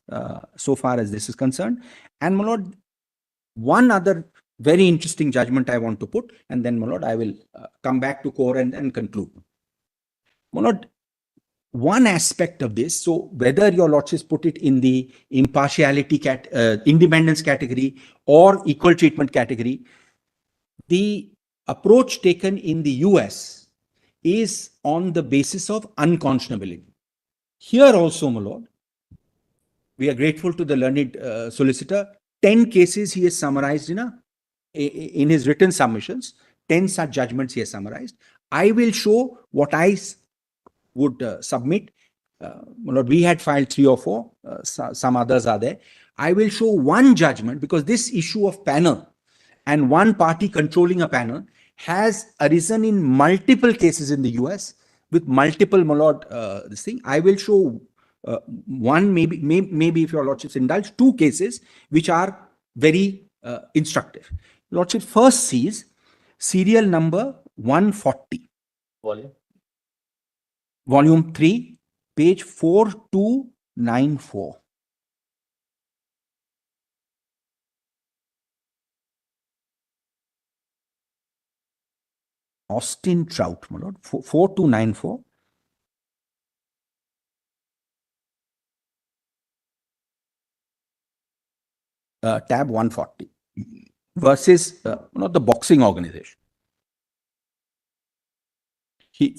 S1: so far as this is concerned. And, my lord, one other very interesting judgment I want to put, and then, my lord, I will come back to core and conclude. My lord, one aspect of this, so whether your lordships put it in the impartiality independence category or equal treatment category, the approach taken in the US is on the basis of unconscionability. Here also, my lord, we are grateful to the learned solicitor. 10 cases he has summarized in his written submissions. 10 such judgments he has summarized. I will show what I would submit. We had filed 3 or 4. Some others are there. I will show one judgment, because this issue of panel and one party controlling a panel has arisen in multiple cases in the US with multiple, my lord, this thing. I will show one, maybe if your lordships indulge, 2 cases which are very instructive. Lordship first sees serial number 140. Volume 3, page 4294. Austin Trout, my lord, 4294. Tab 140 versus the boxing organization.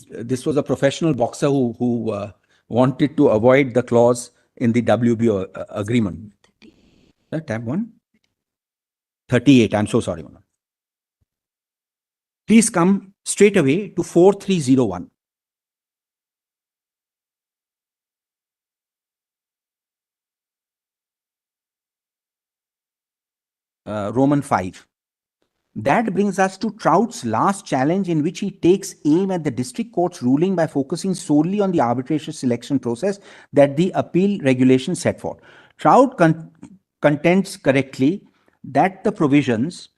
S1: This was a professional boxer who wanted to avoid the clause in the WBO agreement. Tab 138. I'm so sorry. Please come straight away to 4301. Roman 5. That brings us to Trout's last challenge, in which he takes aim at the district court's ruling by focusing solely on the arbitration selection process that the appeal regulation set forth. Trout contends correctly that the provisions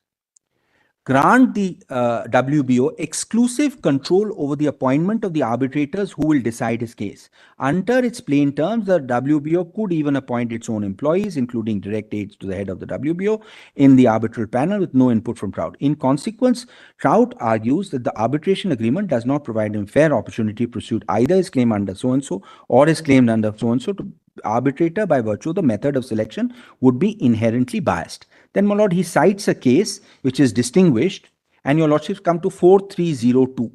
S1: grant the WBO exclusive control over the appointment of the arbitrators who will decide his case. Under its plain terms, the WBO could even appoint its own employees, including direct aides to the head of the WBO, in the arbitral panel with no input from Trout. In consequence, Trout argues that the arbitration agreement does not provide him fair opportunity to pursue either his claim under so-and-so or his claim under so-and-so to arbitrator by virtue of the method of selection would be inherently biased. Then, my lord, he cites a case which is distinguished, and your lordships come to 4302.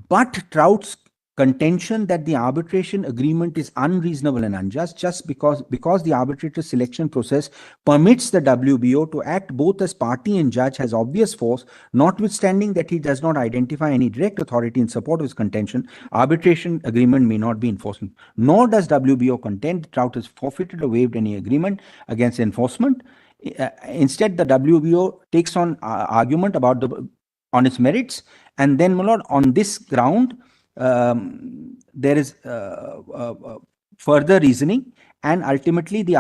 S1: But Trout's contention that the arbitration agreement is unreasonable and unjust just because the arbitrator selection process permits the WBO to act both as party and judge has obvious force, notwithstanding that he does not identify any direct authority in support of his contention, arbitration agreement may not be enforceable. Nor does WBO contend Trout has forfeited or waived any agreement against enforcement. Instead, the WBO takes on argument about on its merits, and then, my lord, on this ground, there is further reasoning, and ultimately the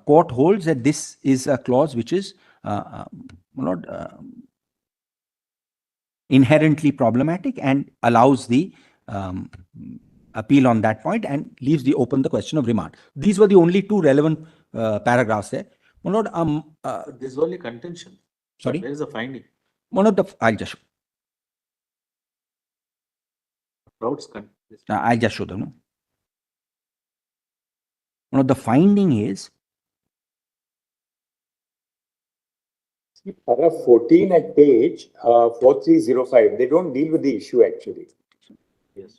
S1: court holds that this is a clause which is not inherently problematic and allows the appeal on that point and leaves the question of remand. These were the only two relevant paragraphs there. My lord,
S4: this is only contention.
S1: Sorry?
S4: Where is the finding?
S1: One of the, I'll just show. I'll just show them. No? One of the finding is,
S2: paragraph 14 at page 4305. They don't deal with the issue actually.
S1: Yes.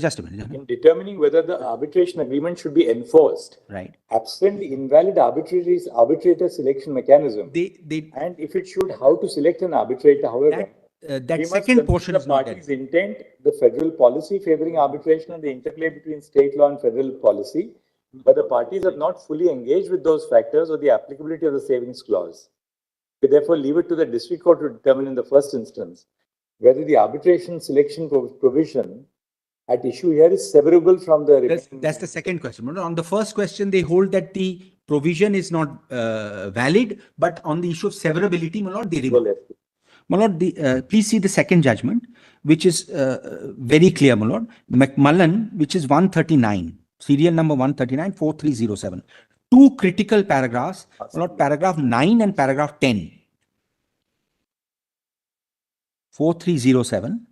S1: Just a minute.
S2: In determining whether the arbitration agreement should be enforced,
S1: right?
S2: Absent the invalid arbitrator selection mechanism, and if it should, how to select an arbitrator. However,
S1: that second portion is not there.
S2: The party's intent, the federal policy favoring arbitration, and the interplay between state law and federal policy, but the parties have not fully engaged with those factors or the applicability of the savings clause. We therefore leave it to the district court to determine in the first instance whether the arbitration selection provision at issue here is severable from the...
S1: That's the second question. On the first question, they hold that the provision is not valid, but on the issue of severability, my lord, they remove. My lord, please see the second judgment, which is very clear, my lord. McMullen, which is 139, serial number 139, 4307. Two critical paragraphs, my lord, paragraph 9 and paragraph 10. 4307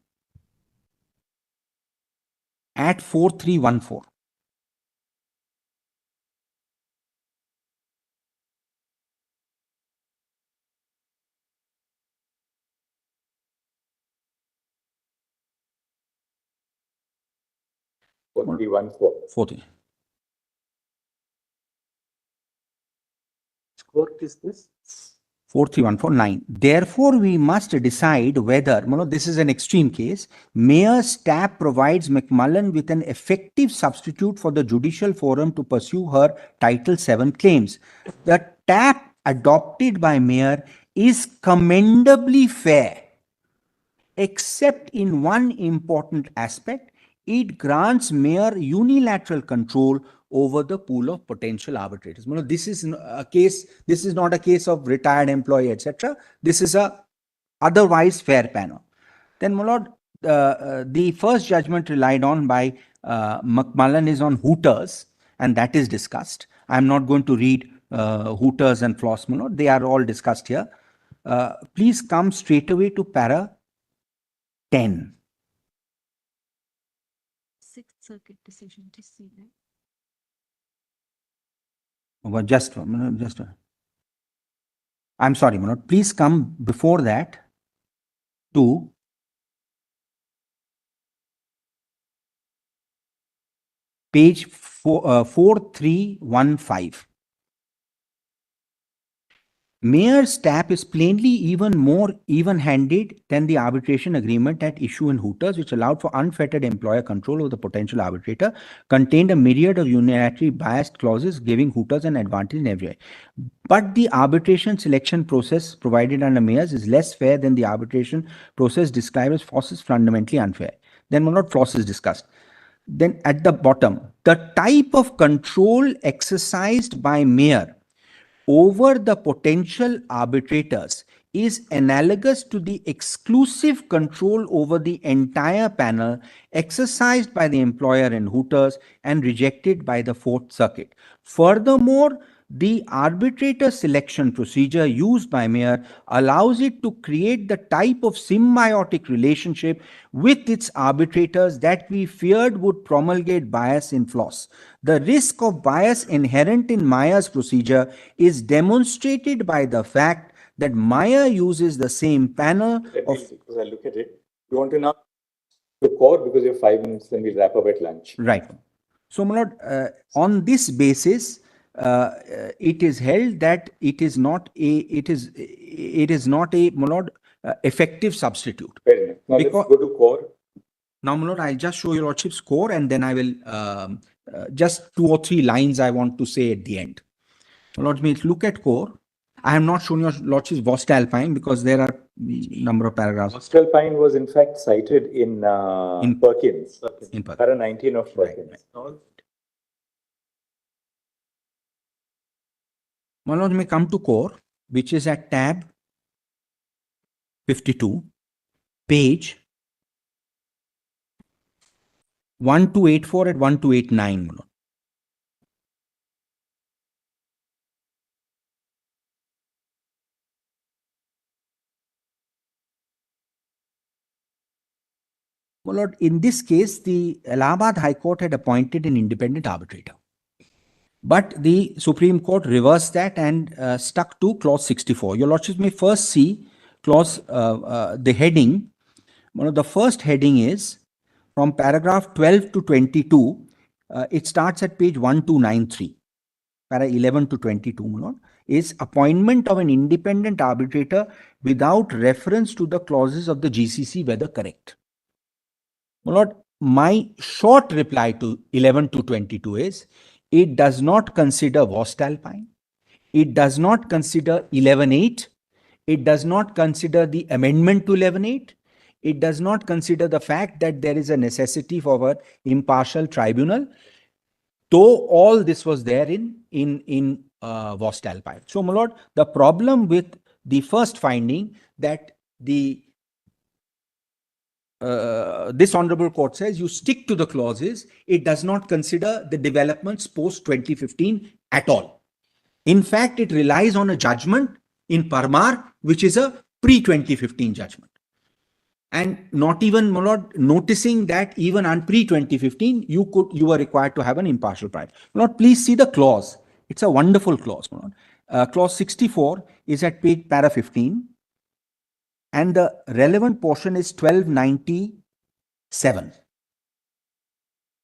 S1: at 4314.
S4: Court is this?
S1: 43149. Therefore, we must decide whether, this is an extreme case, Mayor's TAP provides McMullen with an effective substitute for the judicial forum to pursue her Title VII claims. The TAP adopted by Mayor is commendably fair, except in one important aspect. It grants Mayor unilateral control over the pool of potential arbitrators. This is a case. This is not a case of retired employee, etc. This is a otherwise fair panel. Then, my lord, the first judgment relied on by McMullen is on Hooters, and that is discussed. I'm not going to read Hooters and Floss, my lord. They are all discussed here. Please come straight away to para 10.
S5: Sixth Circuit decision to see that.
S1: Just a minute, I'm sorry, Manoj. Please come before that to page 4315. Mayor's TAP is plainly even more even-handed than the arbitration agreement at issue in Hooters, which allowed for unfettered employer control over the potential arbitrator, contained a myriad of unilaterally biased clauses giving Hooters an advantage in every way. But the arbitration selection process provided under Mayor's is less fair than the arbitration process described as Floss is fundamentally unfair. Then not Floss is discussed. Then at the bottom, the type of control exercised by Mayor over the potential arbitrators is analogous to the exclusive control over the entire panel exercised by the employer in Hooters and rejected by the Fourth Circuit. Furthermore, the arbitrator selection procedure used by Mayer allows it to create the type of symbiotic relationship with its arbitrators that we feared would promulgate bias in flaws. The risk of bias inherent in Meyer's procedure is demonstrated by the fact that Meyer uses the same panel of...
S2: Because I look at it, you want to now the core because you have 5 minutes, then we'll wrap up at lunch.
S1: Right. So, my lord, on this basis, it is held that it is not a, my lord, effective substitute.
S2: Fair enough. Now
S1: Because-
S2: let's go to core.
S1: Now, my lord, I'll just show your lordship's core, and then I will just 2 or 3 lines I want to say at the end. My lord, let's look at core. I have not shown your lordship's voestalpine because there are number of paragraphs.
S2: Voestalpine was in fact cited in Perkins.
S1: In Perkins.
S2: Para 19 of
S1: Right,
S2: Perkins.
S1: My lord, may come to core, which is at tab 52, page 1284 at 1289. My lord. My lord, in this case, the Allahabad High Court had appointed an independent arbitrator. But the Supreme Court reversed that and stuck to clause 64. Your lordship may first see clause, the heading. One of the first heading is from paragraph 12 to 22. It starts at page 1293. Para 11 to 22, my lord, is appointment of an independent arbitrator without reference to the clauses of the GCC, whether correct. My lord, my short reply to 11 to 22 is, it does not consider voestalpine. It does not consider 11.8. It does not consider the amendment to 11.8. It does not consider the fact that there is a necessity for an impartial tribunal, though all this was there in voestalpine. So, my lord, the problem with the first finding that this honorable court says you stick to the clauses, it does not consider the developments post 2015 at all. In fact, it relies on a judgment in Parmar, which is a pre-2015 judgment. And not even, my lord, noticing that even on pre-2015, you were required to have an impartial trial. My lord, please see the clause. It's a wonderful clause, my lord. Clause 64 is at page para 15. And the relevant portion is 1297.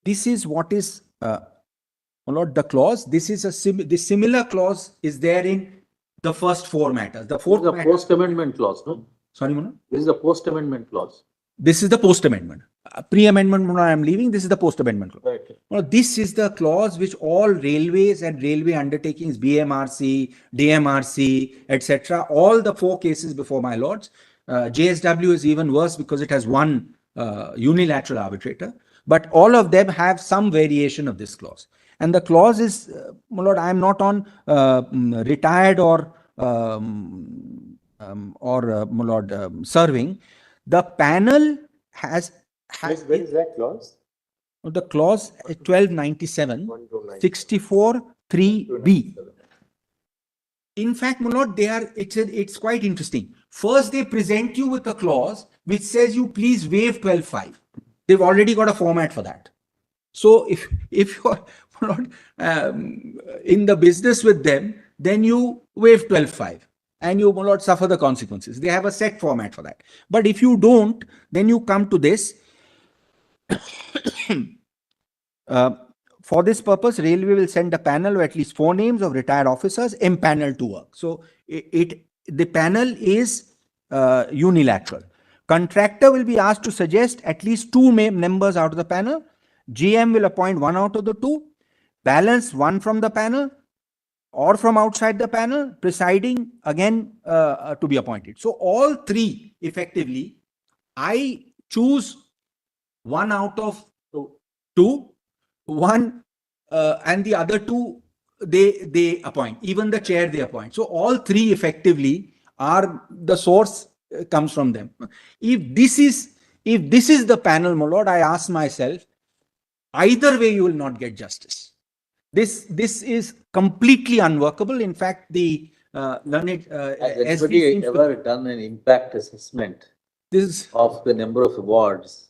S1: This is what is, my lord, the clause. This is the similar clause is there in the first 4 matters. The fourth
S4: The
S1: matter,
S4: post-amendment clause, no?
S1: sorry, my lord?
S4: This is the post-amendment clause.
S1: This is the post-amendment. Pre-amendment, I am leaving. This is the post-amendment clause.
S4: Right.
S1: Now, this is the clause which all railways and railway undertakings, BMRC, DMRC, etc., all the 4 cases before my lords. JSW is even worse because it has one unilateral arbitrator, but all of them have some variation of this clause. And the clause is, my lord, I am not on retired or my lord, serving. The panel has
S2: Where is that clause?
S1: the clause 1297, 64 3B. In fact, my lord, it's quite interesting. First, they present you with a clause which says you please waive 12.5. They've already got a format for that. So if you're not in the business with them, then you waive 12.5 and you will not suffer the consequences. They have a set format for that. But if you don't, then you come to this. For this purpose, Railway will send a panel of at least 4 names of retired officers empaneled to work. So the panel is unilateral. Contractor will be asked to suggest at least 2 members out of the panel. GM will appoint 1 out of the 2. Balance 1 from the panel or from outside the panel, presiding again to be appointed. So all 3 effectively, I choose 1 out of 2. 1 and the other 2 they appoint, even the chair they appoint. So all 3 effectively are the source comes from them. If this is the panel, my lord, I ask myself, either way you will not get justice. This is completely unworkable. In fact, the learned
S4: Has
S1: SG
S4: anybody
S1: seems to,
S4: ever done an impact assessment
S1: this
S4: of the number of awards?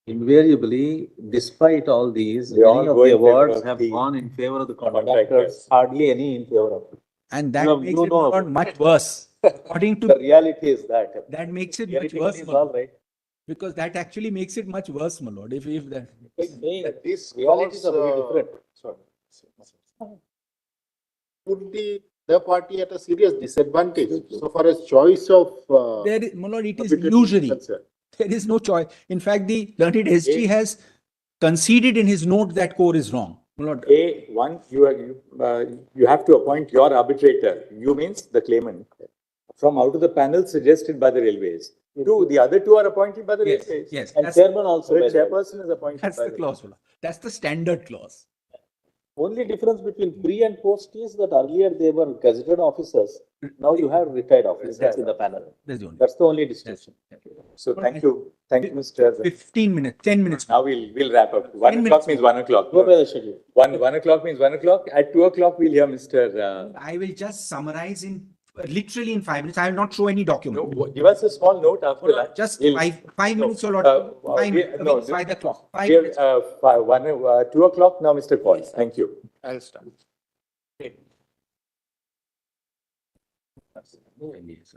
S4: Invariably, despite all these,
S2: They all
S4: many of
S2: go
S4: the
S2: in favor
S4: awards
S2: of
S4: have
S2: the
S4: gone in favor of the
S2: contractors.
S4: contractors, hardly any in favor of.
S1: and
S4: You
S1: that
S4: have-
S1: makes
S4: you
S1: it
S4: know
S1: not
S4: about
S1: much worse. According
S4: The
S1: to
S4: reality is that.
S1: that makes it much
S4: Theoretically,
S1: worse,
S4: it's
S1: my
S4: all
S1: lord,
S4: right.
S1: because that actually makes it much worse, my lord. If that
S3: That this
S4: Realities are very
S3: cause,
S4: different.
S3: Sorry. Put the party at a serious disadvantage so far as choice of
S1: there, my lord, it is
S3: arbitration
S1: illusory.
S3: concerned.
S1: There is no choice. In fact, the learned SG has conceded in his note that core is wrong. My lord,
S2: You have to appoint your arbitrator. You means the claimant from out of the panel suggested by the railways. Two, the other two are appointed by the
S1: yes,
S2: railways.
S1: yes,
S4: And
S1: that's,
S4: chairman also.
S2: The
S4: by the way.
S2: chairperson is appointed
S1: that's
S2: by
S1: the clause, my lord. That's the standard clause.
S4: Only difference between pre and post is that earlier they were gazetted officers. Now you have retired officers in the panel.
S1: That's the only.
S4: That's the only distinction.
S2: So thank you, Mr.
S1: 15 minutes, 10 minutes.
S2: Now we'll wrap up. 1
S1: 10
S2: o'clock
S1: minutes
S2: means
S1: more.
S2: 1 o'clock.
S4: Go by the schedule.
S2: 1 o'clock means 1 o'clock. At 2 o'clock we'll hear Mr.
S1: I will just summarize in literally in 5 minutes. I will not show any document.
S2: No, give us a small note after that.
S1: Just
S2: We'll-
S1: five
S2: no,
S1: minutes or five
S2: we-
S1: minutes.
S2: no,
S1: 5 o'clock. 5
S2: We're,
S1: minutes.
S2: 2 o'clock now, Mr. Paul. Thank you.
S3: I'll start.
S1: Yes,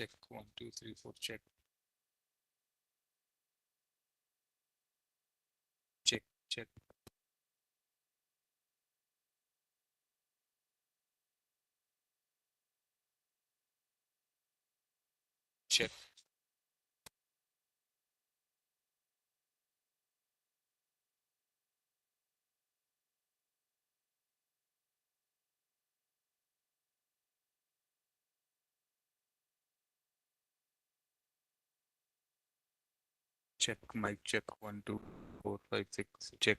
S6: Check 1 2 3 4. Check. Check. Check. Check. Check. Mic check 1 2 4 5 6. Check.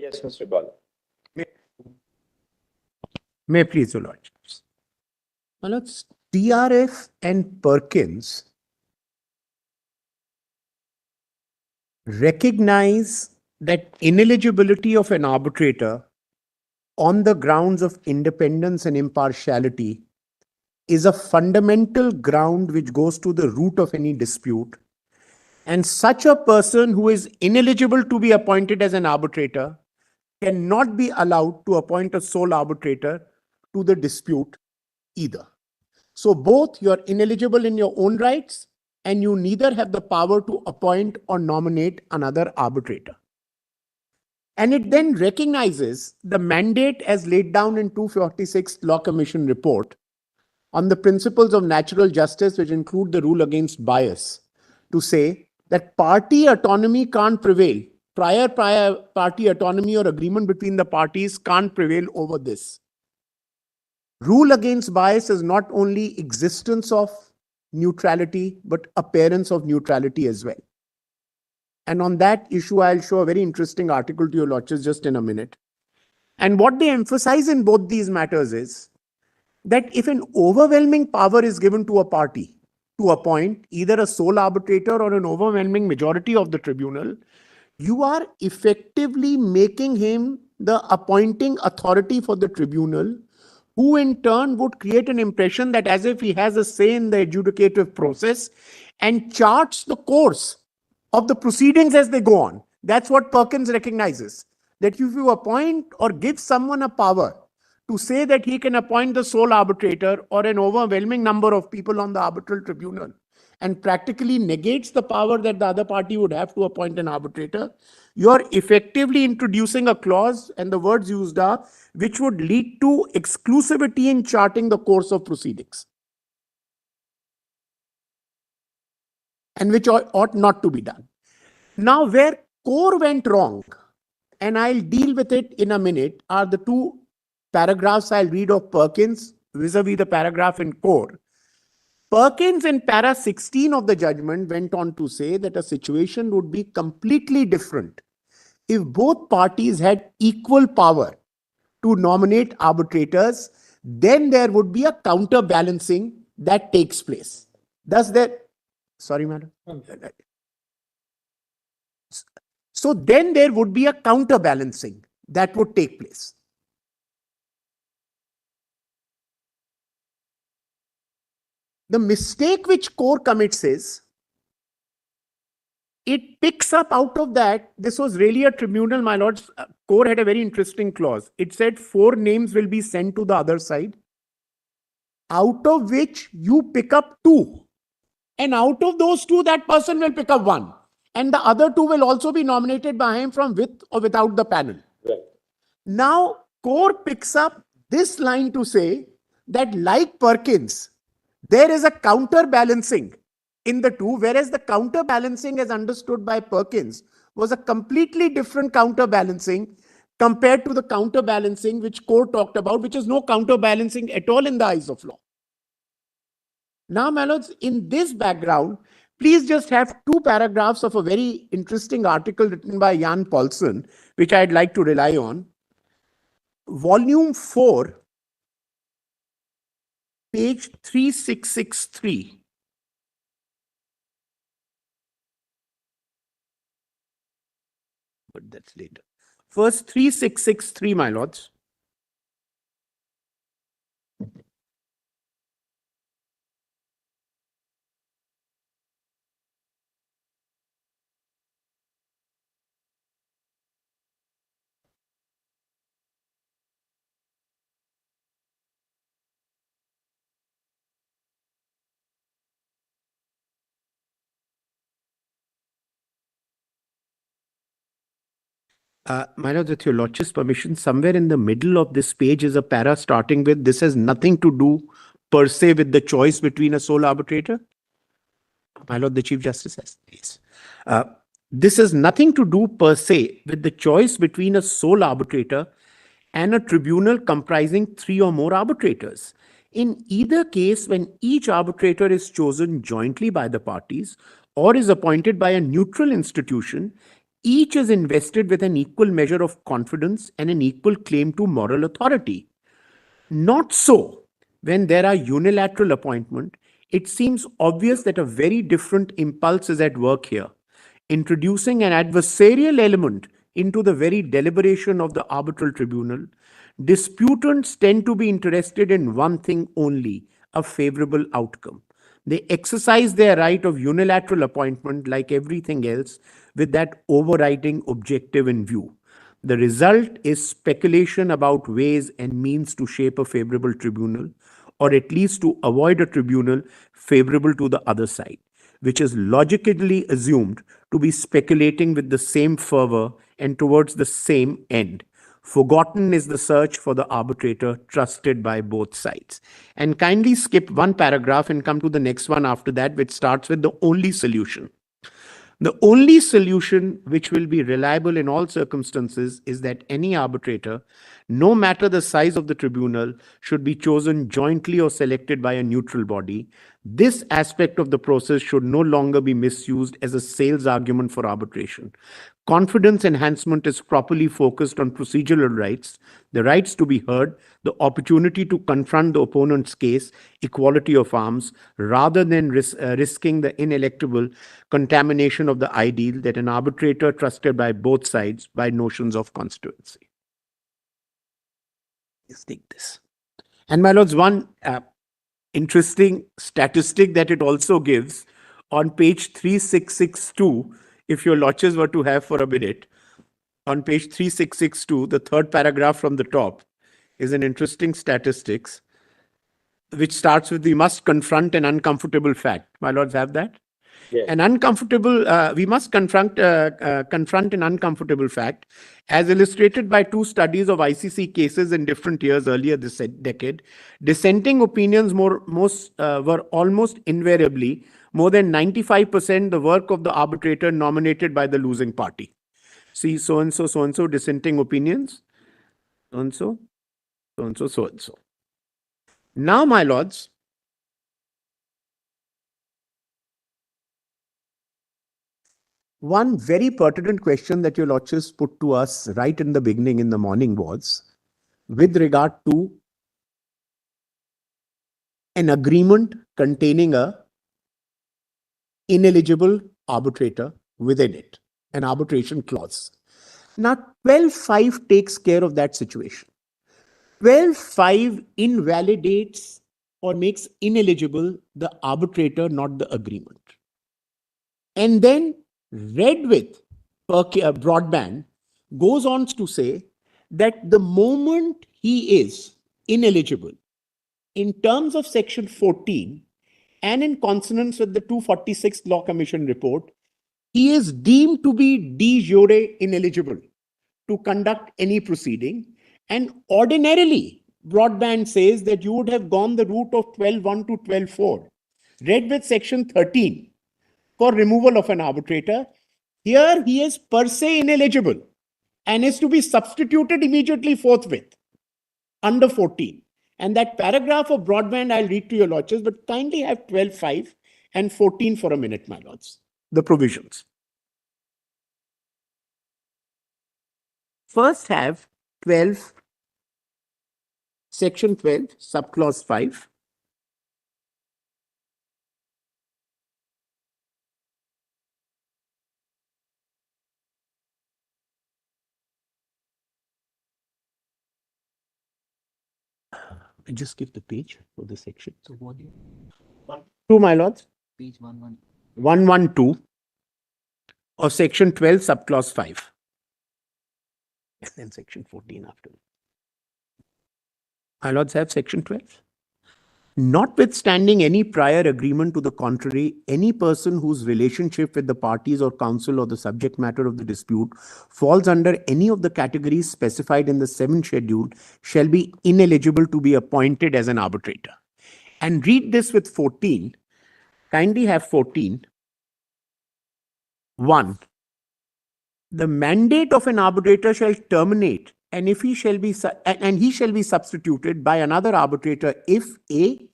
S2: Yes, Mr. Gol.
S7: May please, Your Lordships. Manoj, TRF and Perkins recognize that ineligibility of an arbitrator on the grounds of independence and impartiality is a fundamental ground which goes to the root of any dispute. And such a person who is ineligible to be appointed as an arbitrator cannot be allowed to appoint a sole arbitrator to the dispute either. So both you're ineligible in your own rights and you neither have the power to appoint or nominate another arbitrator. And it then recognizes the mandate as laid down in 246th Law Commission report on the principles of natural justice, which include the rule against bias, to say that party autonomy can't prevail. Prior party autonomy or agreement between the parties can't prevail over this. Rule against bias is not only existence of neutrality, but appearance of neutrality as well. And on that issue, I'll show a very interesting article to your lordships just in a minute. And what they emphasize in both these matters is that if an overwhelming power is given to a party to appoint either a sole arbitrator or an overwhelming majority of the tribunal, you are effectively making him the appointing authority for the tribunal, who in turn would create an impression that as if he has a say in the adjudicative process and charts the course of the proceedings as they go on. That's what Perkins recognizes, that if you appoint or give someone a power to say that he can appoint the sole arbitrator or an overwhelming number of people on the arbitral tribunal and practically negates the power that the other party would have to appoint an arbitrator, you're effectively introducing a clause, and the words used are, which would lead to exclusivity in charting the course of proceedings, and which ought not to be done. Now, where core went wrong, and I'll deal with it in a minute, are the two paragraphs I'll read of Perkins vis-a-vis the paragraph in core. Perkins in para 16 of the judgment went on to say that a situation would be completely different if both parties had equal power to nominate arbitrators. Then there would be a counterbalancing that takes place. Thus there, sorry madam. So then there would be a counterbalancing that would take place. The mistake which core commits is, it picks up out of that. This was really a tribunal, my lords. Core had a very interesting clause. It said 4 names will be sent to the other side, out of which you pick up 2. And out of those 2, that person will pick up 1. And the other 2 will also be nominated by him from with or without the panel.
S2: Right.
S7: Now, core picks up this line to say that, like Perkins, there is a counterbalancing in the 2, whereas the counterbalancing as understood by Perkins was a completely different counterbalancing compared to the counterbalancing which core talked about, which is no counterbalancing at all in the eyes of law. Now, my lords, in this background, please just have 2 paragraphs of a very interesting article written by Jan Paulsen, which I'd like to rely on. Volume 4, page 3663. But that's later. First 3663, my lords. My lord, with your lordship's permission, somewhere in the middle of this page is a para starting with, this has nothing to do per se with the choice between a sole arbitrator. My lord, the Chief Justice has, please. This has nothing to do per se with the choice between a sole arbitrator and a tribunal comprising 3 or more arbitrators. In either case, when each arbitrator is chosen jointly by the parties or is appointed by a neutral institution, each is invested with an equal measure of confidence and an equal claim to moral authority. Not so. When there are unilateral appointment, it seems obvious that a very different impulse is at work here, introducing an adversarial element into the very deliberation of the arbitral tribunal. Disputants tend to be interested in one thing only, a favorable outcome. They exercise their right of unilateral appointment like everything else with that overriding objective in view. The result is speculation about ways and means to shape a favorable tribunal, or at least to avoid a tribunal favorable to the other side, which is logically assumed to be speculating with the same fervor and towards the same end. Forgotten is the search for the arbitrator trusted by both sides. And kindly skip one paragraph and come to the next one after that, which starts with the only solution. The only solution which will be reliable in all circumstances is that any arbitrator, no matter the size of the tribunal, should be chosen jointly or selected by a neutral body. This aspect of the process should no longer be misused as a sales argument for arbitration. Confidence enhancement is properly focused on procedural rights, the rights to be heard, the opportunity to confront the opponent's case, equality of arms, rather than risking the ineluctable contamination of the ideal that an arbitrator trusted by both sides by notions of constituency. Let's take this. And my lords, one interesting statistic that it also gives on page 3662, if your lodges were to have for a minute, on page 3662, the third paragraph from the top is an interesting statistics, which starts with, we must confront an uncomfortable fact. My lords have that?
S2: Yes.
S7: An uncomfortable, we must confront an uncomfortable fact, as illustrated by two studies of ICC cases in different years earlier this decade. Dissenting opinions were almost invariably more than 95% the work of the arbitrator nominated by the losing party. See, so-and-so, dissenting opinions, so-and-so, so-and-so, so-and-so. Now, my lords, one very pertinent question that your lordships put to us right in the beginning in the morning was with regard to an agreement containing a ineligible arbitrator within it, an arbitration clause. Now, 12.5 takes care of that situation. 12.5 invalidates or makes ineligible the arbitrator, not the agreement. And then read with broadband goes on to say that the moment he is ineligible in terms of section 14 and in consonance with the 246th Law Commission report, he is deemed to be de jure ineligible to conduct any proceeding. And ordinarily, broadband says that you would have gone the route of 12.1 to 12.4, read with section 13 for removal of an arbitrator. Here he is per se ineligible and is to be substituted immediately forthwith under 14. And that paragraph of broadband I'll read to your lordships, but kindly have 12.5 and 14 for a minute, my lords, the provisions. First have 12, section 12, subclause 5. I just give the page for the section.
S8: So what do you?
S7: 2, my lords.
S8: Page 112.
S7: 112 or section 12, subclause 5. And then section 14 after. My lords have section 12. Notwithstanding any prior agreement to the contrary, any person whose relationship with the parties or counsel or the subject matter of the dispute falls under any of the categories specified in the 7th schedule shall be ineligible to be appointed as an arbitrator. And read this with 14. Kindly have 14. 1. The mandate of an arbitrator shall terminate, and if he shall be substituted by another arbitrator if A,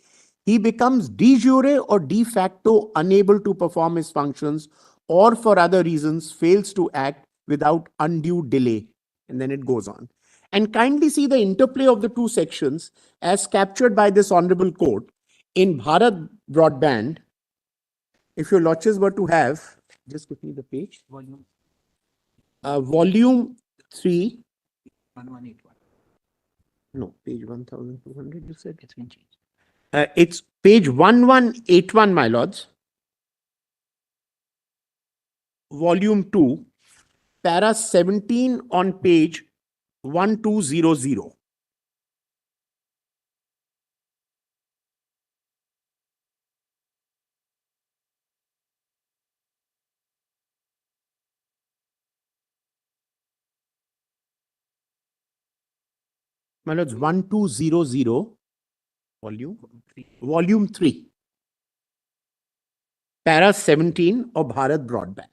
S7: he becomes de jure or de facto unable to perform his functions, or for other reasons fails to act without undue delay. And then it goes on. And kindly see the interplay of the two sections as captured by this Honorable Court in Bharat Broadband. If your lodges were to have, just give me the page. Volume 3.
S1: 1181.
S7: No, page 1200, you said? It's been changed. It's page 1181, my lords. Volume 2, para 17 on page 1200. My lords, 1200, volume 3, para 17 of Bharat Broadband.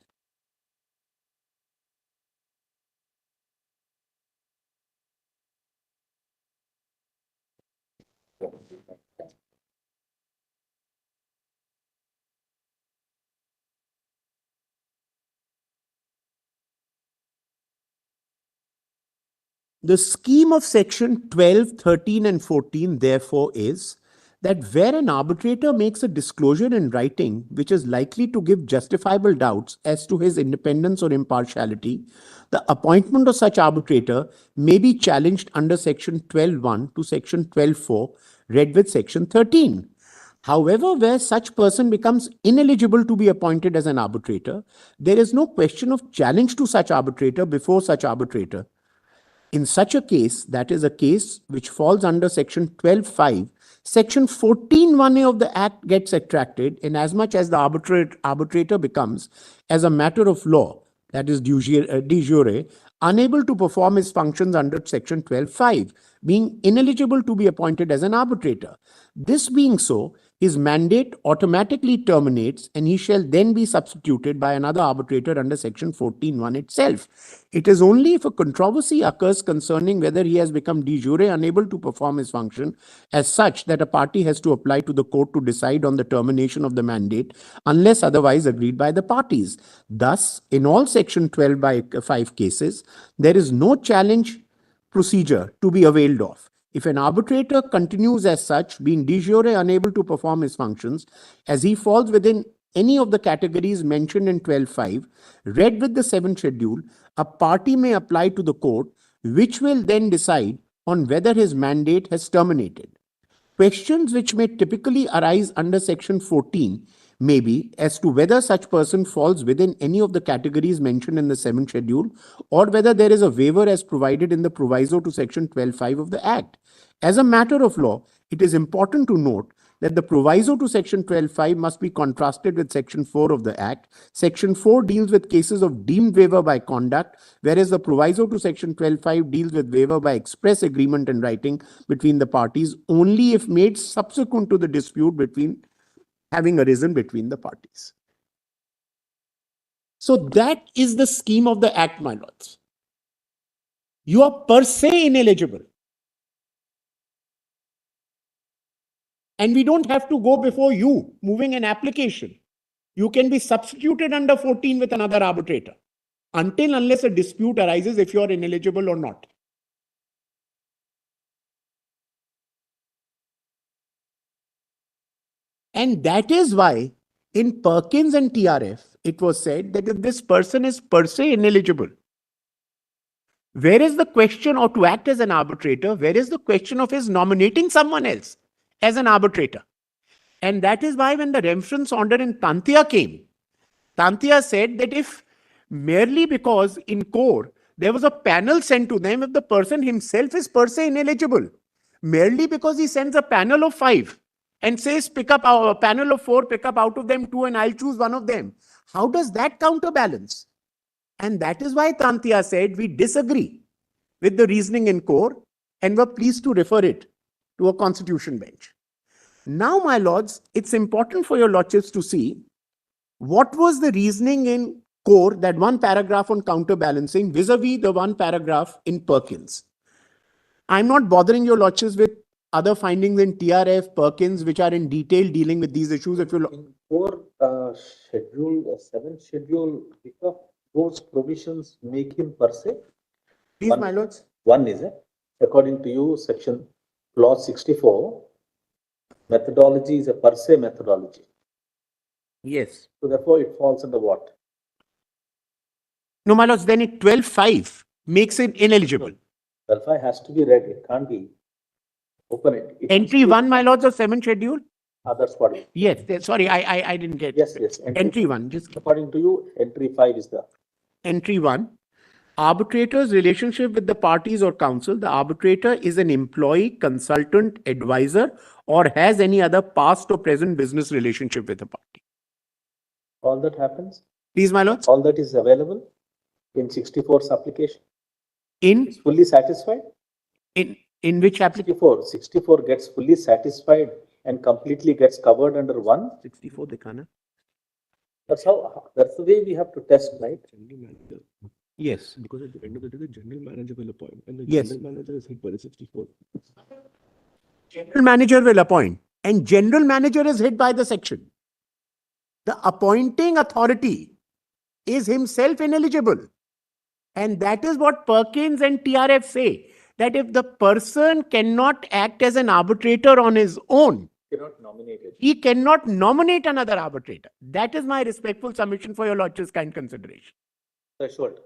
S7: The scheme of section 12, 13 and 14 therefore is that where an arbitrator makes a disclosure in writing which is likely to give justifiable doubts as to his independence or impartiality, the appointment of such arbitrator may be challenged under section 12.1 to section 12.4 read with section 13. However, where such person becomes ineligible to be appointed as an arbitrator, there is no question of challenge to such arbitrator before such arbitrator. In such a case, that is a case which falls under section 12.5, section 14.1a of the Act gets attracted inasmuch as the arbitrator becomes, as a matter of law, that is de jure, unable to perform his functions under section 12.5, being ineligible to be appointed as an arbitrator. This being so, his mandate automatically terminates and he shall then be substituted by another arbitrator under section 14.1 itself. It is only if a controversy occurs concerning whether he has become de jure unable to perform his function as such that a party has to apply to the court to decide on the termination of the mandate unless otherwise agreed by the parties. Thus, in all section 12/5 cases, there is no challenge procedure to be availed of. If an arbitrator continues as such, being de jure unable to perform his functions, as he falls within any of the categories mentioned in 12.5, read with the 7th schedule, a party may apply to the court, which will then decide on whether his mandate has terminated. Questions which may typically arise under section 14 may be as to whether such person falls within any of the categories mentioned in the 7th schedule or whether there is a waiver as provided in the proviso to section 12.5 of the Act. As a matter of law, it is important to note that the proviso to section 12.5 must be contrasted with section 4 of the Act. Section 4 deals with cases of deemed waiver by conduct, whereas the proviso to section 12.5 deals with waiver by express agreement in writing between the parties only if made subsequent to the dispute having arisen between the parties. So that is the scheme of the Act, my lords. You are per se ineligible. And we don't have to go before you moving an application. You can be substituted under 14 with another arbitrator unless a dispute arises if you are ineligible or not. And that is why in Perkins and TRF, it was said that if this person is per se ineligible, where is the question, or to act as an arbitrator, where is the question of his nominating someone else as an arbitrator? And that is why when the reference order in Tantia came, Tantia said that if merely because in core there was a panel sent to them, if the person himself is per se ineligible, merely because he sends a panel of 5 and says pick up a panel of 4, pick up out of them 2 and I'll choose one of them, how does that counterbalance? And that is why Tantia said we disagree with the reasoning in core and were pleased to refer it to a constitution bench. Now, my lords, it's important for your lordships to see what was the reasoning in core, that one paragraph on counterbalancing vis-a-vis the one paragraph in Perkins. I'm not bothering your lordships with other findings in TRF, Perkins, which are in detail dealing with these issues. If you
S4: in core schedule, 7th schedule, because those provisions make him per se?
S7: Please,
S4: One-
S7: my lords.
S4: One is it, according to you, section clause 64, methodology is a per se methodology.
S7: Yes.
S4: So therefore it falls under what?
S7: No, my lords, then it 12.5 makes it ineligible.
S4: Alpha has to be read, it can't be open it. It
S7: Entry
S4: must be-
S7: 1, my lords, of 7 schedule?
S4: That's what it is.
S7: Yes, sorry, I didn't get.
S4: Yes, yes.
S7: Entry 1, just
S4: According to you, entry 5 is the,
S7: entry 1. Arbitrator's relationship with the parties or counsel. The arbitrator is an employee, consultant, advisor, or has any other past or present business relationship with the party.
S4: all that happens,
S7: Please, my lords.
S4: all that is available in 64's application.
S7: In
S4: It's fully satisfied.
S7: in which application?
S4: 64 gets fully satisfied and completely gets covered under one.
S7: 64 दिखाना.
S4: That's the way we have to test, right?
S7: Yes.
S8: Because at the end of the day, the general manager will appoint, and the
S7: Yes.
S8: general manager is hit by the 64.
S7: General manager will appoint, and general manager is hit by the section. The appointing authority is himself ineligible. And that is what Perkins and TRF say, that if the person cannot act as an arbitrator on his own,
S4: Cannot nominate it.
S7: he cannot nominate another arbitrator. That is my respectful submission for your lordship's kind consideration.
S4: Threshold.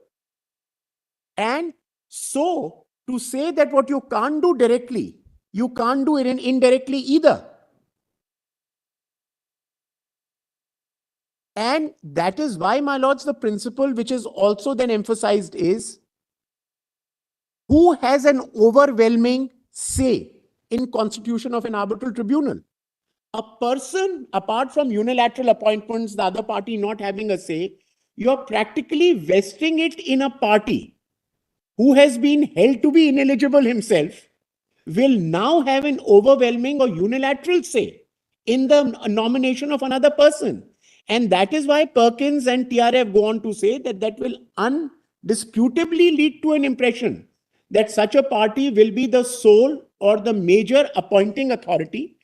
S7: And so, to say that what you can't do directly, you can't do it indirectly either. And that is why, my lords, the principle which is also then emphasized is who has an overwhelming say in constitution of an arbitral tribunal. A person, apart from unilateral appointments, the other party not having a say, you're practically vesting it in a party who has been held to be ineligible himself, will now have an overwhelming or unilateral say in the nomination of another person. And that is why Perkins and TRF go on to say that that will undisputably lead to an impression that such a party will be the sole or the major appointing authority,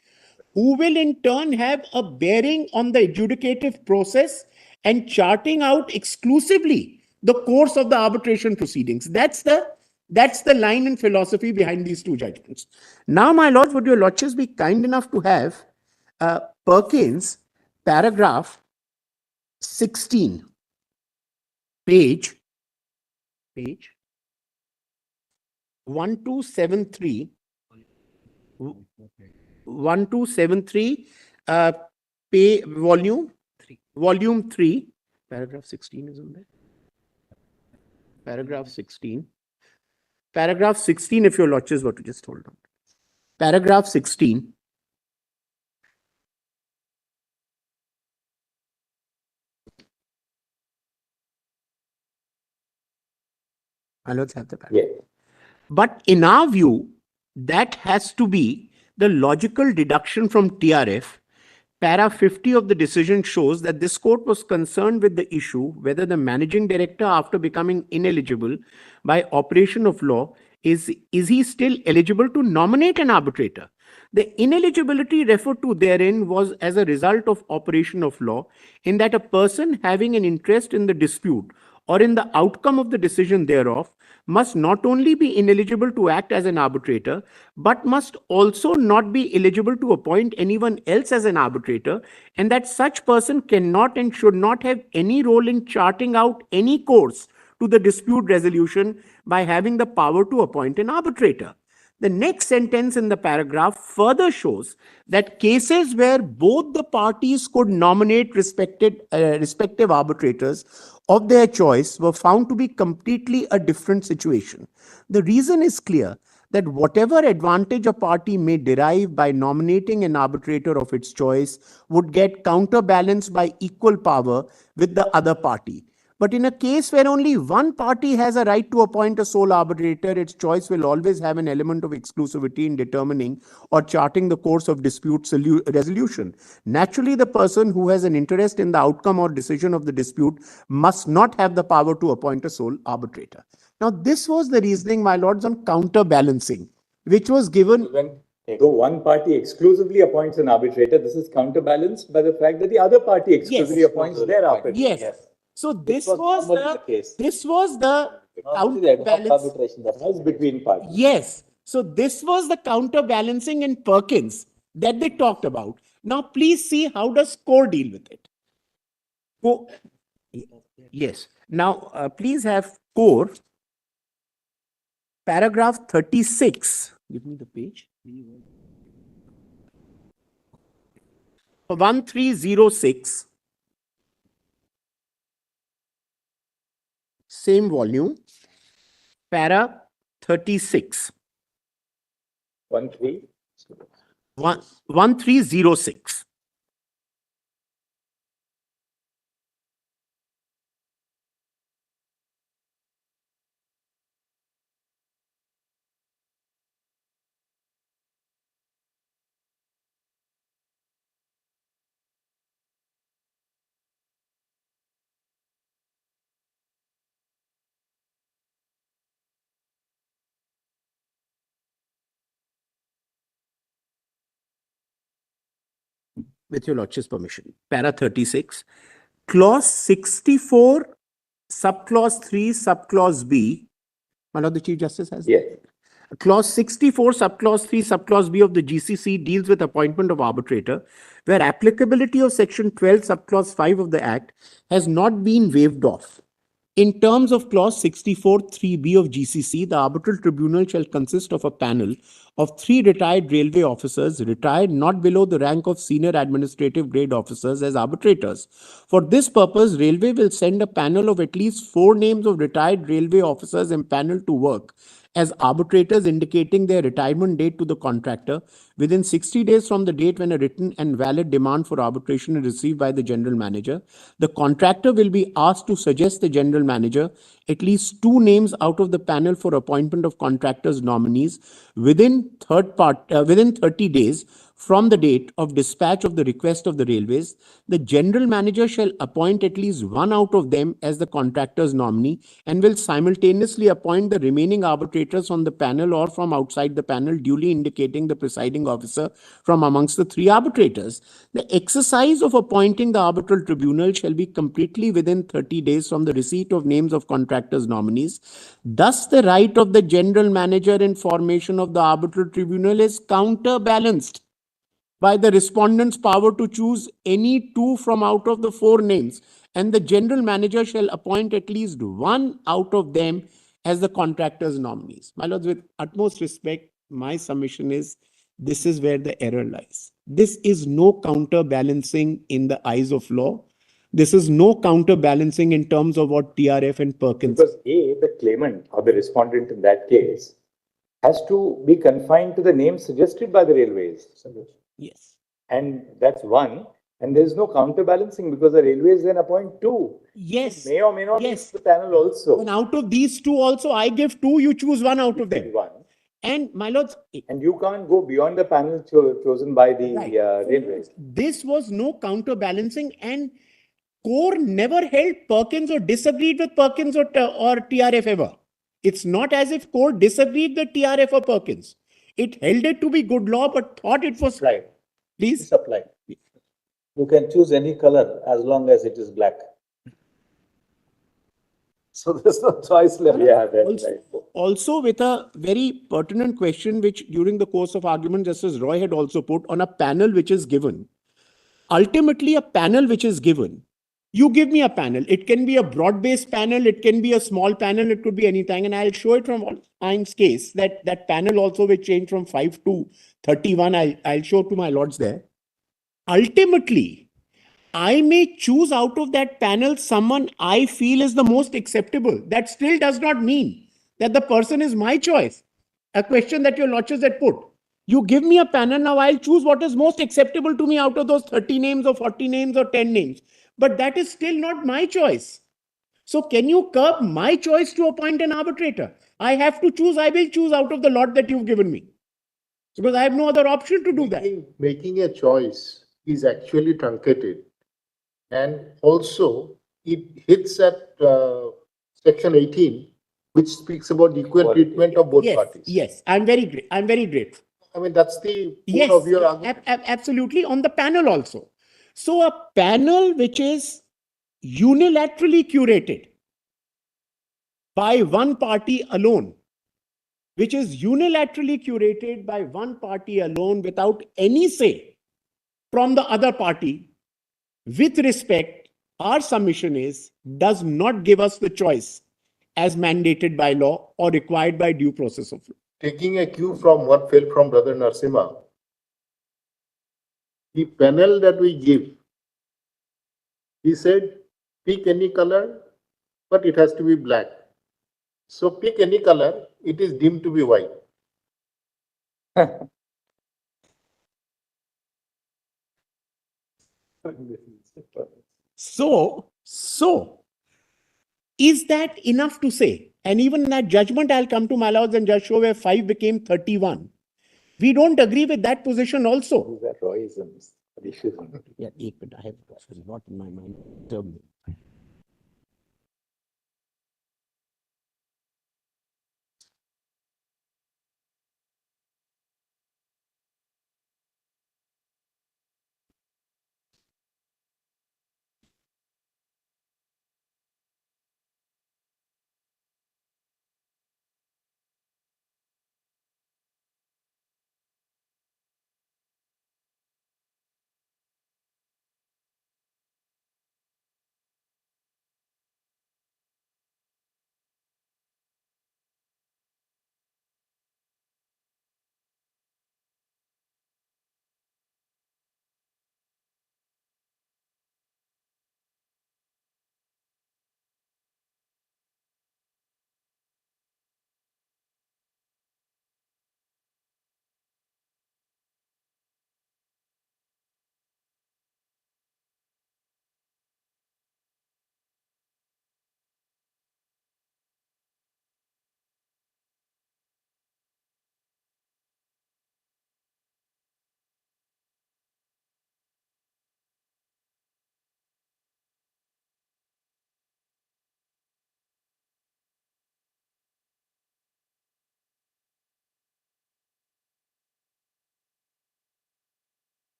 S7: who will in turn have a bearing on the adjudicative process and charting out exclusively the course of the arbitration proceedings. That's the line and philosophy behind these two judgments. Now, my lords, would your lordships be kind enough to have Perkins, paragraph 16, page 1273, 1273, volume 3, paragraph 16 is on there. Paragraph 16. Paragraph 16, if your lordships were to just hold on. Paragraph 16. My lords have the paragraph.
S4: Yeah.
S7: But in our view, that has to be the logical deduction from TRF. Para 50 of the decision shows that this court was concerned with the issue whether the managing director, after becoming ineligible by operation of law, is he still eligible to nominate an arbitrator? The ineligibility referred to therein was as a result of operation of law, in that a person having an interest in the dispute or in the outcome of the decision thereof must not only be ineligible to act as an arbitrator, but must also not be eligible to appoint anyone else as an arbitrator, and that such person cannot and should not have any role in charting out any course to the dispute resolution by having the power to appoint an arbitrator. The next sentence in the paragraph further shows that cases where both the parties could nominate respective arbitrators of their choice were found to be completely a different situation. The reason is clear, that whatever advantage a party may derive by nominating an arbitrator of its choice would get counterbalanced by equal power with the other party. But in a case where only one party has a right to appoint a sole arbitrator, its choice will always have an element of exclusivity in determining or charting the course of dispute resolution. Naturally, the person who has an interest in the outcome or decision of the dispute must not have the power to appoint a sole arbitrator. Now, this was the reasoning, my lords, on counterbalancing, which was given.
S2: Though one party exclusively appoints an arbitrator, this is counterbalanced by the fact that the other party exclusively appoints their arbitrator.
S7: Yes. So this
S4: was
S7: was
S4: normally the case.
S7: this was the
S4: Normally the ad hoc
S7: counterbalance.
S4: arbitration that
S2: As between parties.
S7: Yes. So this was the counterbalancing in Perkins that they talked about. Now please see how does core deal with it. Yes. Now please have core paragraph 36. Give me the page. 1306. Same volume. Para 36.
S2: 13.
S7: 1306. With your lordship's permission. Para 36. Clause 64, subclause 3, subclause B. My Lord the Chief Justice has
S2: Yes.
S7: Clause 64, subclause 3, subclause B of the GCC deals with appointment of arbitrator, where applicability of section 12, subclause 5 of the Act has not been waived off. In terms of clause 64, 3B of GCC, the arbitral tribunal shall consist of a panel of 3 retired railway officers, retired not below the rank of senior administrative grade officers as arbitrators. For this purpose, railway will send a panel of at least 4 names of retired railway officers empaneled to work as arbitrators indicating their retirement date to the contractor within 60 days from the date when a written and valid demand for arbitration is received by the general manager. The contractor will be asked to suggest the general manager at least 2 names out of the panel for appointment of contractors nominees within 30 days from the date of dispatch of the request of the railways. The general manager shall appoint at least 1 out of them as the contractor's nominee and will simultaneously appoint the remaining arbitrators on the panel or from outside the panel, duly indicating the presiding officer from amongst the 3 arbitrators. The exercise of appointing the arbitral tribunal shall be completely within 30 days from the receipt of names of contractors' nominees. Thus, the right of the general manager in formation of the arbitral tribunal is counterbalanced by the respondent's power to choose any 2 from out of the 4 names, and the general manager shall appoint at least 1 out of them as the contractor's nominees. My lords, with utmost respect, my submission is this is where the error lies. This is no counterbalancing in the eyes of law. This is no counterbalancing in terms of what TRF and Perkins.
S2: Because the claimant or the respondent in that case has to be confined to the name suggested by the railways.
S7: Yes.
S2: And that's 1. And there's no counterbalancing because the railways then appoint 2.
S7: Yes.
S2: May or may not
S7: Yes.
S2: be the panel also.
S7: And out of these 2 also, I give 2, you choose 1 out of them.
S2: 1.
S7: And my lords,
S2: And you can't go beyond the panel chosen by the
S7: right.
S2: railways.
S7: This was no counterbalancing, and core never held Perkins or disagreed with Perkins or TRF ever. It's not as if core disagreed with TRF or Perkins. It held it to be good law, but thought it was
S4: Right.
S7: Please.
S4: Supply. You can choose any color as long as it is black. So there's no choice left.
S2: Yeah, that's
S7: Also,
S2: right.
S7: also with a very pertinent question, which during the course of argument, Justice Roy had also put on a panel which is given. Ultimately, a panel which is given, you give me a panel. It can be a broad-based panel. It can be a small panel. It could be anything. And I'll show it from Ein's case that panel also will change from 5 to 31. I'll show to my lords there. Ultimately, I may choose out of that panel someone I feel is the most acceptable. That still does not mean that the person is my choice. A question that your lordships had put. You give me a panel, now I'll choose what is most acceptable to me out of those 30 names or 40 names or 10 names. But that is still not my choice. So can you curb my choice to appoint an arbitrator? I have to choose, I will choose out of the lot that you've given me. Because I have no other option to do that.
S3: Making a choice is actually truncated. And also, it hits at section 18, which speaks about equal treatment of both parties.
S7: Yes, I'm very grateful.
S3: I mean, that's the
S7: Yes,
S3: core of your argument.
S7: absolutely, on the panel also. So a panel which is unilaterally curated by one party alone, which is unilaterally curated by one party alone without any say from the other party, with respect, our submission is, does not give us the choice as mandated by law or required by due process of law.
S3: Taking a cue from what fell from Brother Narsimha, the panel that we give, he said, pick any color, but it has to be black. So pick any color, it is deemed to be white.
S7: So, is that enough to say? And even in that judgment, I'll come to my lords and judge show where 5 became 31. We don't agree with that position also.
S2: These are Royisms.
S7: Yeah, I have not in my mind.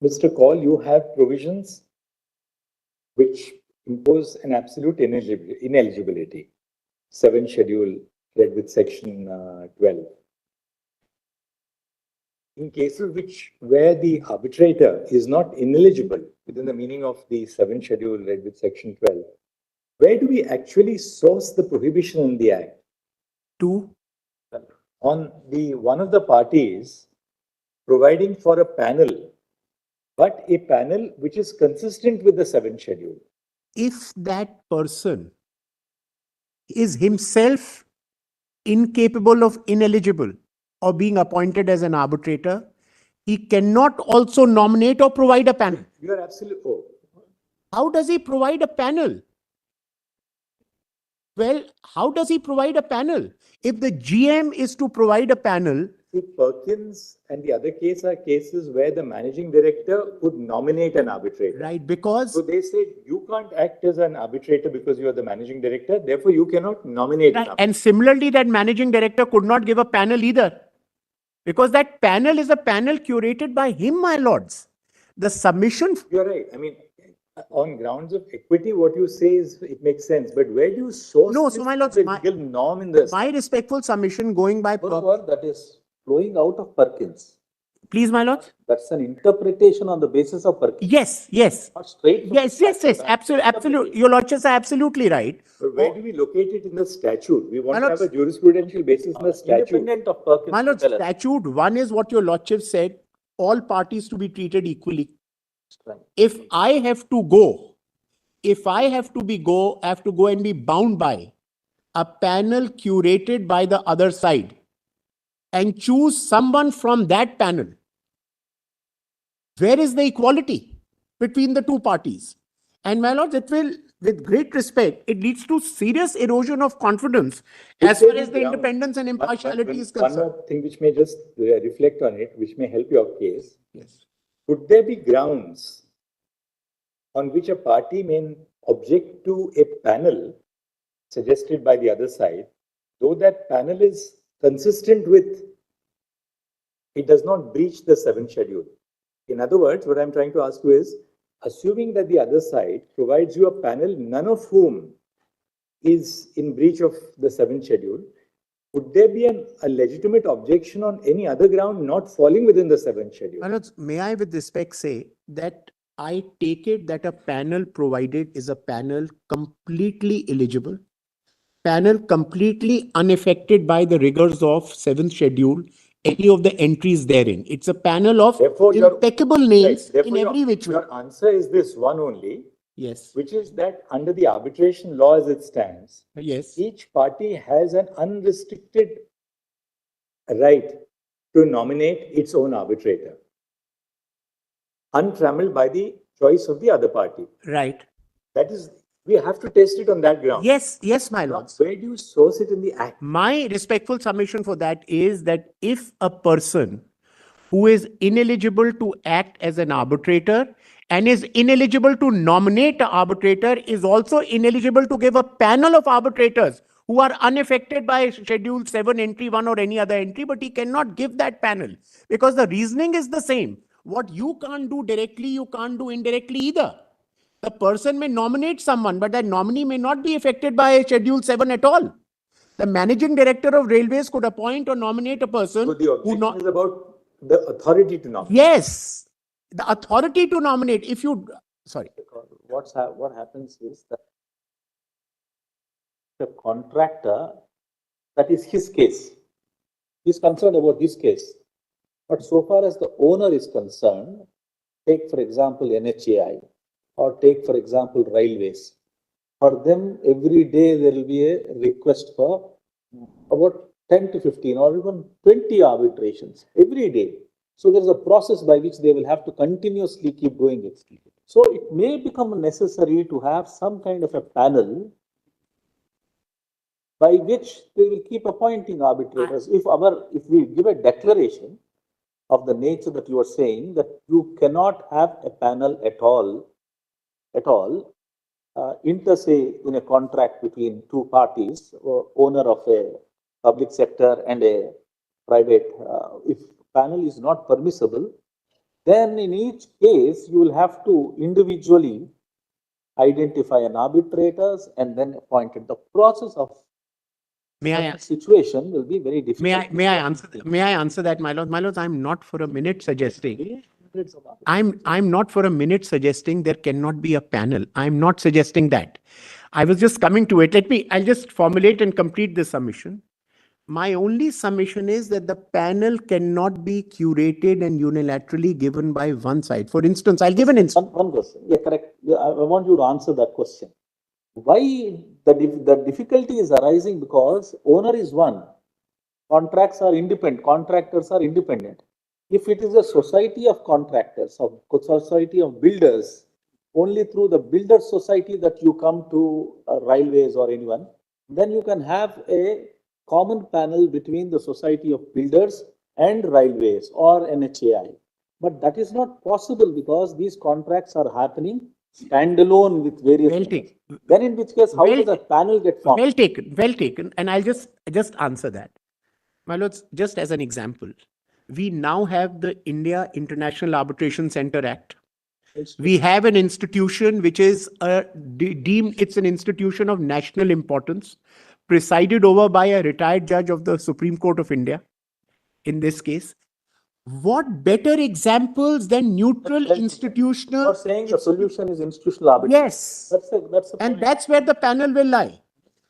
S2: Mr. Call, you have provisions which impose an absolute ineligibility. 7 schedule read with section 12. In cases where the arbitrator is not ineligible within the meaning of the 7 schedule read with section 12, where do we actually source the prohibition in the Act? On the one of the parties providing for a panel, but a panel which is consistent with the 7th schedule.
S7: If that person is himself incapable of ineligible or being appointed as an arbitrator, he cannot also nominate or provide a panel.
S2: You are absolutely. Oh.
S7: How does he provide a panel? Well, how does he provide a panel? If the GM is to provide a panel.
S2: If Perkins and the other case are cases where the managing director would nominate an arbitrator.
S7: Right, because.
S2: So they say you can't act as an arbitrator because you are the managing director, therefore you cannot nominate.
S7: Right, and similarly, that managing director could not give a panel either. Because that panel is a panel curated by him, my lords. The submission.
S2: You're right. I mean, on grounds of equity, what you say is it makes sense. But where do you source
S7: no, so my lords,
S2: legal norm in this?
S7: My respectful submission going by.
S4: That is flowing out of Perkins.
S7: Please, my lords.
S4: That's an interpretation on the basis of Perkins.
S7: Yes, yes.
S4: Not straight.
S7: Yes. Absolutely. Your lordships are absolutely right.
S2: But where do we locate it in the statute? We want to have a jurisprudential basis in the statute.
S4: Independent of Perkins.
S7: My lords, statute one is what your lordship said, all parties to be treated equally.
S4: Right.
S7: If I have to go and be bound by a panel curated by the other side and choose someone from that panel, where is the equality between the two parties? And my lords, it will, with great respect, it leads to serious erosion of confidence as far as the independence and impartiality is concerned.
S2: One more thing which may just reflect on it, which may help your case.
S7: Yes.
S2: Could there be grounds on which a party may object to a panel suggested by the other side, though that panel is consistent with, it does not breach the 7th schedule? In other words, what I'm trying to ask you is, assuming that the other side provides you a panel, none of whom is in breach of the 7th schedule, would there be a legitimate objection on any other ground not falling within the 7th schedule?
S7: Manoj, may I with respect say that I take it that a panel provided is a panel completely eligible, panel completely unaffected by the rigors of 7th schedule, any of the entries therein. It's a panel of impeccable names in every which way.
S2: Your answer is this one only.
S7: Yes.
S2: Which is that under the arbitration law as it stands,
S7: yes,
S2: each party has an unrestricted right to nominate its own arbitrator, untrammeled by the choice of the other party.
S7: Right.
S2: That is, we have to test it on that ground.
S7: Yes, my lords.
S2: Where do you source it in the Act?
S7: My respectful submission for that is that if a person who is ineligible to act as an arbitrator and is ineligible to nominate an arbitrator is also ineligible to give a panel of arbitrators who are unaffected by Schedule 7 entry 1 or any other entry, but he cannot give that panel because the reasoning is the same. What you can't do directly, you can't do indirectly either. The person may nominate someone, but that nominee may not be affected by Schedule 7 at all. The managing director of railways could appoint or nominate a person.
S2: So the objection is about the authority to nominate.
S7: Yes, the authority to nominate. If you, sorry.
S4: What happens is that the contractor, that is his case. He's concerned about his case. But so far as the owner is concerned, take for example NHAI or take for example railways. For them, every day there will be a request for about 10 to 15 or even 20 arbitrations every day. So there is a process by which they will have to continuously keep doing it. So it may become necessary to have some kind of a panel by which they will keep appointing arbitrators. If we give a declaration of the nature that you are saying, that you cannot have a panel at all, inter se in a contract between two parties, or owner of a public sector and a private, if panel is not permissible, then in each case, you will have to individually identify an arbitrators and then appoint it. The process of
S7: May I,
S4: situation will be very difficult.
S7: may I answer that, my lord? My lords, I'm not for a minute suggesting. I'm not for a minute suggesting there cannot be a panel. I'm not suggesting that. I was just coming to it. I'll just formulate and complete this submission. My only submission is that the panel cannot be curated and unilaterally given by one side. For instance, I'll give an instance.
S4: One question. Yeah, correct. Yeah, I want you to answer that question. Why the difficulty is arising because owner is one, contracts are independent, contractors are independent. If it is a society of contractors, of society of builders, only through the builder society that you come to railways or anyone, then you can have a common panel between the society of builders and railways or NHAI. But that is not possible because these contracts are happening standalone with various.
S7: Well taken.
S4: Then in which case, how does a panel get formed?
S7: Well taken. And I'll just answer that. My lords, just as an example, we now have the India International Arbitration Center Act. We have an institution which is deemed, it's an institution of national importance, presided over by a retired judge of the Supreme Court of India, in this case. What better examples than neutral institutional?
S4: You're saying the solution is institutional arbitration.
S7: Yes.
S4: That's
S7: and that's where the panel will lie.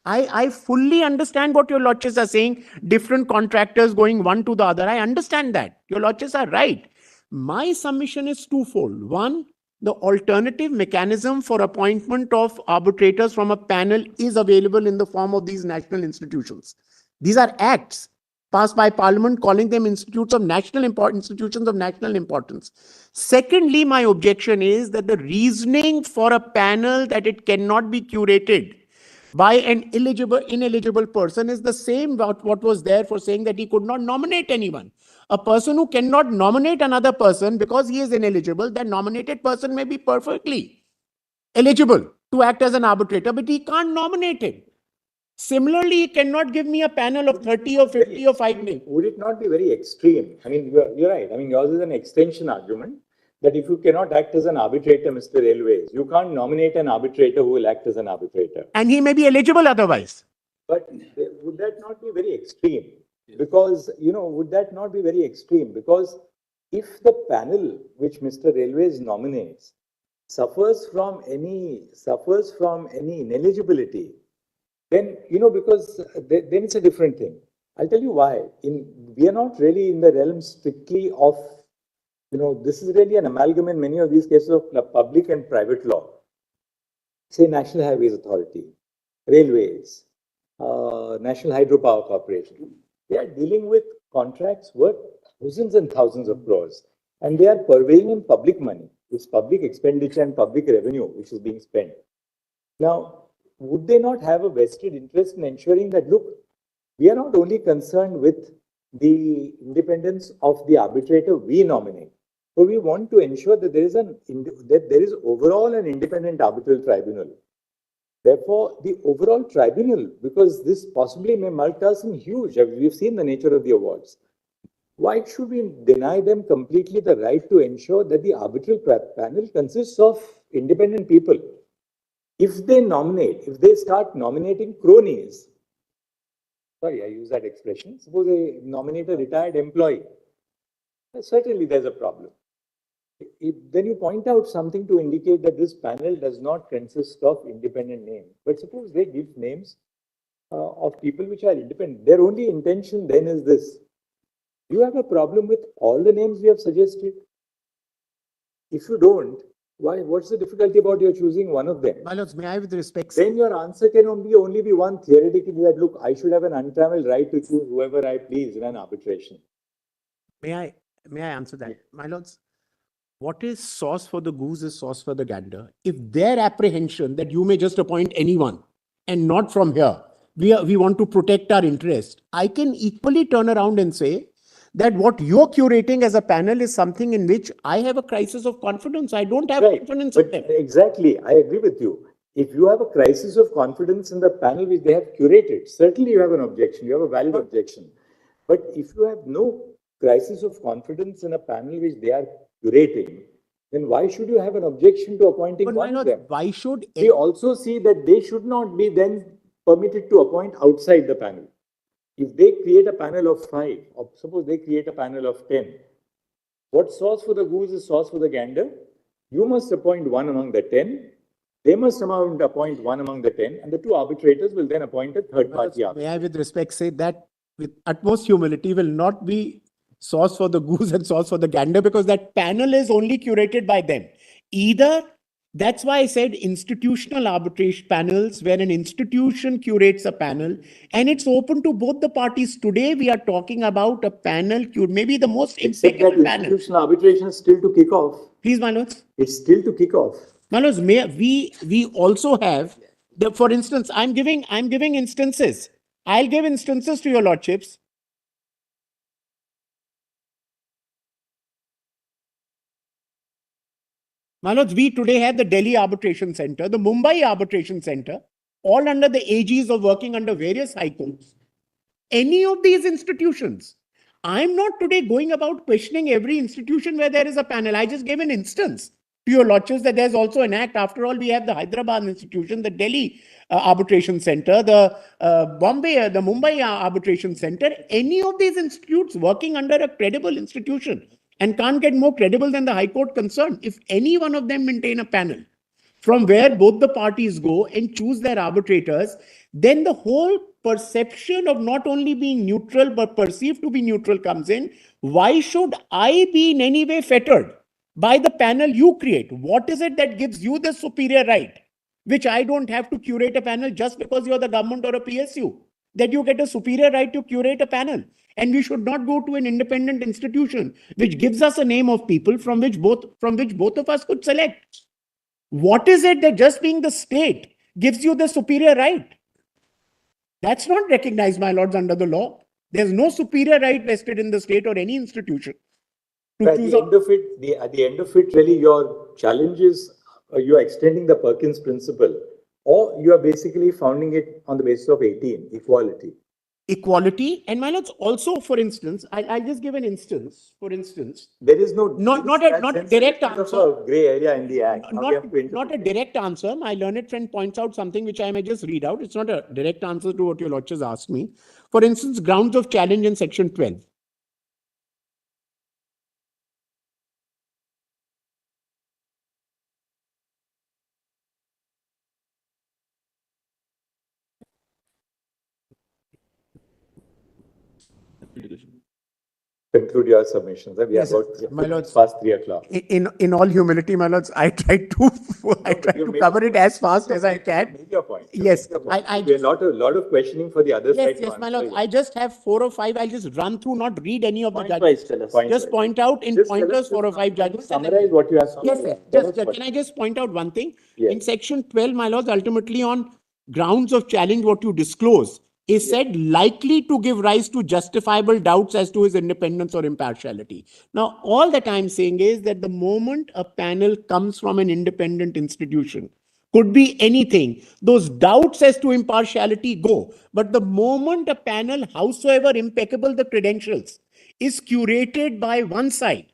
S7: I fully understand what your lordships are saying, different contractors going one to the other. I understand that. Your lordships are right. My submission is twofold. One, the alternative mechanism for appointment of arbitrators from a panel is available in the form of these national institutions. These are acts passed by Parliament calling them institutions of national importance. Secondly, my objection is that the reasoning for a panel that it cannot be curated by an ineligible person is the same what was there for saying that he could not nominate anyone. A person who cannot nominate another person because he is ineligible, that nominated person may be perfectly eligible to act as an arbitrator, but he can't nominate him. Similarly, he cannot give me a panel of 30 or 50 or 5 names.
S2: Would it not be very extreme? I mean, you're right. I mean, yours is an extension argument that if you cannot act as an arbitrator, Mr. Railways, you can't nominate an arbitrator who will act as an arbitrator.
S7: And he may be eligible otherwise.
S2: But would that not be very extreme? Because, would that not be very extreme? Because if the panel which Mr. Railways nominates suffers from any ineligibility, then, because then it's a different thing. I'll tell you why. We are not really in the realm strictly of, this is really an amalgam in many of these cases of public and private law. Say National Highways Authority, Railways, National Hydropower Corporation. They are dealing with contracts worth thousands and thousands of crores. And they are purveying in public money. It's public expenditure and public revenue which is being spent. Now, would they not have a vested interest in ensuring that, look, we are not only concerned with the independence of the arbitrator we nominate, but we want to ensure that there is overall an independent arbitral tribunal. Therefore, the overall tribunal, because this possibly may multi-task huge, we've seen the nature of the awards. Why should we deny them completely the right to ensure that the arbitral panel consists of independent people? If they start nominating cronies, sorry, I use that expression, suppose they nominate a retired employee, certainly there's a problem. Then you point out something to indicate that this panel does not consist of independent names. But suppose they give names of people which are independent. Their only intention then is this. You have a problem with all the names we have suggested? If you don't, what's the difficulty about your choosing one of them?
S7: My lords, may I with respect?
S2: Then your answer can only be one theoretically that, look, I should have an untrammeled right to choose whoever I please in an arbitration.
S7: May I answer that? My lords, what is sauce for the goose is sauce for the gander. If their apprehension that you may just appoint anyone and not from here, we want to protect our interest, I can equally turn around and say that what you're curating as a panel is something in which I have a crisis of confidence. I don't have confidence in them.
S2: Exactly. I agree with you. If you have a crisis of confidence in the panel which they have curated, certainly you have an objection. You have a valid objection. But if you have no crisis of confidence in a panel which they are curating, then why should you have an objection to appointing
S7: But
S2: one of them?
S7: why should
S2: We also see that they should not be then permitted to appoint outside the panel. If they create a panel of 5, or suppose they create a panel of 10, what sauce for the goose is sauce for the gander? You must appoint one among the 10. They must appoint one among the 10, and the 2 arbitrators will then appoint a third party arbitrator.
S7: May I, with respect, say that with utmost humility will not be sauce for the goose and sauce for the gander, because that panel is only curated by them. Either, that's why I said institutional arbitration panels, where an institution curates a panel and it's open to both the parties. Today, we are talking about a panel, maybe the most
S2: Except that
S7: impeccable panel.
S2: institutional arbitration is still to kick off.
S7: Please, Manoj.
S2: It's still to kick off.
S7: Manoj, we also have for instance, I'm giving instances. I'll give instances to your lordships. Manoj, we today have the Delhi Arbitration Center, the Mumbai Arbitration Center, all under the aegis of working under various high courts. Any of these institutions. I'm not today going about questioning every institution where there is a panel. I just gave an instance to your lordships that there's also an act. After all, we have the Hyderabad institution, the Delhi Arbitration Center, the the Mumbai Arbitration Center. Any of these institutes working under a credible institution, and can't get more credible than the High Court concerned. If any one of them maintain a panel from where both the parties go and choose their arbitrators, then the whole perception of not only being neutral but perceived to be neutral comes in. Why should I be in any way fettered by the panel you create? What is it that gives you the superior right, which I don't have to curate a panel just because you're the government or a PSU, that you get a superior right to curate a panel? And we should not go to an independent institution which gives us a name of people from which both of us could select. What is it that just being the state gives you the superior right? That's not recognized, my lords, under the law. There's no superior right vested in the state or any institution.
S2: At the end of it, really, your challenge is you are extending the Perkins principle, or you are basically founding it on the basis of 18, equality.
S7: Equality, and my lords, also, for instance, I'll just give an instance. For instance,
S2: there is
S7: not a direct answer.
S2: A gray area in the act.
S7: Not a direct answer. My learned friend points out something which I may just read out. It's not a direct answer to what your lordships asked me. For instance, grounds of challenge in section 12.
S2: Conclude your submissions. We are about
S7: my lords,
S2: past 3 o'clock.
S7: In all humility, my lords, I try to cover it as fast as I can.
S2: Make your point.
S7: Yes,
S2: we have a lot of questioning for the other side.
S7: Yes, my lords. I just have 4 or 5. I'll just run through, not read any of the judges. Just point out in pointers 4 or 5 judges.
S2: Summarize what you have.
S7: Yes. Can I just point out one thing? Yes. In section 12, my lords, ultimately on grounds of challenge, what you disclose is said likely to give rise to justifiable doubts as to his independence or impartiality. Now, all that I'm saying is that the moment a panel comes from an independent institution, could be anything, those doubts as to impartiality go. But the moment a panel, howsoever impeccable the credentials, is curated by one side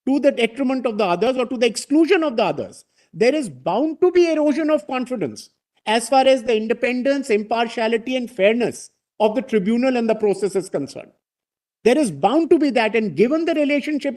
S7: to the detriment of the others or to the exclusion of the others, there is bound to be erosion of confidence as far as the independence, impartiality, and fairness of the tribunal and the process is concerned. There is bound to be that, and given the relationship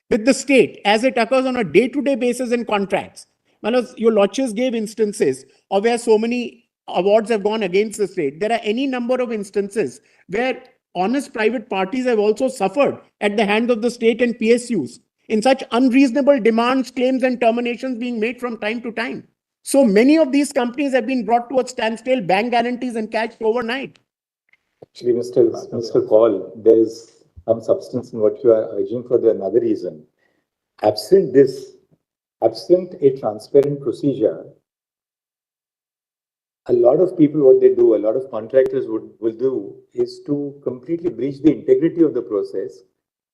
S7: with the state as it occurs on a day-to-day basis in contracts, Manoj, your lordships gave instances of where so many awards have gone against the state. There are any number of instances where honest private parties have also suffered at the hands of the state and PSUs in such unreasonable demands, claims, and terminations being made from time to time. So many of these companies have been brought to a standstill, bank guarantees encashed overnight.
S2: Actually, Mr. Kaul, there is some substance in what you are urging for another reason. Absent a transparent procedure, a lot of people, what they do, a lot of contractors will do is to completely breach the integrity of the process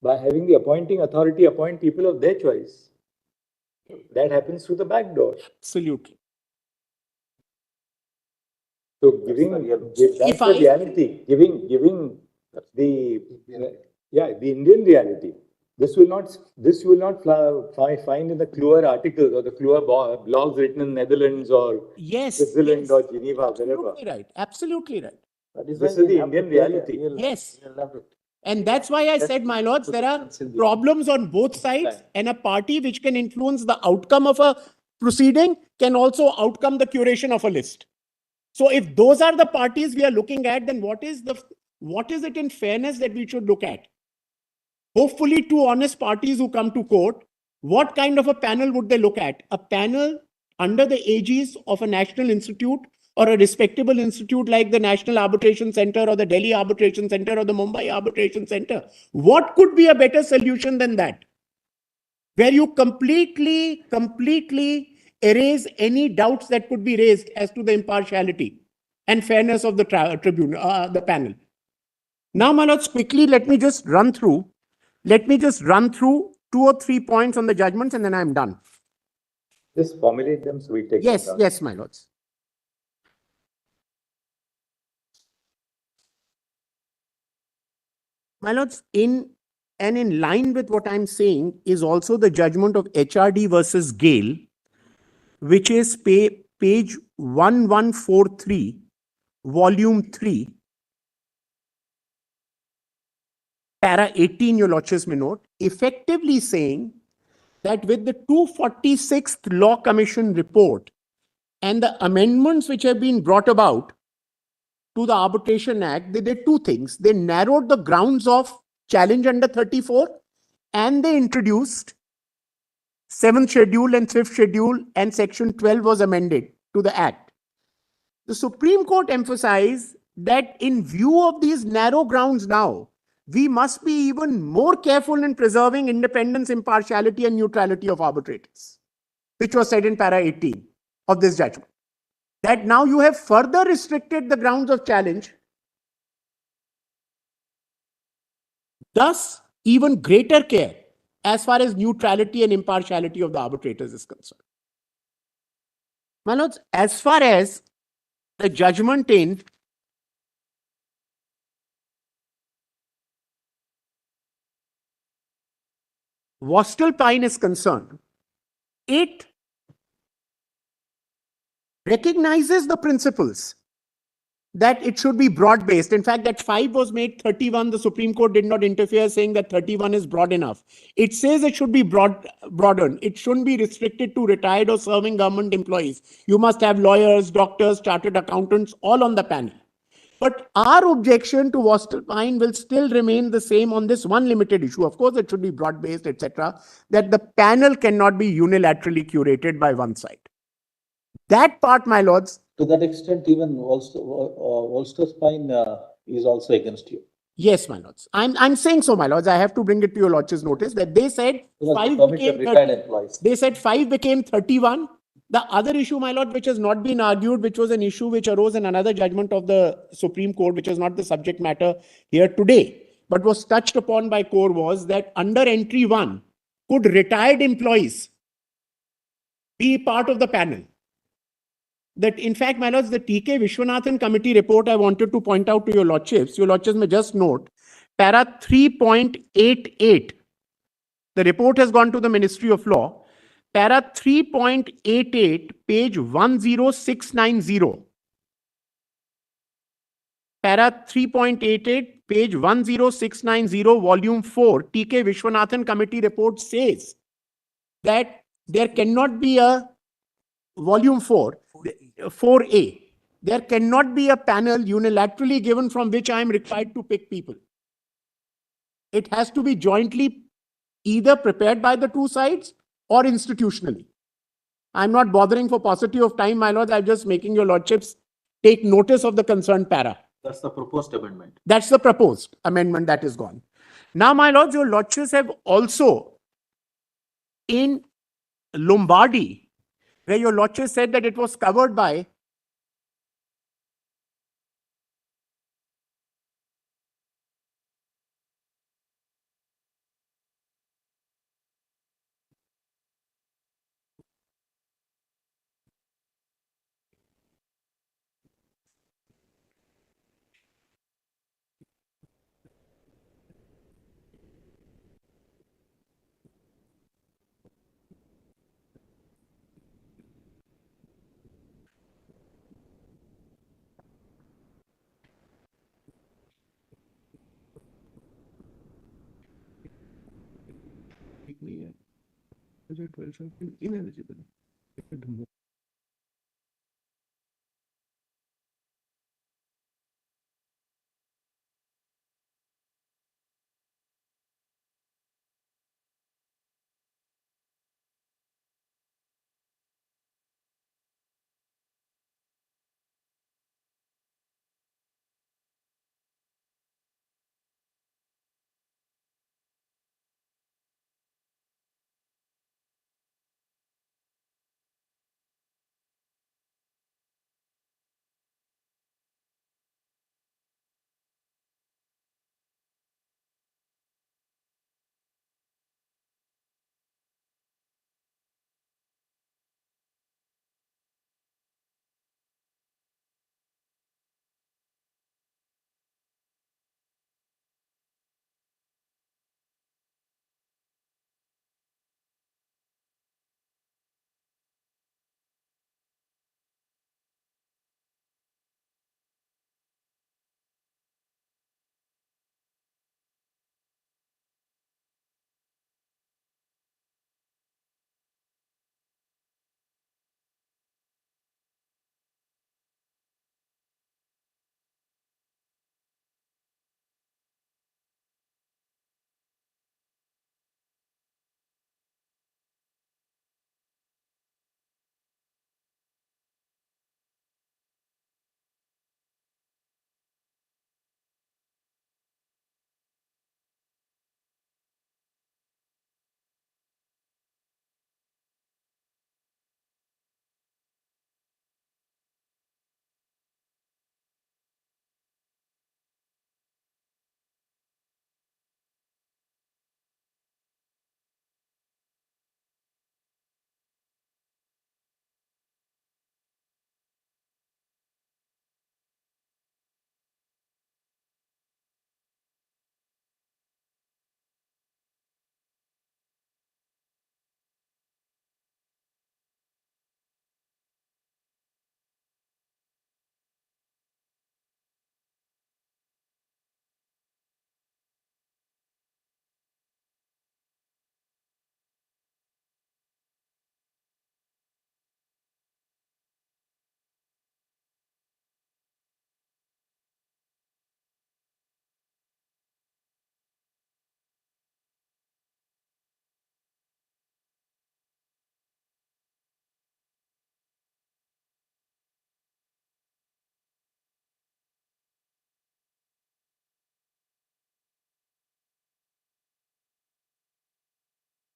S2: by having the appointing authority appoint people of their choice. That happens through the back door.
S7: Absolutely.
S2: So giving the Indian reality. This you will not find in the Kluwer articles or the Kluwer blogs written in Netherlands or
S7: Yes,
S2: Switzerland
S7: yes.
S2: or Geneva, wherever.
S7: Absolutely right. Absolutely right.
S4: That is
S2: This
S4: why
S2: is the
S4: we'll have to
S2: Indian
S4: pay a
S2: reality.
S4: real-
S7: Yes.
S4: we'll have to-
S7: And that's why I said, my lords, there are problems on both sides, and a party which can influence the outcome of a proceeding can also outcome the curation of a list. So if those are the parties we are looking at, then what is it in fairness that we should look at? Hopefully, two honest parties who come to court, what kind of a panel would they look at? A panel under the aegis of a national institute or a respectable institute like the National Arbitration Center or the Delhi Arbitration Center or the Mumbai Arbitration Center. What could be a better solution than that? Where you completely erase any doubts that could be raised as to the impartiality and fairness of the tribunal, the panel. Now, Manoj, quickly, let me just run through 2 or 3 points on the judgments and then I'm done.
S2: Just formulate them so we take
S7: Yes,
S2: them down.
S7: yes, my lords. My lords, in line with what I'm saying is also the judgment of HRD versus Gale, which is page 1143, volume 3, para 18, your lordships may note, effectively saying that with the 246th Law Commission report and the amendments which have been brought about to the Arbitration Act, they did two things. They narrowed the grounds of challenge under 34 and they introduced 7th schedule and 5th schedule, and section 12 was amended to the Act. The Supreme Court emphasized that in view of these narrow grounds now, we must be even more careful in preserving independence, impartiality, and neutrality of arbitrators, which was said in para 18 of this judgment. That now you have further restricted the grounds of challenge. Thus, even greater care as far as neutrality and impartiality of the arbitrators is concerned. Manoj, as far as the judgment in Voestalpine is concerned, it recognizes the principles that it should be broad-based. In fact, that 5 was made 31. The Supreme Court did not interfere, saying that 31 is broad enough. It says it should be broadened. It shouldn't be restricted to retired or serving government employees. You must have lawyers, doctors, chartered accountants, all on the panel. But our objection to Voestalpine will still remain the same on this one limited issue. Of course, it should be broad-based, etc. That the panel cannot be unilaterally curated by one side. That part, my lords.
S4: To that extent, even Voestalpine is also against you.
S7: Yes, my lords. I'm saying so, my lords. I have to bring it to your lordships' notice that they said
S4: Because
S7: 5 became 30. They said 5 became 31. The other issue, my lord, which has not been argued, which was an issue which arose in another judgment of the Supreme Court, which is not the subject matter here today, but was touched upon by Core, was that under entry 1, could retired employees be part of the panel? That in fact, my lords, the TK Vishwanathan committee report I wanted to point out to your lordships may just note, para 3.88. The report has gone to the Ministry of Law. Para 3.88, page 10690. Para 3.88, page 10690, volume 4, TK Vishwanathan committee report says that there cannot be a volume 4, 4A. There cannot be a panel unilaterally given from which I am required to pick people. It has to be jointly either prepared by the two sides or institutionally. I'm not bothering for paucity of time, my lords. I'm just making your lordships take notice of the concerned para.
S4: That's the proposed amendment.
S7: That's the proposed amendment that is gone. Now, my lords, your lordships have also in Lombardy, where your lordships said that it was covered by
S8: Yeah. Budget 12 something ineligible. And more.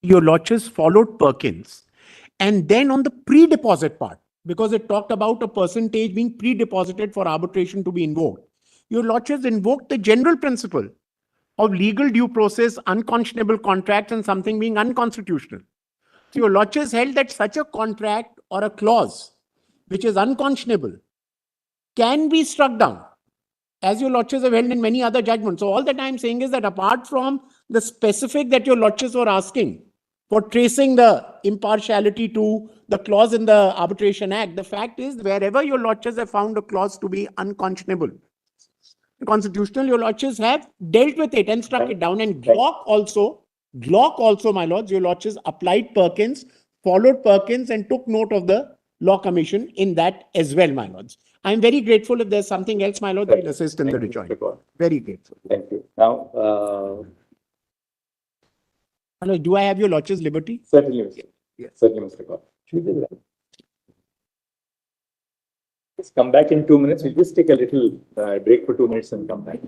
S7: Your lodges followed Perkins. And then on the pre-deposit part, because it talked about a percentage being pre-deposited for arbitration to be invoked, your lodges invoked the general principle of legal due process, unconscionable contracts, and something being unconstitutional. So your lodges held that such a contract or a clause which is unconscionable can be struck down, as your lodges have held in many other judgments. So all that I'm saying is that apart from the specific that your lodges were asking for tracing the impartiality to the clause in the Arbitration Act, the fact is wherever your lodges have found a clause to be unconscionable, constitutional, your lodges have dealt with it and struck it down. And Glock also, my lords, your lodges applied Perkins, followed Perkins, and took note of the Law Commission in that as well, my lords. I'm very grateful. If there's something else, my lord, we'll assist in the
S2: Thank you,
S7: rejoinder.
S2: Mr. Kaur.
S7: Very grateful.
S2: Thank you. Now,
S7: My lord, do I have your lordship's liberty?
S2: certainly, Mr.
S7: Yes.
S2: Certainly, Mr. Kaur. Let's come back in 2 minutes. We'll just take a little break for 2 minutes and come back.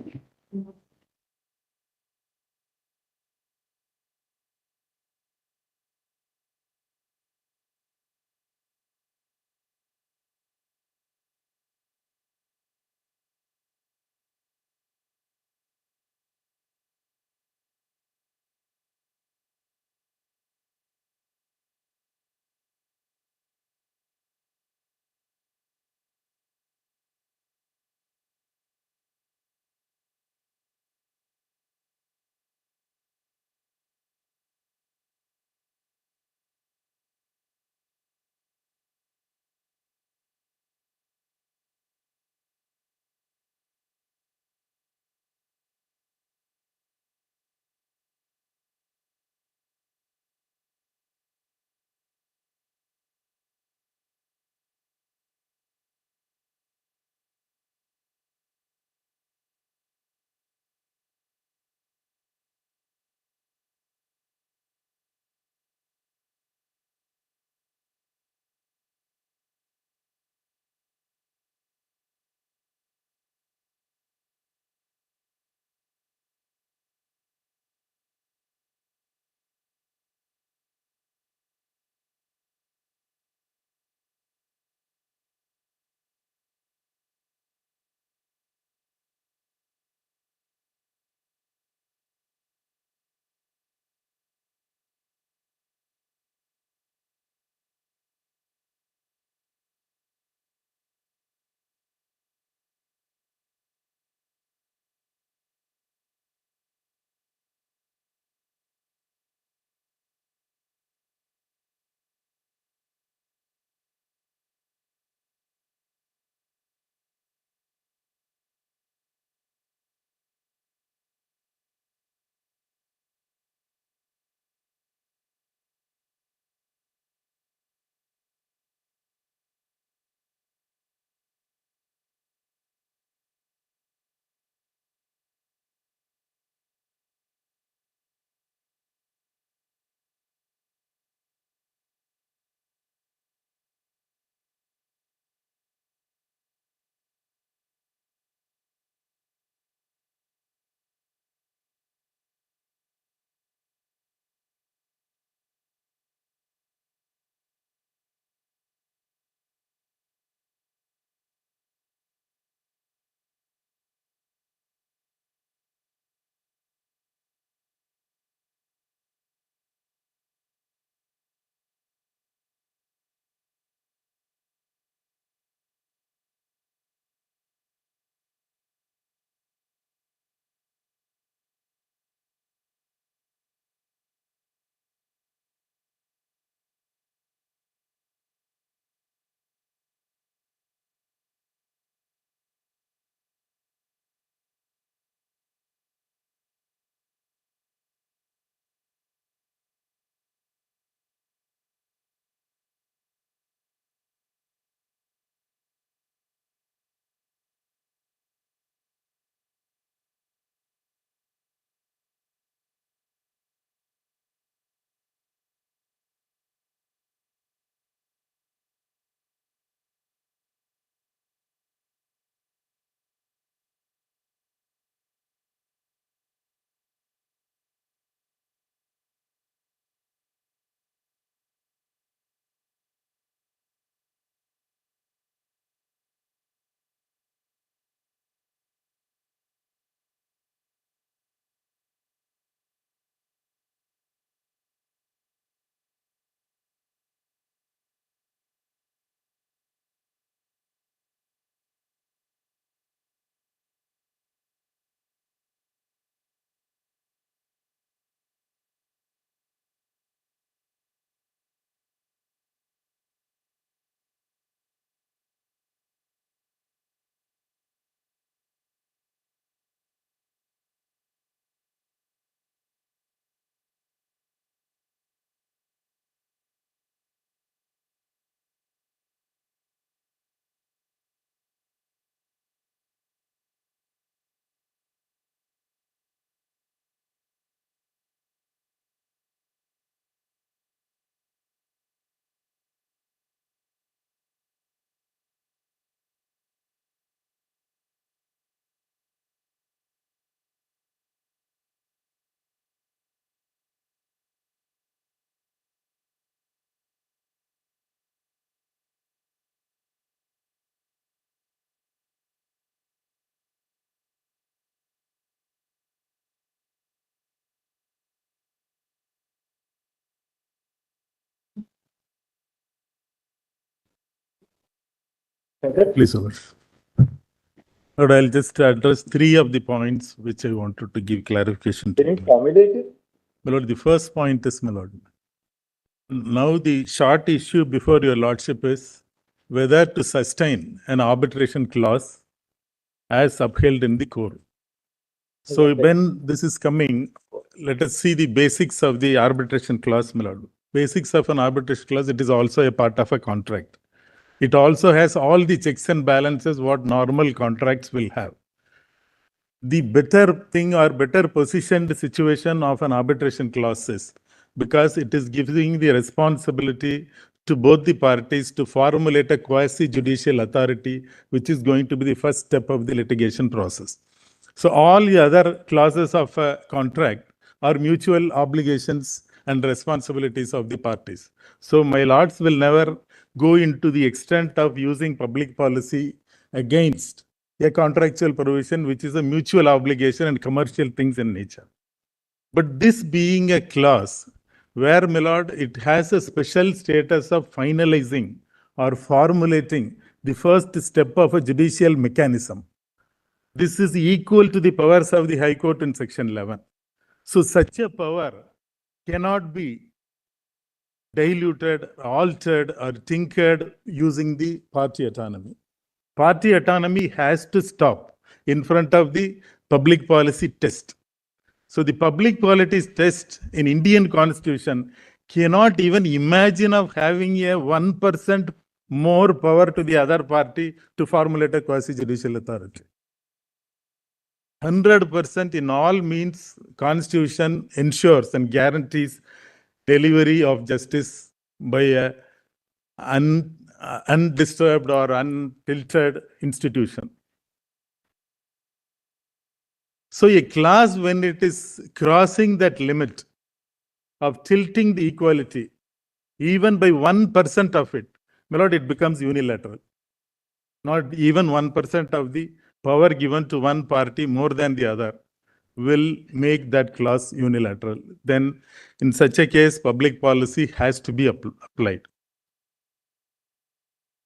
S9: Please, Lord. Lord, I'll just address three of the points which I wanted to give clarification to.
S2: Can you formulate it?
S9: My Lord, the first point is, my Lord, now the short issue before your Lordship is whether to sustain an arbitration clause as upheld in the core. So when this is coming, let us see the basics of the arbitration clause, my Lord. Basics of an arbitration clause, it is also a part of a contract. It also has all the checks and balances what normal contracts will have. The better thing or better positioned situation of an arbitration clause is because it is giving the responsibility to both the parties to formulate a quasi-judicial authority, which is going to be the first step of the litigation process. So all the other clauses of a contract are mutual obligations and responsibilities of the parties. So my lords will never go into the extent of using public policy against a contractual provision, which is a mutual obligation and commercial things in nature. But this being a clause where, my lord, it has a special status of finalizing or formulating the first step of a judicial mechanism. This is equal to the powers of the High Court in Section 11. So such a power cannot be diluted, altered, or tinkered using the party autonomy. Party autonomy has to stop in front of the public policy test. So the public policy test in Indian Constitution cannot even imagine of having a 1% more power to the other party to formulate a quasi-judicial authority. 100% in all means, Constitution ensures and guarantees delivery of justice by a undisturbed or untilted institution. So a clause, when it is crossing that limit of tilting the equality, even by 1% of it, my lord, it becomes unilateral. Not even 1% of the power given to one party more than the other will make that clause unilateral. Then in such a case, public policy has to be applied.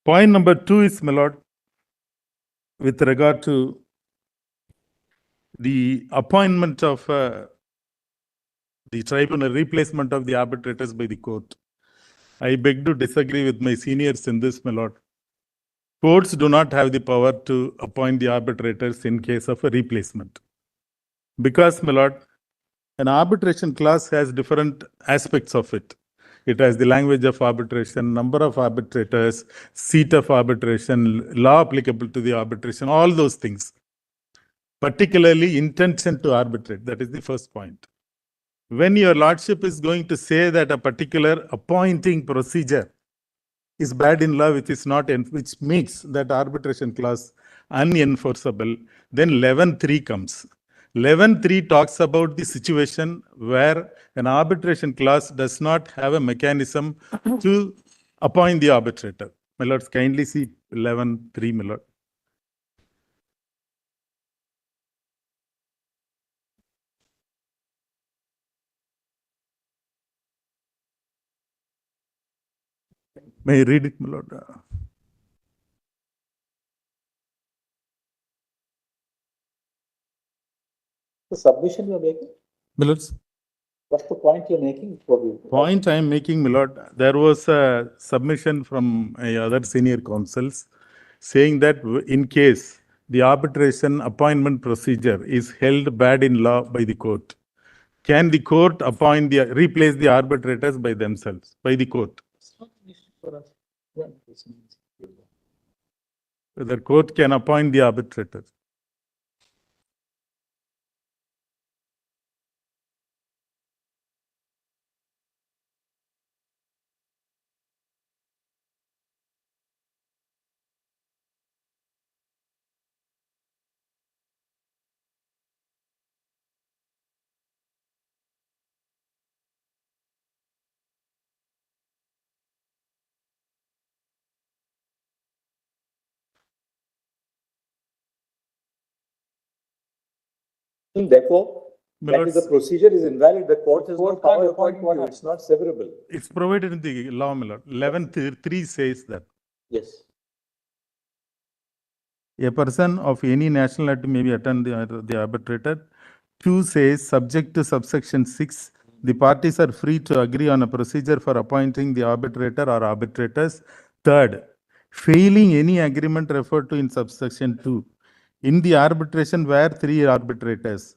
S9: Point number 2 is, my lord, with regard to the appointment of the tribunal, replacement of the arbitrators by the court. I beg to disagree with my seniors in this, my lord. Courts do not have the power to appoint the arbitrators in case of a replacement. Because, my lord, an arbitration clause has different aspects of it. It has the language of arbitration, number of arbitrators, seat of arbitration, law applicable to the arbitration, all those things. Particularly intention to arbitrate, that is the first point. When your lordship is going to say that a particular appointing procedure is bad in law, which makes that arbitration clause unenforceable, then 11.3 comes. 11.3 talks about the situation where an arbitration clause does not have a mechanism to appoint the arbitrator. My lords, kindly see 11.3, my lord. May I read it, my lord?
S4: The submission you're making?
S9: My lords?
S4: What's the point you're making?
S9: Point I am making, my lord, there was a submission from other senior counsels saying that in case the arbitration appointment procedure is held bad in law by the court, can the court replace the arbitrators by themselves, by the court?
S4: It's not an issue for us. Yeah,
S9: The court can appoint the arbitrators.
S2: Therefore, that is the procedure is invalid. The court has no power to appoint you. It's not severable.
S9: It's provided in the law, my lord. 11.3 says that.
S4: Yes.
S9: A person of any nationality may be attend the arbitrator. 2 says, subject to subsection 6, the parties are free to agree on a procedure for appointing the arbitrator or arbitrators. Third, failing any agreement referred to in subsection 2, in the arbitration where 3 arbitrators,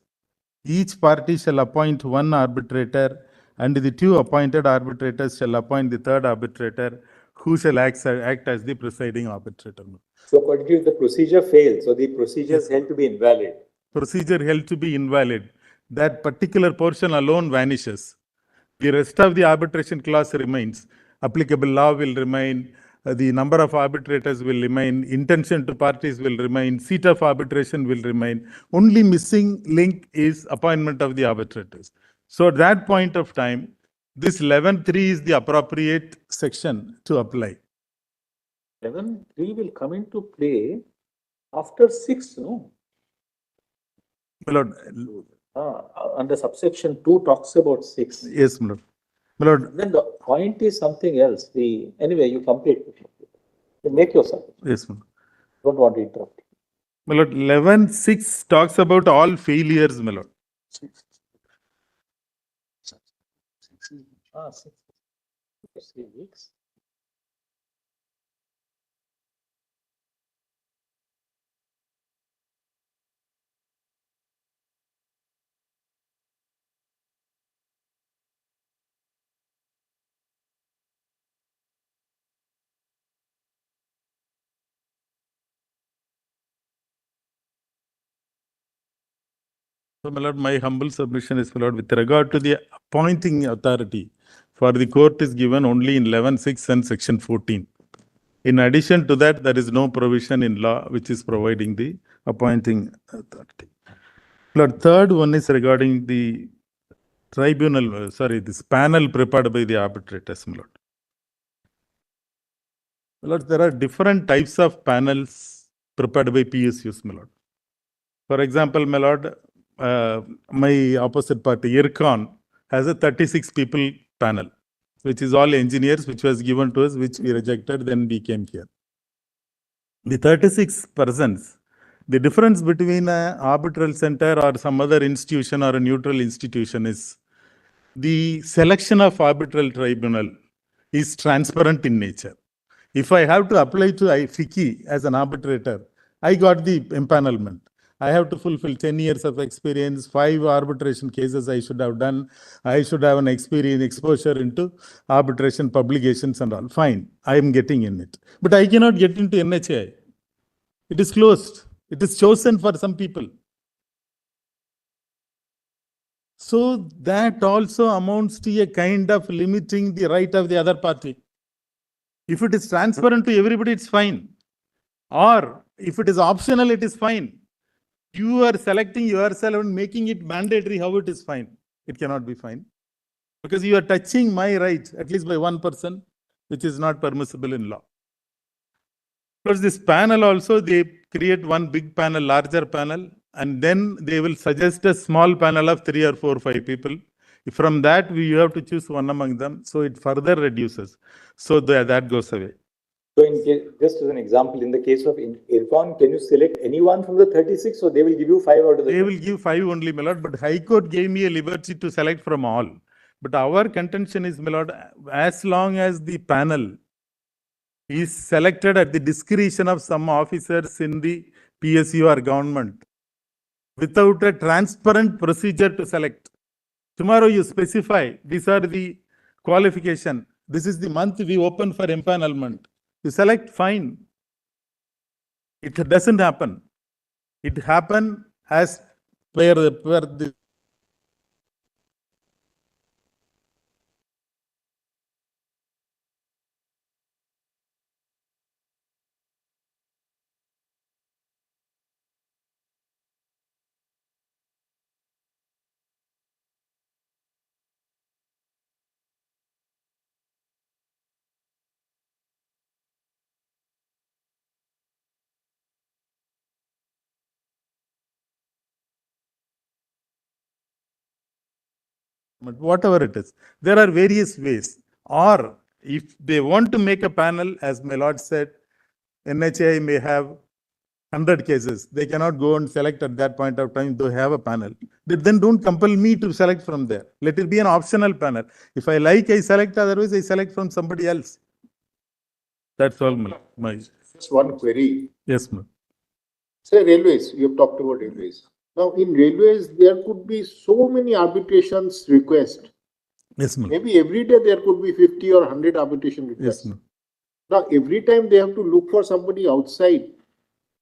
S9: each party shall appoint 1 arbitrator, and the 2 appointed arbitrators shall appoint the 3rd arbitrator, who shall act as the presiding arbitrator.
S2: So according to you, the procedure fails, so the procedure is held to be invalid.
S9: Procedure held to be invalid. That particular portion alone vanishes. The rest of the arbitration clause remains. Applicable law will remain. The number of arbitrators will remain. Intention to parties will remain. Seat of arbitration will remain. Only missing link is appointment of the arbitrators. So at that point of time, this 11.3 is the appropriate section to apply.
S4: 11.3 will come into play after 6, no?
S9: My lord,
S4: Under subsection 2 talks about 6.
S9: yes, my lord. My lord,
S4: Then the point is something else. Anyway, you complete. You make yourself.
S9: yes, my lord.
S4: Don't want to interrupt.
S9: My lord, 11.6 talks about all failures, my lord.
S4: 6. 3 weeks.
S9: So, my lord, my humble submission is, my lord, with regard to the appointing authority for the court is given only in 11.6 and section 14. In addition to that, there is no provision in law which is providing the appointing authority. Lord, third one is regarding the tribunal, this panel prepared by the arbitrators, my lord. My lord, there are different types of panels prepared by PSUs, my lord. For example, my lord, my opposite party, IRCON, has a 36 people panel, which is all engineers, which was given to us, which we rejected, then we came here. The 36 persons, the difference between an arbitral center or some other institution or a neutral institution is the selection of arbitral tribunal is transparent in nature. If I have to apply to FICI as an arbitrator, I got the empanelment. I have to fulfill 10 years of experience, 5 arbitration cases I should have done. I should have an exposure into arbitration publications and all. Fine, I am getting in it. But I cannot get into NHAI. It is closed. It is chosen for some people. So that also amounts to a kind of limiting the right of the other party. If it is transparent to everybody, it's fine. Or if it is optional, it is fine. You are selecting yourself and making it mandatory, how it is fine? It cannot be fine. Because you are touching my right, at least by 1%, which is not permissible in law. Because this panel also, they create one big panel, larger panel, and then they will suggest a small panel of 3 or 4 or 5 people. From that, you have to choose one among them. So it further reduces. So that goes away.
S2: So just as an example, in the case of IRCON, can you select anyone from the 36 or they will give you 5 out of the?
S9: They will give 5 only, my lord, but High Court gave me a liberty to select from all. But our contention is, my lord, as long as the panel is selected at the discretion of some officers in the PSU or government, without a transparent procedure to select. Tomorrow you specify, these are the qualification. This is the month we open for empanelment. You select, fine. It doesn't happen. It happen as where the whatever it is. There are various ways. Or if they want to make a panel, as my lord said, NHAI may have 100 cases. They cannot go and select at that point of time. They have a panel. Then don't compel me to select from there. Let it be an optional panel. If I like, I select. Otherwise, I select from somebody else. That's all my.
S3: Just one query.
S9: Yes, ma'am.
S3: Say railways, you have talked about railways. Now, in railways, there could be so many arbitrations requests.
S9: Yes, ma'am.
S3: Maybe every day there could be 50 or 100 arbitration requests.
S9: Yes, ma'am.
S3: Now, every time they have to look for somebody outside.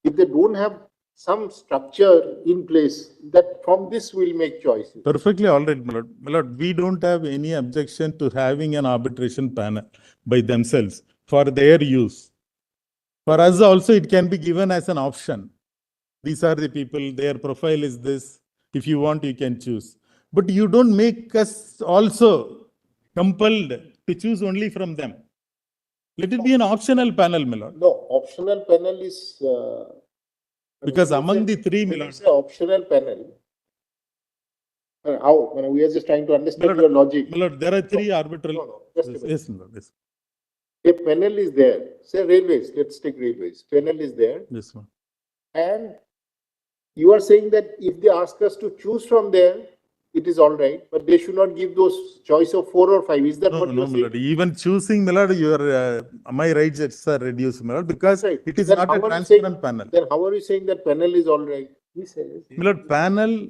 S3: If they don't have some structure in place, that from this will make choices.
S9: Perfectly all right, my lord. My lord, we don't have any objection to having an arbitration panel by themselves for their use. For us also, it can be given as an option. These are the people, their profile is this. If you want, you can choose. But you don't make us also compelled to choose only from them. Let it be an optional panel, my lord.
S3: No, optional panel is...
S9: Because among the three, my lord.
S3: It's an optional panel. How? We are just trying to understand your logic.
S9: My lord, there are three arbitral...
S3: No, just a minute.
S9: Yes, my lord. Yes.
S3: A panel is there. Say railways, let's take railways. Panel is there.
S9: Yes, ma'am.
S3: And you are saying that if they ask us to choose from there, it is all right, but they should not give those choice of 4 or 5. Is that what you are saying?
S9: Even choosing, my lord, your my rights are reduced, my lord, because
S3: right.
S9: it is
S3: Then
S9: not a
S3: how are you
S9: transparent
S3: saying-
S9: panel.
S3: Then how are you saying that panel is all right? He says.
S9: My lord, panel...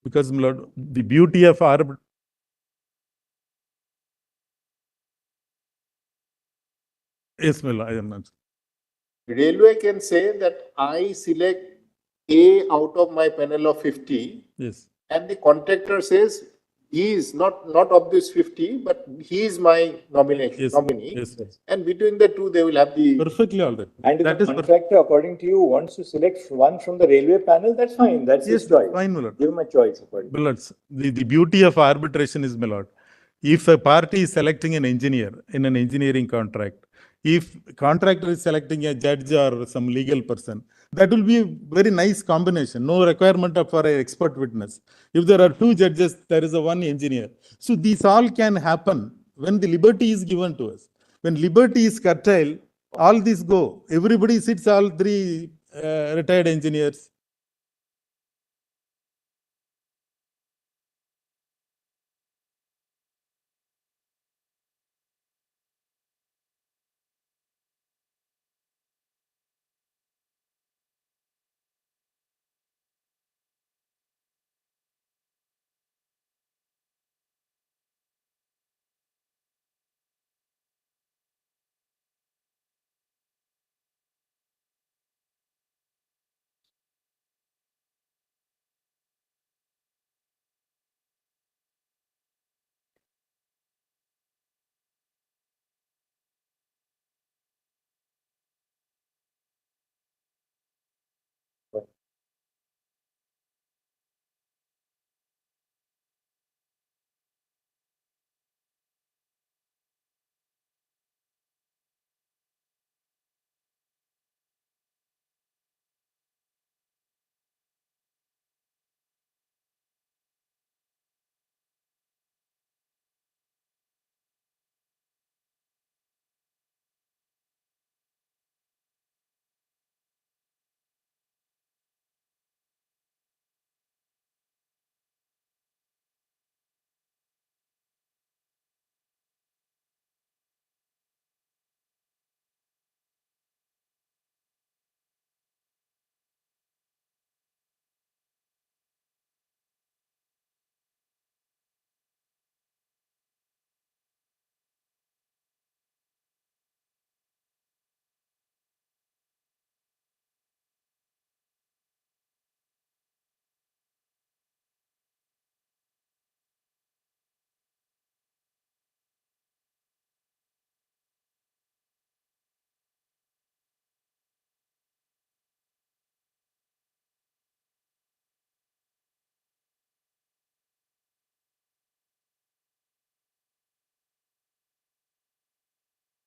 S9: Because, my lord, the beauty of arbitration... Yes, my lord, I am not.
S3: Railway can say that I select A out of my panel of 50.
S9: Yes.
S3: And the contractor says he is not of this 50, but he is my nominee.
S9: Yes.
S3: And between the two, they will have the...
S9: Perfectly all right.
S2: And if
S9: That
S2: the
S9: is
S2: contractor, according to you, wants to select one from the railway panel, that's fine. That's his choice.
S9: Fine, my lord.
S2: Give him a choice. According
S9: My lords, the beauty of arbitration is, my lord, if a party is selecting an engineer in an engineering contract, if contractor is selecting a judge or some legal person, that will be a very nice combination. No requirement for an expert witness. If there are two judges, there is a one engineer. So these all can happen when the liberty is given to us. When liberty is curtailed, all these go. Everybody sits, all three retired engineers.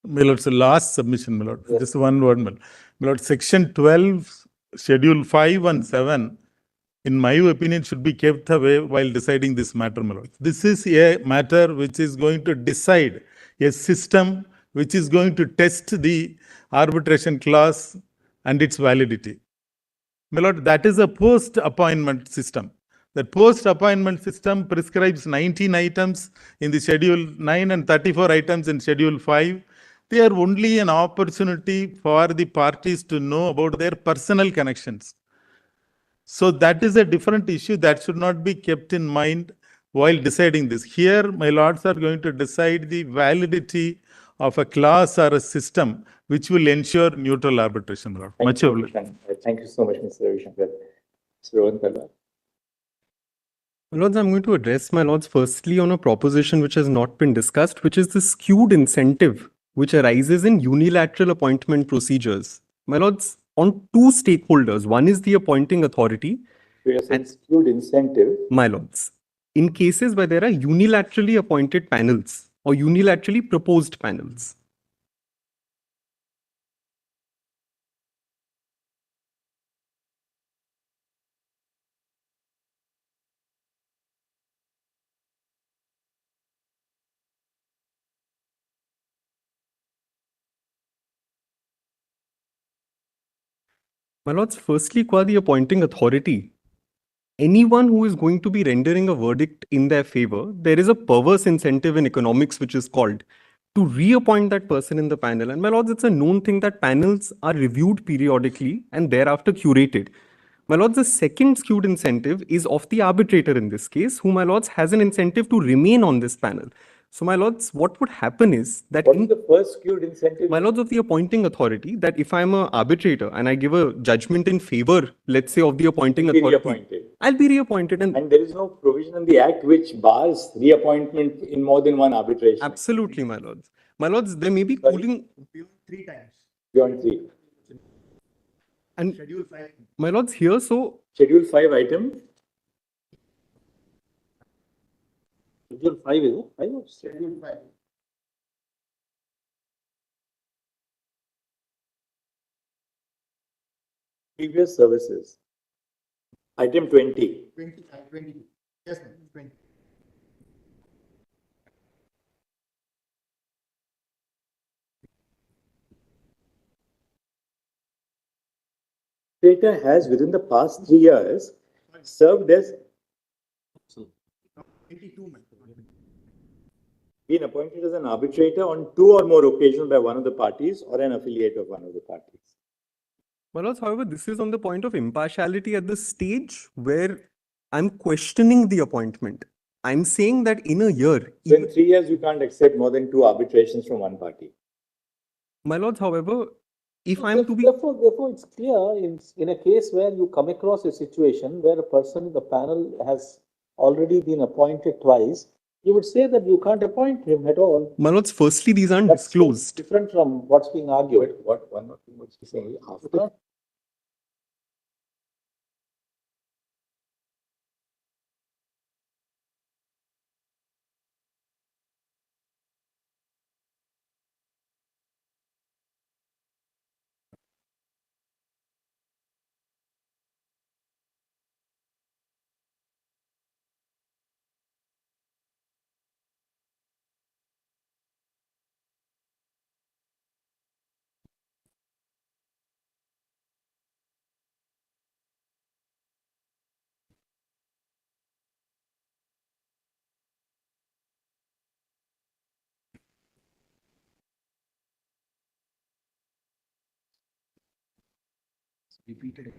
S9: My lord, so last submission, my lord.
S4: Yes.
S9: Just one word, my lord. My lord, section 12, schedule 5 and 7, in my opinion, should be kept away while deciding this matter, my lord. This is a matter which is going to decide a system which is going to test the arbitration clause and its validity. My lord, that is a post-appointment system. That post-appointment system prescribes 19 items in the Schedule 9 and 34 items in Schedule 5. They are only an opportunity for the parties to know about their personal connections. So that is a different issue that should not be kept in mind while deciding this. Here, my lords are going to decide the validity of a clause or a system which will ensure neutral arbitration. Lord. Much obliged.
S2: Thank you so much, Mr. Ravi Shankar. Mr. Rohan Kalwar.
S10: My lords, I'm going to address my lords firstly on a proposition which has not been discussed, which is the skewed incentive which arises in unilateral appointment procedures. My lords, on two stakeholders, one is the appointing authority.
S2: So you're saying skewed incentive.
S10: My lords, in cases where there are unilaterally appointed panels or unilaterally proposed panels. My lords, firstly, qua the appointing authority, anyone who is going to be rendering a verdict in their favor, there is a perverse incentive in economics which is called to reappoint that person in the panel. And my lords, it's a known thing that panels are reviewed periodically and thereafter curated. My lords, the second skewed incentive is of the arbitrator in this case, who, my lords, has an incentive to remain on this panel. So, my lords, what would happen is that
S2: What is the first skewed incentive?
S10: my lords, of the appointing authority, that if I'm an arbitrator and I give a judgment in favor, let's say, of the appointing authority, I'll be reappointed.
S2: And there is no provision in the Act which bars reappointment in more than one arbitration.
S10: Absolutely, my lords. My lords, there may be cooling
S3: Beyond 3 times.
S2: Beyond 3.
S10: and
S3: Schedule 5.
S10: my lords here. So
S2: Schedule 5 item.
S4: Schedule 5 is it? 5 or
S3: Schedule 5.
S2: Previous services. Item 20.
S3: 22. Yes, ma'am. 20.
S2: Arbitrator has within the past 3 years served as
S3: 22, ma'am.
S2: been appointed as an arbitrator on 2 or more occasions by one of the parties or an affiliate of one of the parties.
S10: my lords, however, this is on the point of impartiality at the stage where I'm questioning the appointment. I'm saying that in a year,
S2: So in 3 years, you can't accept more than 2 arbitrations from one party.
S10: my lords, however, if I'm to be
S4: Therefore, it's clear in a case where you come across a situation where a person in the panel has already been appointed twice, you would say that you can't appoint him at all.
S10: my lords, firstly, these aren't
S4: That's
S10: disclosed.
S4: different from what's being argued.
S2: But what one more thing was saying after.
S3: Repeated.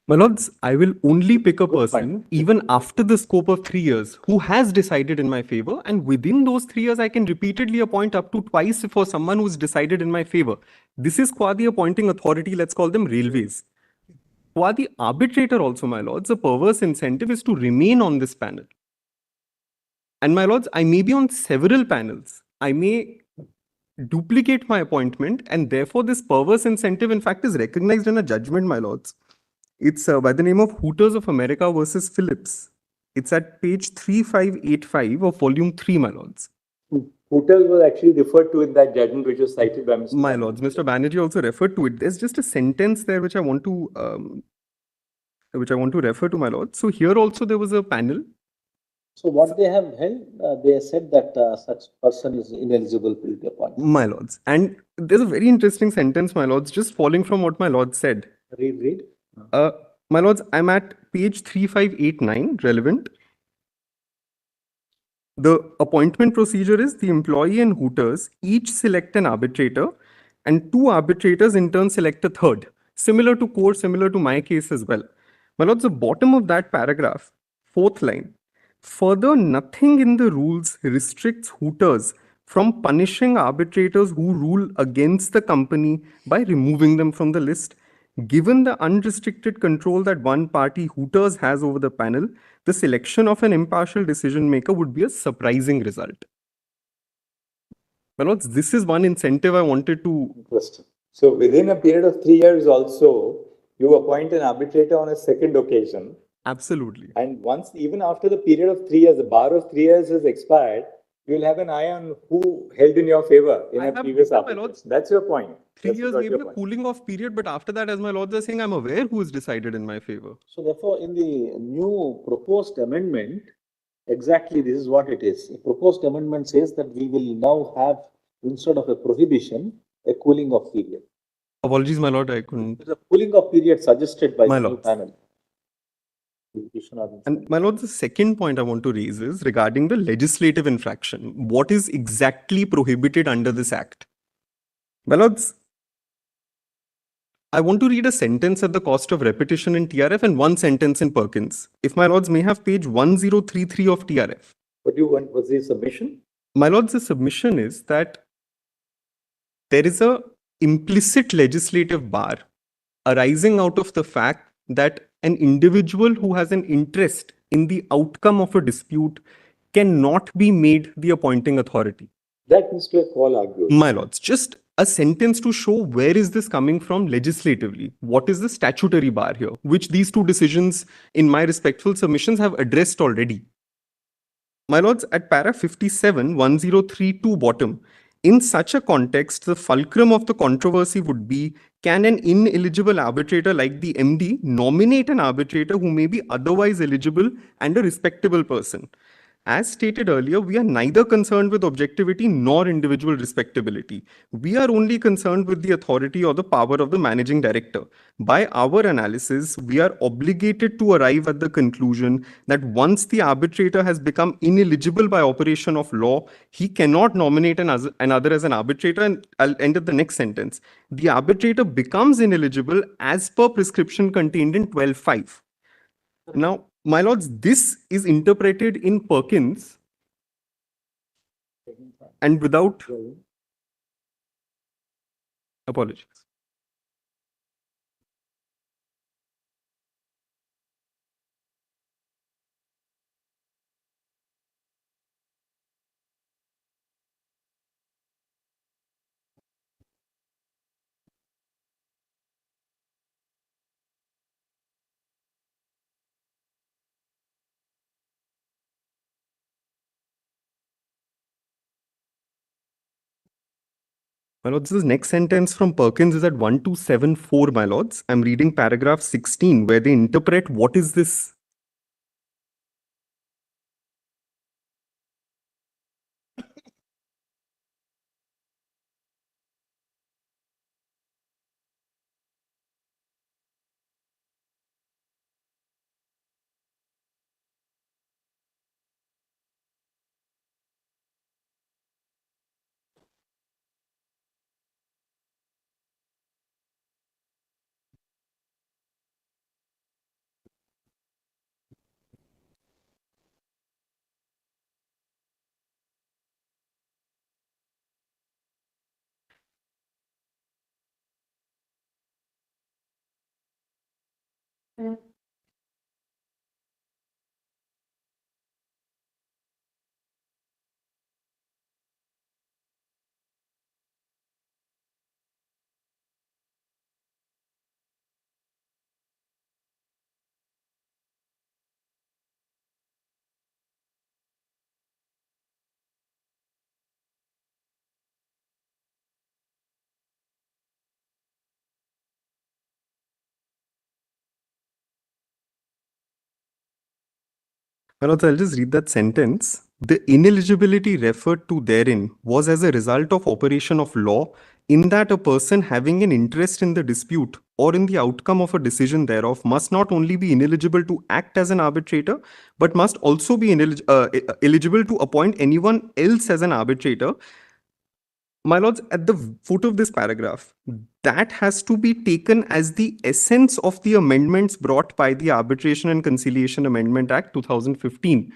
S10: My lords, I will only pick a person even after the scope of 3 years who has decided in my favor, and within those 3 years, I can repeatedly appoint up to twice for someone who's decided in my favor. This is qua the appointing authority, let's call them railways. For the arbitrator also, my lords, the perverse incentive is to remain on this panel. And my lords, I may be on several panels. I may duplicate my appointment, and therefore this perverse incentive, in fact, is recognized in a judgment, my lords. It's by the name of Hooters of America versus Phillips. It's at page 3585 of volume 3, my lords.
S2: Hooters was actually referred to in that judgment which was cited by Mr.
S10: My lords, Mr. Banerjee also referred to it. There's just a sentence there which I want to refer to, my lords. So here also there was a panel.
S4: So what they have held, they said that such person is ineligible to be appointed.
S10: My lords. And there's a very interesting sentence, my lords, just following from what my lord said.
S4: Read.
S10: My lords, I'm at page 3589, relevant. The appointment procedure is the employee and Hooters each select an arbitrator, and two arbitrators in turn select a third. Similar to core, similar to my case as well. My lords, the bottom of that paragraph, fourth line. Further, nothing in the rules restricts Hooters from punishing arbitrators who rule against the company by removing them from the list. Given the unrestricted control that one party, Hooters, has over the panel, the selection of an impartial decision maker would be a surprising result. My lords, this is one incentive I wanted to.
S2: Interesting. So within a period of 3 years also, you appoint an arbitrator on a second occasion.
S10: Absolutely.
S2: And once, even after the period of 3 years, the bar of 3 years has expired, you'll have an eye on who held in your favor in a previous arbitration. That's your point.
S10: 3 years may be a cooling off period, but after that, as my lords are saying, I'm aware who is decided in my favor.
S4: So therefore, in the new proposed amendment, exactly this is what it is. The proposed amendment says that we will now have, instead of a prohibition, a cooling off period.
S10: Apologies, my lord, I couldn't.
S4: There's a cooling off period suggested by
S10: my
S4: the
S10: lords.
S4: new panel.
S10: And my lord, the second point I want to raise is regarding the legislative infraction. What is exactly prohibited under this act? My lords, I want to read a sentence at the cost of repetition in TRF and one sentence in Perkins. If my lords may have page 1033 of TRF.
S2: What do you want? Was the submission?
S10: My lords, the submission is that there is a implicit legislative bar arising out of the fact that an individual who has an interest in the outcome of a dispute cannot be made the appointing authority.
S2: That Mr. Paul argued.
S10: My lords, just a sentence to show where is this coming from legislatively. What is the statutory bar here, which these two decisions in my respectful submissions have addressed already. My lords, at para 57, 1032 bottom, in such a context, the fulcrum of the controversy would be, can an ineligible arbitrator like the MD nominate an arbitrator who may be otherwise eligible and a respectable person? As stated earlier, we are neither concerned with objectivity nor individual respectability. We are only concerned with the authority or the power of the managing director. By our analysis, we are obligated to arrive at the conclusion that once the arbitrator has become ineligible by operation of law, he cannot nominate another as an arbitrator. And I'll end at the next sentence. The arbitrator becomes ineligible as per prescription contained in 12.5. Now, my lords, this is interpreted in Perkins and without apologies. My lords, this next sentence from Perkins is at 1274, my lords. I'm reading paragraph 16, where they interpret what is this. Manoj, I'll just read that sentence. The ineligibility referred to therein was as a result of operation of law, in that a person having an interest in the dispute or in the outcome of a decision thereof must not only be ineligible to act as an arbitrator, but must also be eligible to appoint anyone else as an arbitrator. My lords, at the foot of this paragraph, that has to be taken as the essence of the amendments brought by the Arbitration and Conciliation Amendment Act 2015.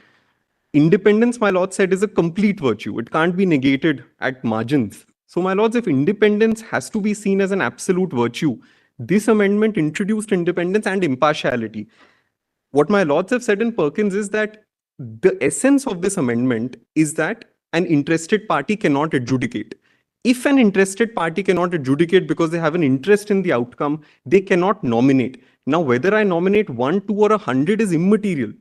S10: Independence, my lord said, is a complete virtue. It can't be negated at margins. So, my lords, if independence has to be seen as an absolute virtue, this amendment introduced independence and impartiality. What my lords have said in Perkins is that the essence of this amendment is that an interested party cannot adjudicate. If an interested party cannot adjudicate because they have an interest in the outcome, they cannot nominate. Now, whether I nominate 1, 2, or 100 is immaterial.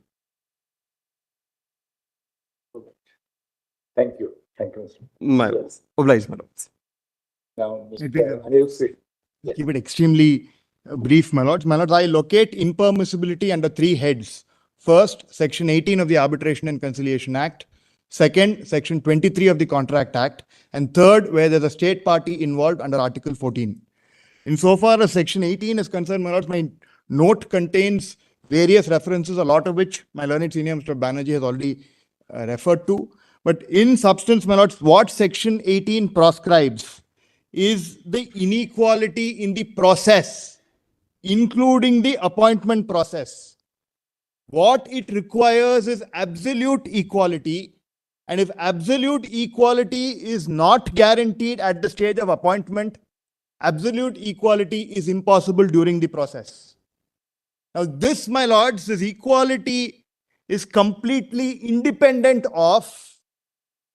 S2: Thank you. Thank you, Mr.
S10: My lords. Obliged, my lords.
S2: Now,
S11: It
S2: Mr.
S11: is-
S2: Anil, yes.
S11: Keep it extremely brief, my lords. My lords, I locate impermissibility under 3 heads. First, Section 18 of the Arbitration and Conciliation Act. Second, Section 23 of the Contract Act. And third, where there's a state party involved under Article 14. Insofar as Section 18 is concerned, my lords, my note contains various references, a lot of which my learned senior Mr. Banerjee has already referred to. But in substance, my lords, what Section 18 proscribes is the inequality in the process, including the appointment process. What it requires is absolute equality. And if absolute equality is not guaranteed at the stage of appointment, absolute equality is impossible during the process. Now, this, my lords, this equality is completely independent of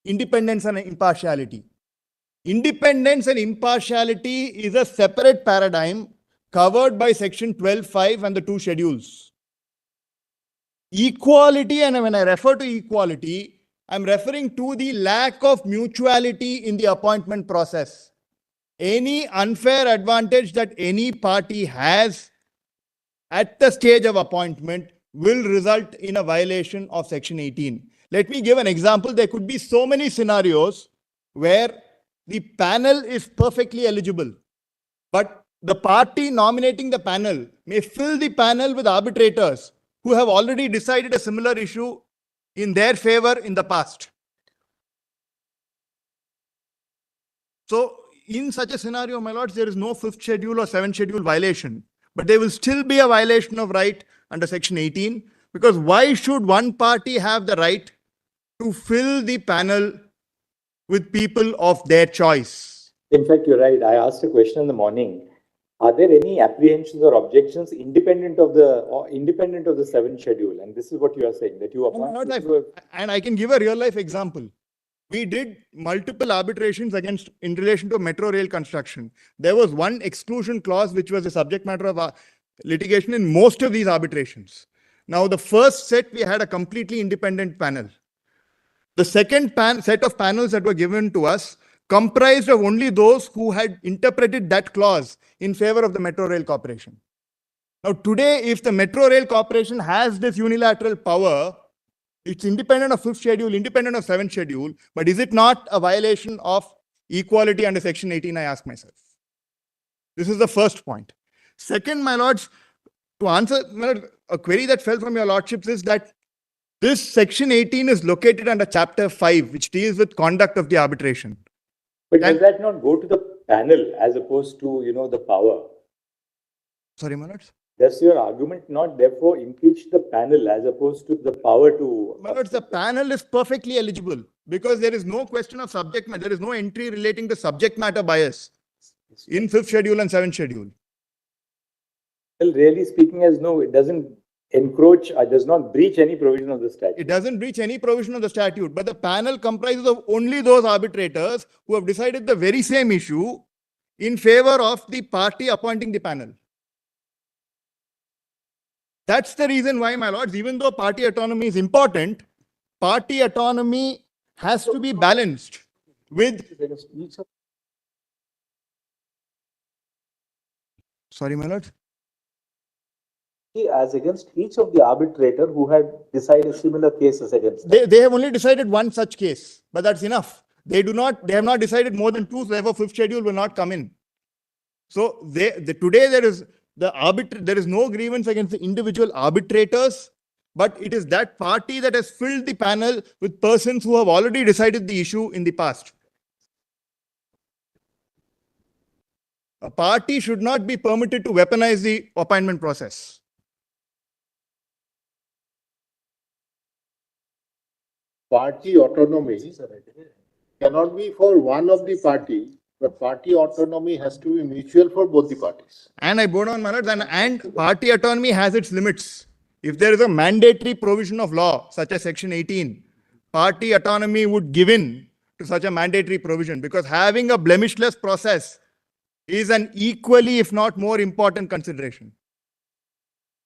S11: independence and impartiality. Independence and impartiality is a separate paradigm covered by Section 12(5) and the 2 schedules. Equality, and when I refer to equality, I'm referring to the lack of mutuality in the appointment process. Any unfair advantage that any party has at the stage of appointment will result in a violation of Section 18. Let me give an example. There could be so many scenarios where the panel is perfectly eligible, but the party nominating the panel may fill the panel with arbitrators who have already decided a similar issue in their favor in the past. So, in such a scenario, my lords, there is no 5th schedule or 7th schedule violation, but there will still be a violation of right under Section 18, because why should one party have the right to fill the panel with people of their choice?
S2: In fact, you're right. I asked a question in the morning. Are there any apprehensions or objections independent of the 7th schedule? And this is what you are saying, that you appoint.
S11: And I can give a real life example. We did multiple arbitrations in relation to metro rail construction. There was one exclusion clause which was the subject matter of litigation in most of these arbitrations. Now, the first set, we had a completely independent panel. The second set of panels that were given to us comprised of only those who had interpreted that clause in favor of the Metro Rail Corporation. Now, today, if the Metro Rail Corporation has this unilateral power, it's independent of 5th schedule, independent of 7th schedule, but is it not a violation of equality under Section 18, I ask myself. This is the first point. Second, my lords, to answer a query that fell from your lordships is that this Section 18 is located under Chapter 5, which deals with conduct of the arbitration.
S2: But does that not go to the panel as opposed to, the power?
S11: Sorry, my lords?
S2: Does your argument not therefore impeach the panel as opposed to the power to...
S11: My lords, the panel is perfectly eligible because there is no question of subject matter. There is no entry relating to subject matter bias in 5th schedule and 7th schedule.
S2: Well, really speaking, as no, it doesn't encroach, does not breach any provision of the statute.
S11: It doesn't breach any provision of the statute, but the panel comprises of only those arbitrators who have decided the very same issue in favor of the party appointing the panel. That's the reason why, my lords, even though party autonomy is important, party autonomy has to be balanced with... Sorry, my lord.
S4: As against each of the arbitrator who had decided similar cases against them.
S11: They have only decided one such case, but that's enough. They have not decided more than two, so therefore fifth schedule will not come in. So today there is no grievance against the individual arbitrators, but it is that party that has filled the panel with persons who have already decided the issue in the past. A party should not be permitted to weaponize the appointment process.
S3: Party autonomy cannot be for one of the party, but party autonomy has to be mutual for both the parties.
S11: And I board on, my lords, and party autonomy has its limits. If there is a mandatory provision of law, such as Section 18, party autonomy would give in to such a mandatory provision, because having a blemishless process is an equally, if not more important consideration.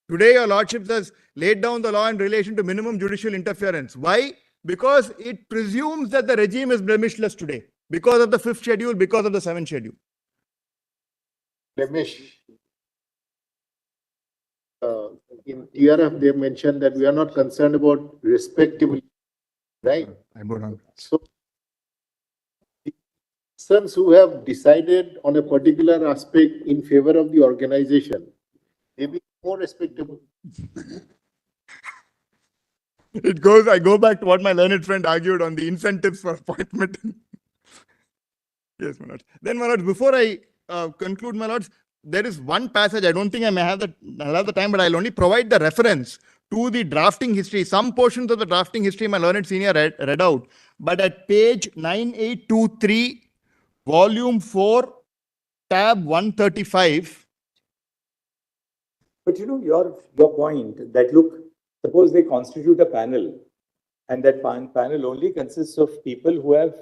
S11: Today, your lordships has laid down the law in relation to minimum judicial interference. Why? Because it presumes that the regime is blemishless today, because of the fifth schedule, because of the seventh schedule.
S3: Blemish. In TRF, they mentioned that we are not concerned about respectability, right?
S11: I board on.
S3: So, persons who have decided on a particular aspect in favor of the organization, they be more respectable.
S11: I go back to what my learned friend argued on the incentives for appointment. Yes, my lords. Then, my lords, before I conclude, my lords, there is one passage, I don't think I'll have the time, but I'll only provide the reference to the drafting history. Some portions of the drafting history my learned senior read out. But at page 9823, volume 4, tab 135.
S2: But you know, your point that, look, suppose they constitute a panel, and that panel only consists of people who have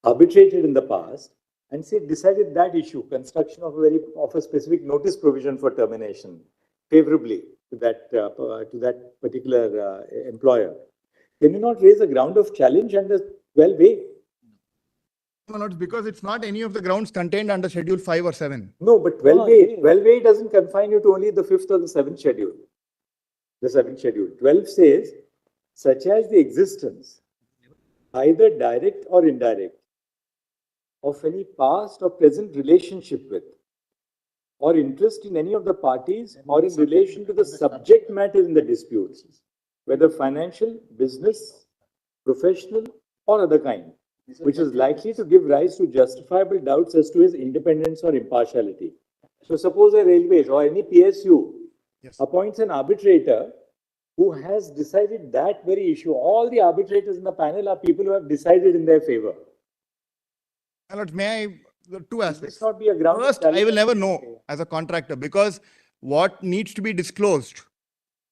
S2: arbitrated in the past and say decided that issue, construction of a specific notice provision for termination favorably to that particular employer. Can you not raise a ground of challenge under 12A?
S11: No, because it's not any of the grounds contained under Schedule 5 or 7.
S2: No, but 12A doesn't confine you to only the 5th or the 7th schedule. The 7th schedule. 12 says, such as the existence, either direct or indirect, of any past or present relationship with, or interest in any of the parties, or in relation to the subject matter in the disputes, whether financial, business, professional, or other kind, which is likely to give rise to justifiable doubts as to his independence or impartiality. So suppose a railways or any PSU appoints an arbitrator who has decided that very issue. All the arbitrators in the panel are people who have decided in their favor.
S11: May I, two aspects.
S2: This not be a ground.
S11: First, I will never know as a contractor, because what needs to be disclosed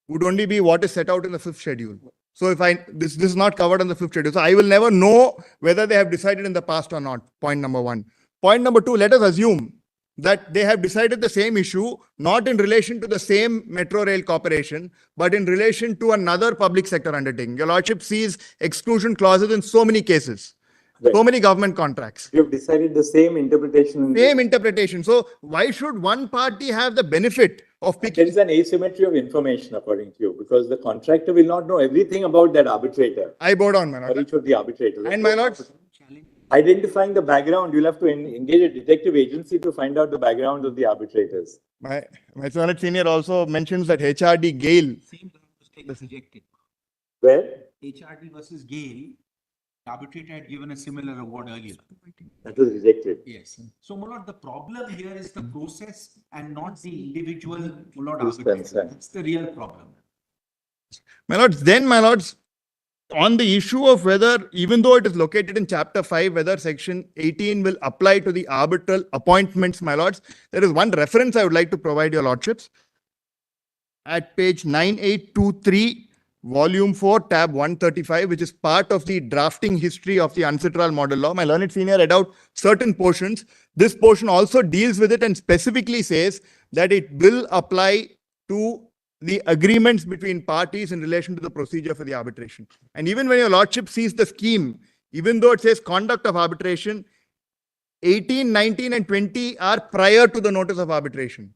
S11: would only be what is set out in the 5th schedule. So if this is not covered in the 5th schedule, so I will never know whether they have decided in the past or not. Point number one. Point number two, let us assume that they have decided the same issue, not in relation to the same metro rail corporation, but in relation to another public sector undertaking. Your lordship sees exclusion clauses in so many cases. Right. So many government contracts.
S2: You have decided the same interpretation.
S11: Same interpretation. So why should one party have the benefit of picking?
S2: There is an asymmetry of information according to you, because the contractor will not know everything about that arbitrator.
S11: I board on, my lord.
S2: Or each of the arbitrators.
S11: And my lord,
S2: identifying the background, you'll have to engage a detective agency to find out the background of the arbitrators.
S11: My learned senior also mentions that HRD Gale.
S1: Same mistake was rejected.
S2: Where?
S1: HRD versus Gale. The arbitrator had given a similar award earlier.
S2: That was rejected.
S1: Yes. So, my lord, the problem here is the process and not the individual arbitrator. That's the real problem.
S11: My lords, then, my lords, on the issue of whether, even though it is located in Chapter 5, whether Section 18 will apply to the arbitral appointments, my lords, there is one reference I would like to provide your lordships. at page 9823, volume 4, tab 135, which is part of the drafting history of the UNCITRAL model law. My learned senior read out certain portions. This portion also deals with it and specifically says that it will apply to the agreements between parties in relation to the procedure for the arbitration. And even when your lordship sees the scheme, even though it says conduct of arbitration, 18, 19, and 20 are prior to the notice of arbitration.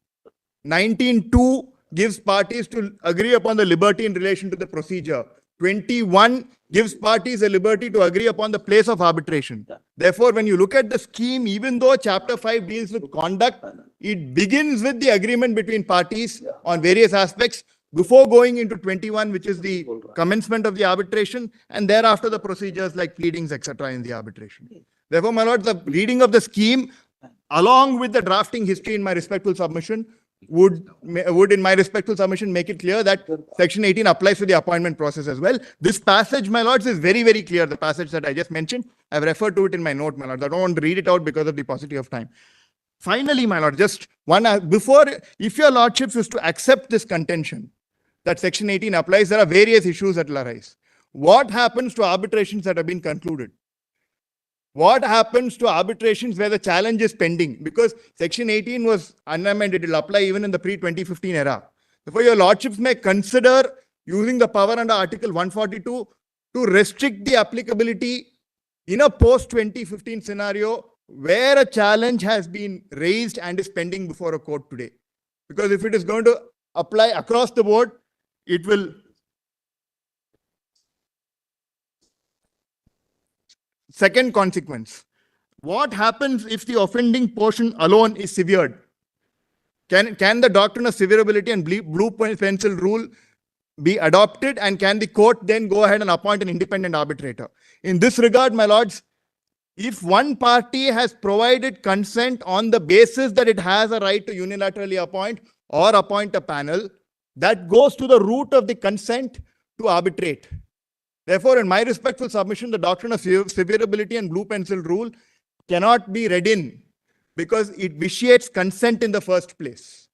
S11: 19.2 gives parties to agree upon the liberty in relation to the procedure. 21 gives parties a liberty to agree upon the place of arbitration. Therefore, when you look at the scheme, even though Chapter 5 deals with conduct, it begins with the agreement between parties on various aspects before going into 21, which is the commencement of the arbitration, and thereafter the procedures like pleadings, etc. in the arbitration. Therefore, my lord, the reading of the scheme, along with the drafting history in my respectful submission, would in my respectful submission make it clear that section 18 applies to the appointment process as well. This passage, my lords, is very, very clear. The passage that I just mentioned, I've referred to it in my note, my lords. I don't want to read it out because of the paucity of time. Finally, my lord, just one, before, if your lordships is to accept this contention that section 18 applies, there are various issues that will arise. What happens to arbitrations that have been concluded? What happens to arbitrations where the challenge is pending? Because section 18 was unamended, it will apply even in the pre-2015 era. Therefore, your lordships may consider using the power under Article 142 to restrict the applicability in a post-2015 scenario where a challenge has been raised and is pending before a court today. Because if it is going to apply across the board, it will. Second consequence, what happens if the offending portion alone is severed? Can the doctrine of severability and blue pencil rule be adopted, and can the court then go ahead and appoint an independent arbitrator? In this regard, my lords, if one party has provided consent on the basis that it has a right to unilaterally appoint or appoint a panel, that goes to the root of the consent to arbitrate. Therefore, in my respectful submission, the doctrine of severability and blue pencil rule cannot be read in because it vitiates consent in the first place.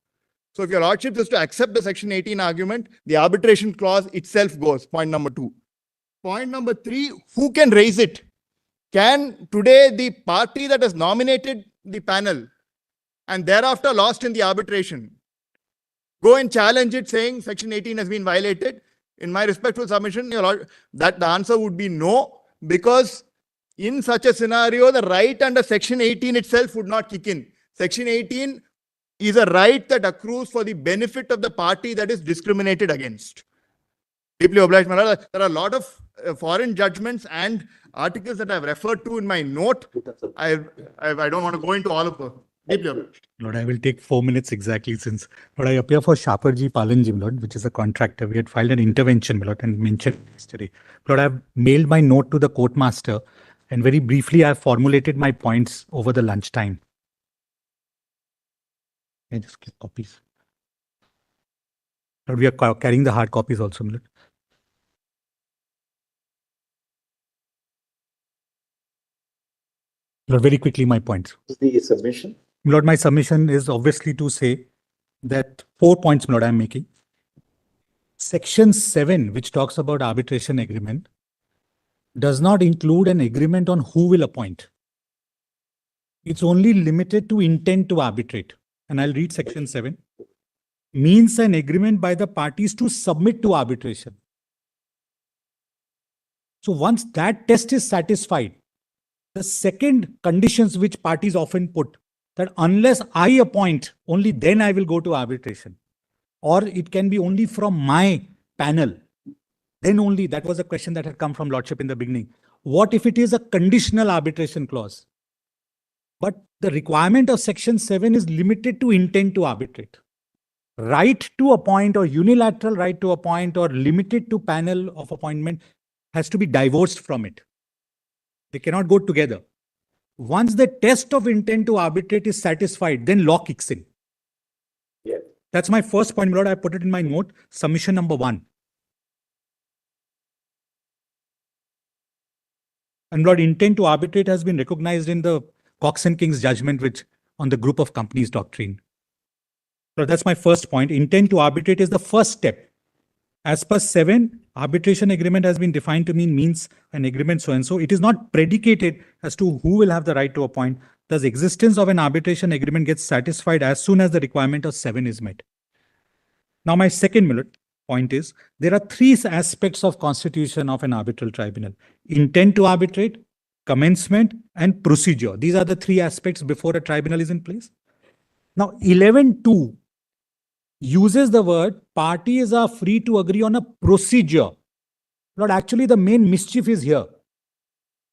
S11: So if your lordship is to accept the section 18 argument, the arbitration clause itself goes, point number 2. Point number 3, who can raise it? Can today the party that has nominated the panel and thereafter lost in the arbitration go and challenge it saying section 18 has been violated? In my respectful submission, your lord, that the answer would be no, because in such a scenario, the right under section 18 itself would not kick in. Section 18 is a right that accrues for the benefit of the party that is discriminated against. Deeply obliged, my lord. There are a lot of foreign judgments and articles that I've referred to in my note. I don't want to go into all of them. Deeply obliged.
S12: Lord, I will take 4 minutes exactly, since Lord, I appear for Shaparji Palanji, Lord, which is a contractor. We had filed an intervention, Lord, and mentioned yesterday. Lord, I have mailed my note to the court master, and very briefly I have formulated my points over the lunchtime. I just give copies. Lord, we are carrying the hard copies also, Lord. Lord, very quickly my points.
S2: The submission.
S12: Lord, my submission is obviously to say that 4 points, Lord, I am making. Section 7, which talks about arbitration agreement, does not include an agreement on who will appoint. It's only limited to intent to arbitrate. And I'll read section 7. Means an agreement by the parties to submit to arbitration. So once that test is satisfied, the second conditions which parties often put, that unless I appoint, only then I will go to arbitration. Or it can be only from my panel. Then only, that was a question that had come from Lordship in the beginning. What if it is a conditional arbitration clause? But the requirement of section 7 is limited to intent to arbitrate. Right to appoint or unilateral right to appoint or limited to panel of appointment has to be divorced from it. They cannot go together. Once the test of intent to arbitrate is satisfied, then law kicks in.
S2: Yeah.
S12: That's my first point, Lord. I put it in my note, submission number 1. And Lord, intent to arbitrate has been recognized in the Cox and King's judgment, which on the group of companies doctrine. So that's my first point. Intent to arbitrate is the first step. As per 7, arbitration agreement has been defined to means an agreement so and so. It is not predicated as to who will have the right to appoint. Thus, existence of an arbitration agreement gets satisfied as soon as the requirement of 7 is met. Now, my second point is there are 3 aspects of constitution of an arbitral tribunal: intent to arbitrate, commencement, and procedure. These are the 3 aspects before a tribunal is in place. Now, 11.2 uses the word parties are free to agree on a procedure. But actually, the main mischief is here.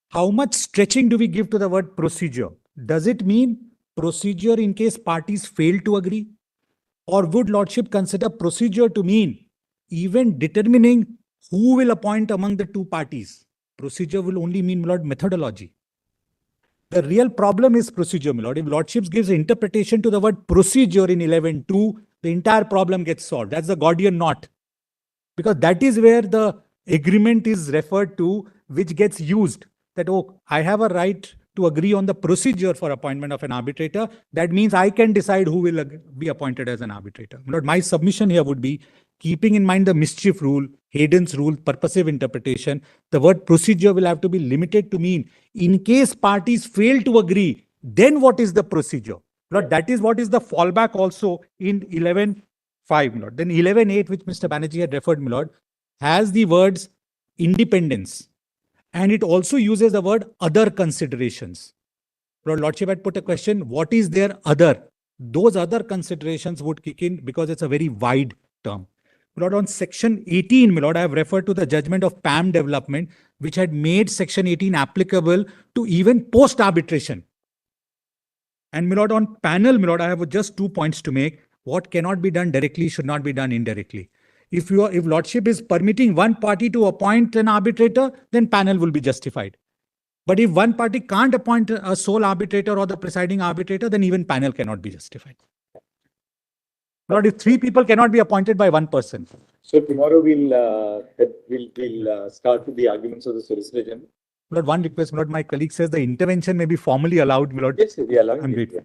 S12: How much stretching do we give to the word procedure? Does it mean procedure in case parties fail to agree? Or would Lordship consider procedure to mean even determining who will appoint among the 2 parties? Procedure will only mean, my Lord, methodology. The real problem is procedure, my Lord. If Lordship gives interpretation to the word procedure in 11.2, the entire problem gets solved. That's the Gordian knot. Because that is where the agreement is referred to, which gets used. That, oh, I have a right to agree on the procedure for appointment of an arbitrator. That means I can decide who will be appointed as an arbitrator. My Lord, my submission here would be, keeping in mind the mischief rule, Hayden's rule, purposive interpretation, the word procedure will have to be limited to mean in case parties fail to agree, then what is the procedure? Lord, that is what is the fallback also in 11.5, my Lord. Then 11.8, which Mr. Banerjee had referred, my Lord, has the words independence. And it also uses the word other considerations. Lord, Lordship had put a question, what is their other? Those other considerations would kick in because it's a very wide term. Lord, on section 18, my Lord, I have referred to the judgment of PAM development, which had made section 18 applicable to even post-arbitration. And my Lord, on panel, my Lord, I have just 2 points to make. What cannot be done directly should not be done indirectly. If Lordship is permitting one party to appoint an arbitrator, then panel will be justified. But if one party can't appoint a sole arbitrator or the presiding arbitrator, then even panel cannot be justified. Lord, if 3 people cannot be appointed by 1 person.
S2: So tomorrow we'll start with the arguments of the solicitor general.
S12: Lord, one request, Lord, my colleague says the intervention may be formally allowed, Lord.
S2: Yes, we allow.
S12: I'm grateful.